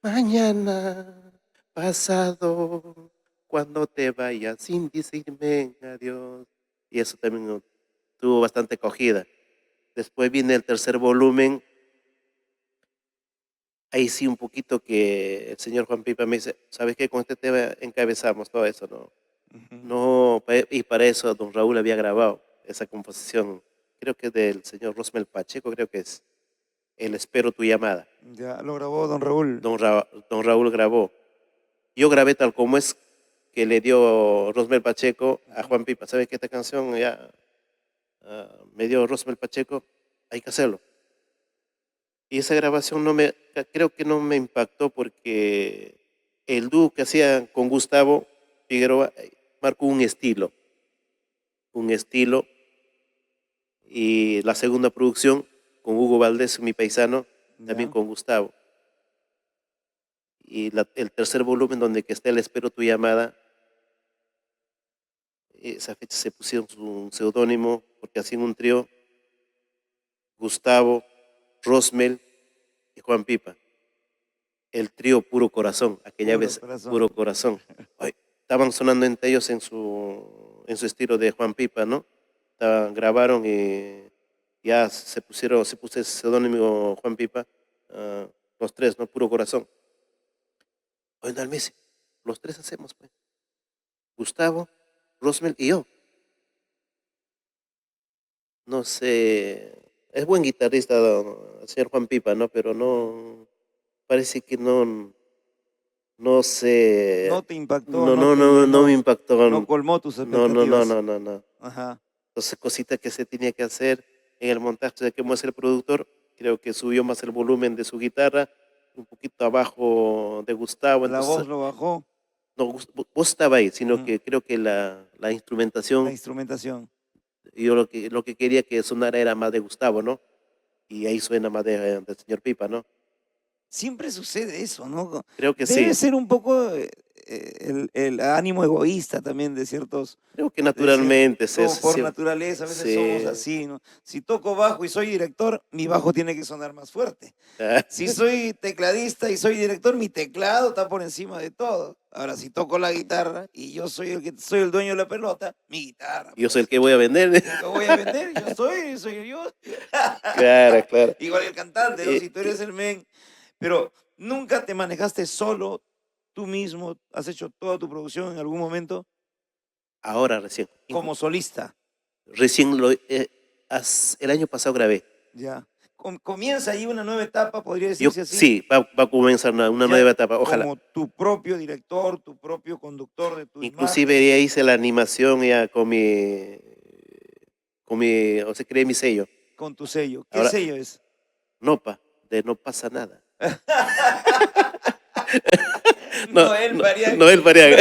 Mañana, pasado, cuando te vayas sin decirme adiós. Y eso también tuvo bastante acogida. Después viene el tercer volumen. Ahí sí un poquito que el señor Juan Pipa me dice, ¿sabes qué? Con este tema encabezamos todo eso, ¿no? Ujú. No, y para eso don Raúl había grabado esa composición, creo que es del señor Rosmel Pacheco, creo que es El Espero tu llamada. Ya lo grabó don Raúl. Don Raúl grabó. Yo grabé tal como es que le dio Rosmel Pacheco a Ujú. Juan Pipa. ¿Sabes qué? Esta canción ya me dio Rosmel Pacheco, hay que hacerlo. Y esa grabación creo que no me impactó porque el dúo que hacía con Gustavo Figueroa marcó un estilo, y la segunda producción con Hugo Valdés, mi paisano, también Ya. con Gustavo. Y el tercer volumen donde que está el Espero tu llamada, esa fecha se pusieron un seudónimo porque hacían un trío, Gustavo, Rosmel y Juan Pipa. El trío Puro Corazón, aquella Puro vez corazón. Puro Corazón. Ay, estaban sonando entre ellos en su estilo de Juan Pipa, ¿no? Grabaron y ya se puso ese seudónimo Juan Pipa, ah, los tres, ¿no? Puro Corazón. Oye, al Messi, los tres hacemos, pues. Gustavo, Rosmel y yo. No sé, es buen guitarrista, el señor Juan Pipa, ¿no? Pero Ujú. no, parece que no sé, No te impactó, no te no me llenó, impactó. no colmó tus No, expectativas. no, no. Ajá. Entonces, cositas que se tenía que hacer en el montaje de cómo es el productor, creo que subió más el volumen de su guitarra, un poquito abajo de Gustavo, La entonces, voz lo bajó. no, vos estaba ahí, sino Ujú. que creo que la La instrumentación, instrumentación. yo lo que quería que sonara era más de Gustavo, ¿no? Y ahí suena más del señor Pipa, ¿no? Siempre sucede eso, ¿no? Creo que Debe sí, ser un poco el ánimo egoísta también de ciertos, creo que de cier- naturalmente como por naturaleza, a veces somos se, así, ¿no? Si toco bajo y soy director, mi bajo tiene que sonar más fuerte. Si soy tecladista y soy director, mi teclado está por encima de todo. Ahora, si toco la guitarra y yo soy el que soy el dueño de la pelota, mi guitarra, yo soy el pues. que voy a vender. Yo que voy a vender, soy yo. Claro, claro. Igual el cantante, ¿no? Eh, Si tú eh, eres el men, pero nunca te manejaste solo, tú mismo, has hecho toda tu producción en algún momento ahora recién. como solista, Recién el año pasado grabé. ya. Comienza ahí una nueva etapa, podría Yo decirse así, sí, va a comenzar una ya nueva etapa, ojalá. como tu propio director, tu propio conductor de tu Inclusive imagen, ya hice la animación ya o sea, creé mi sello. con tu sello. ¿Qué Ahora, sello es? Nopa, de no pasa nada. No, Noel no, Farian. Noel Fariaga.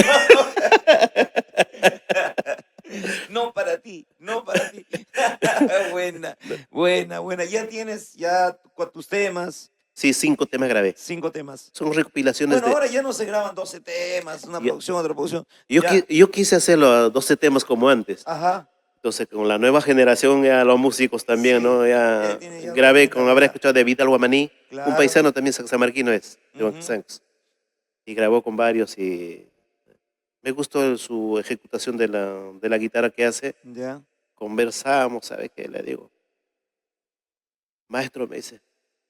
No para ti, no para ti. Buena, buena, buena. Ya tienes tus temas, Sí, 5 temas grabé. 5 temas. Son recopilaciones Bueno, de. ahora ya no se graban 12 temas, una Yo, producción, otra producción. Ya, yo quise hacerlo a 12 temas como antes, ajá. Entonces, con la nueva generación, ya los músicos también, Sí, ¿no? él Ya tiene ya otra grabé con, habrá mentalidad. escuchado de Vital Guamaní, un Claro. paisano también saxamarquino es, de Ujú. Huancasancos, y grabó con varios y me gustó su ejecutación de la guitarra que hace. Ya. Conversamos, ¿sabes qué? Le digo, maestro, me dice,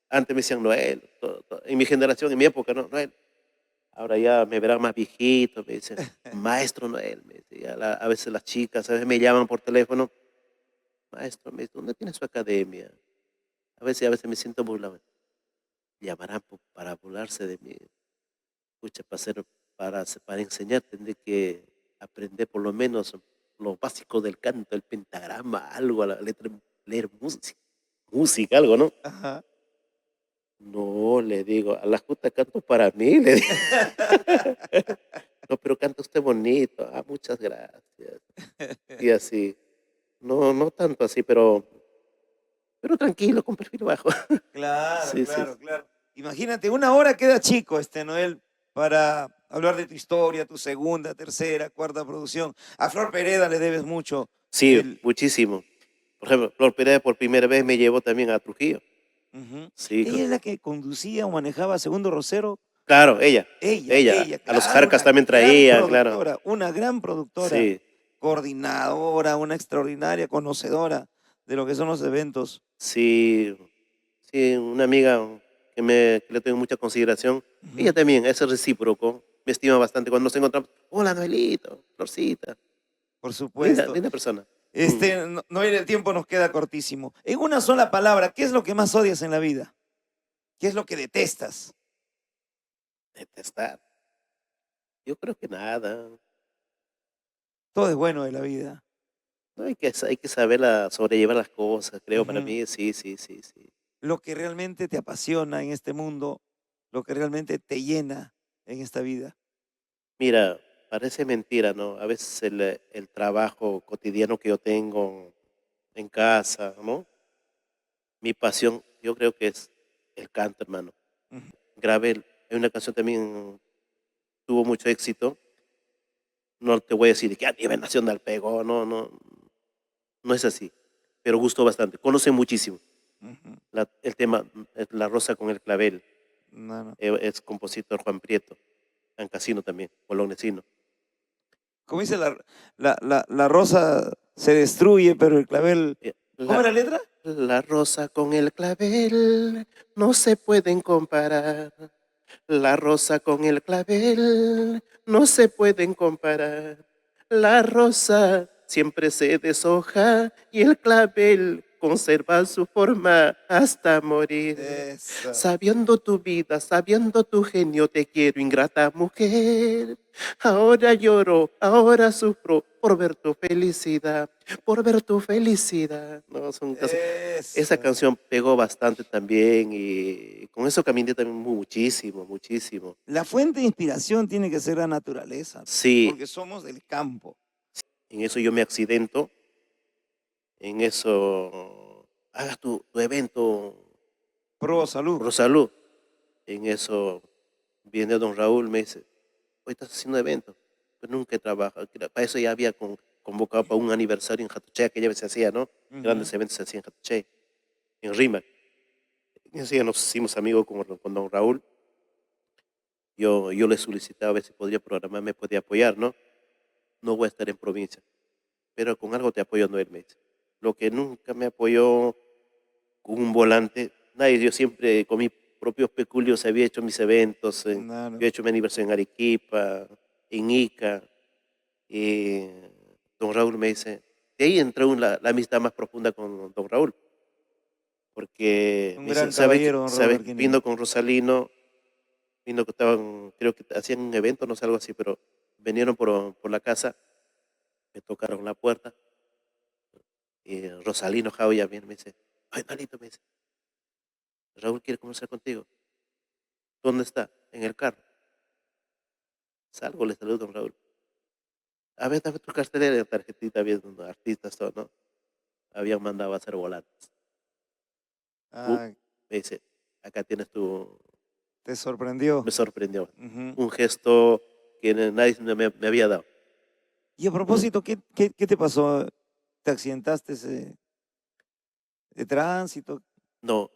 antes me decían Noel, en mi generación, en mi época, ¿no? Noel. Ahora ya me verán más viejito, me dicen, maestro Noel, me dice, a veces las chicas, a veces me llaman por teléfono, maestro, me dice, ¿dónde tiene su academia? A veces me siento burlado. Llamarán para burlarse de mí. Escucha, para enseñar tendré que aprender por lo menos lo básico del canto, el pentagrama, algo, a la letra, leer música, algo, ¿no? Ajá. No, le digo, a la justa canto para mí, le digo. No, pero canta usted bonito. Ah, muchas gracias. Y así. No, no tanto así, pero tranquilo, con perfil bajo. Claro, Sí, sí, claro, claro. Imagínate, una hora queda chico, Noel, para hablar de tu historia, tu segunda, tercera, cuarta producción. A Flor Pereda le debes mucho. sí, El, muchísimo. Por ejemplo, Flor Perea por primera vez me llevó también a Trujillo. Ujú. Sí, Ella es la que conducía o manejaba Segundo Rosero. claro, ella, Ella, a los claro, Jarcas también traía, claro. una gran productora, Sí, coordinadora, una extraordinaria conocedora de lo que son los eventos. sí, sí, una amiga que le tengo mucha consideración. Ella Ujú. también, es recíproco. Me estima bastante cuando nos encontramos. Hola, Noelito, Florcita. Por Linda, supuesto. linda persona. Mm, Noel, el tiempo nos queda cortísimo. En una sola palabra, ¿qué es lo que más odias en la vida? ¿Qué es lo que detestas? detestar. Yo creo que nada. Todo es bueno de la vida. No hay que saber sobrellevar las cosas, creo, para Ujú. mí, sí, sí, sí, sí. Lo que realmente te apasiona en este mundo, lo que realmente te llena en esta vida. Mira, parece mentira, ¿no? A veces el trabajo cotidiano que yo tengo en casa, ¿no? Mi pasión, yo creo que es el canto, hermano. Ujú. Grabé, hay una canción también, tuvo mucho éxito. No te voy a decir que a nivel nacional pegó, no, no, no es así. Pero gustó bastante. Conoce muchísimo. Ujú. El tema, La Rosa con el Clavel, No, no. es compositor Juan Prieto, Cancasino también, bolognesino. Como dice la rosa se destruye, pero el clavel. Eh, ¿Cómo La, es la letra? la rosa con el clavel no se pueden comparar. La rosa con el clavel no se pueden comparar. La rosa siempre se deshoja y el clavel conserva su forma hasta morir. Eso. Sabiendo tu vida, sabiendo tu genio, te quiero, ingrata mujer. Ahora lloro, ahora sufro por ver tu felicidad, por ver tu felicidad. No, esa Eso. canción pegó bastante también y con eso caminé también muchísimo, muchísimo. La fuente de inspiración tiene que ser la naturaleza, Sí, porque somos del campo. en eso yo me accidento, en eso hagas tu evento, Pro salud. Rosalú. En eso viene don Raúl, me dice, hoy estás haciendo evento, pero nunca he trabajado. Para eso ya había convocado para un aniversario en Jatuche, que ya se hacía, ¿no? Ujú. Grandes eventos se hacían en Jatuche, en Rima. En ese día nos hicimos amigos con don Raúl. Yo le solicitaba a ver si podría programar, me podía apoyar, ¿no? No voy a estar en provincia, pero con algo te apoyo, Noel, me dice. Lo que nunca me apoyó con un volante, nadie, yo siempre con mis propios peculios había hecho mis eventos, yo Claro. he hecho mi aniversario en Arequipa, en Ica, y don Raúl me dice, de ahí entró la amistad más profunda con don Raúl, porque Un me dice, gran caballero, don Raúl ¿sabe? Arquinega. Vino con Rosalino, vino que estaban, creo que hacían un evento, no sé, algo así, pero vinieron por la casa, me tocaron la puerta, y Rosalino Jauya viene, me dice, ay, Nalito, me dice, Raúl quiere conversar contigo. ¿Dónde está? En el carro. Salgo, le saludo a don Raúl. A ver, dame tu cartelera de tarjetita viendo artistas, todo, ¿no? Habían mandado a hacer volantes. Ah, Me dice, acá tienes tu... te sorprendió. Me sorprendió. Ujú. Un gesto que nadie me había dado. Y a propósito, ¿qué te pasó? ¿Te accidentaste de tránsito? No,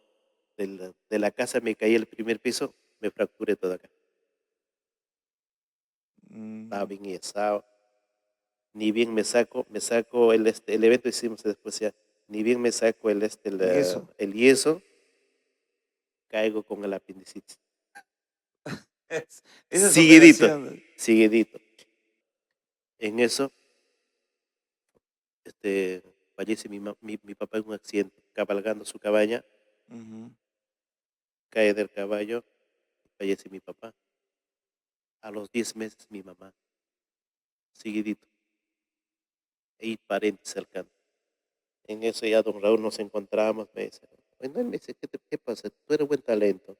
de la casa me caí el primer piso, me fracturé todo acá. Estaba Mm, bien yesado. Ni bien me saco el evento hicimos después ya, ni bien me saco el yeso. el yeso, caigo con el apendicitis. Esa es Seguidito, operación. seguidito. En eso, fallece mi papá en un accidente, cabalgando su cabaña, Ujú. cae del caballo, fallece mi papá. A los 10 meses mi mamá, seguidito, y parientes cercanos. En eso ya don Raúl nos encontramos, me dice, bueno, me dice, ¿qué pasa? Tú eres buen talento,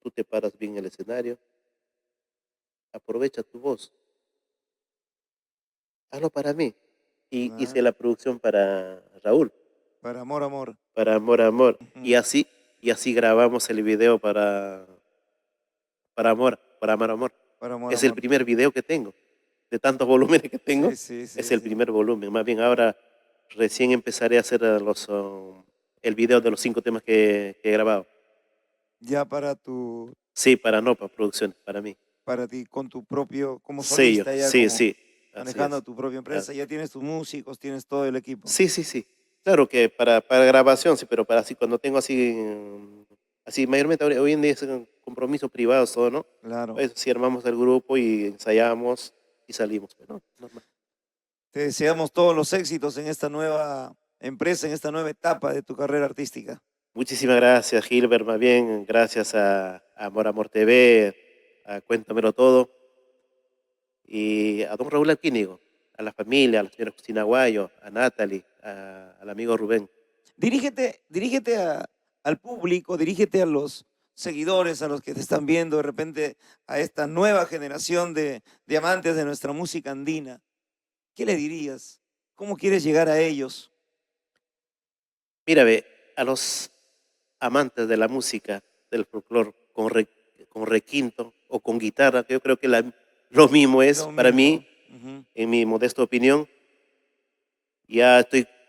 tú te paras bien en el escenario, aprovecha tu voz, hazlo para mí. Y hice Claro. la producción para Raúl, Para amor, amor. para Amor, Amor. Ujú. Y así grabamos el video para Amor, para Amor, Amor. Para amor, Es el amor. primer video que tengo. De tantos volúmenes que tengo, Sí, sí, es sí, el sí. primer volumen. Más bien ahora recién empezaré a hacer el video de los 5 temas que he grabado. Ya Sí, para producciones, para mí. para ti, con tu propio, como Sello, solista, ya sí, como sí, así manejando es. tu propia Ah, empresa, ya tienes tus músicos, tienes todo el equipo. sí, sí, sí. Claro que para grabación, sí, pero para así, cuando tengo así, así mayormente hoy en día es compromisos privados, todo, ¿no? Claro. Pues sí armamos el grupo y ensayamos y salimos, pues, ¿no? Normal. Te deseamos todos los éxitos en esta nueva empresa, en esta nueva etapa de tu carrera artística. Muchísimas gracias, Gilbert, más bien, gracias a Amor Amor TV, a Cuéntamelo Todo, y a don Raúl Alquínigo, a la familia, a la señora Cristina Aguayo, a Natalie, al amigo Rubén. Dirígete al público, dirígete a los seguidores, a los que te están viendo, de repente a esta nueva generación de amantes de nuestra música andina. ¿Qué le dirías? ¿Cómo quieres llegar a ellos? Mira, ve, a los amantes de la música, del folclore, con requinto o con guitarra, que yo creo que lo mismo es Lo para mismo. mí, Ujú. en mi modesta opinión.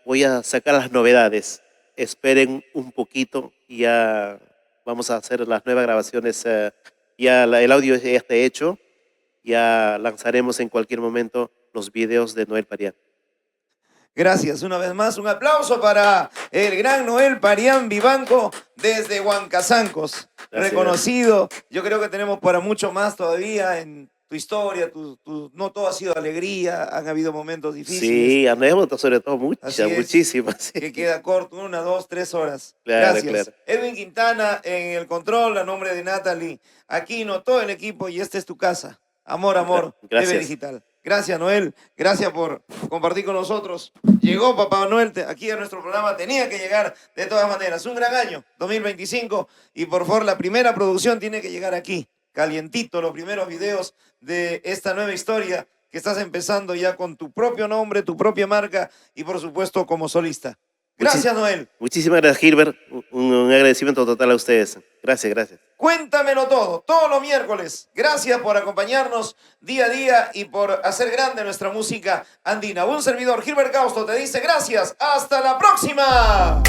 Voy a sacar las novedades. Esperen un poquito y ya vamos a hacer las nuevas grabaciones. El audio ya está hecho. Ya lanzaremos en cualquier momento los videos de Noel Parián. Gracias una vez más. Un aplauso para el gran Noel Parián Vivanco desde Huancazancos. Gracias, gracias. Reconocido. Yo creo que tenemos para mucho más todavía en tu historia. No todo ha sido alegría, han habido momentos difíciles. Sí, anécdotas sobre todo, Así es, muchísimas. Sí. que queda corto, 1, 2, 3 horas. Claro, Gracias. claro. Edwin Quintana en el control, a nombre de Natalie Aquino, todo el equipo, y esta es tu casa. Amor, amor, TV Gracias. Digital. Gracias, Noel. Gracias por compartir con nosotros. Llegó Papá Noel aquí a nuestro programa. Tenía que llegar de todas maneras. Un gran año, 2025. Y por favor, la primera producción tiene que llegar aquí. Calientito, los primeros videos de esta nueva historia que estás empezando ya con tu propio nombre, tu propia marca y por supuesto como solista. Gracias, Noel. Muchísimas gracias, Gilbert. Un agradecimiento total a ustedes. Gracias, gracias. Cuéntamelo todo, todos los miércoles. Gracias por acompañarnos día a día y por hacer grande nuestra música andina. Un servidor, Gilbert Causto, te dice gracias. ¡Hasta la próxima!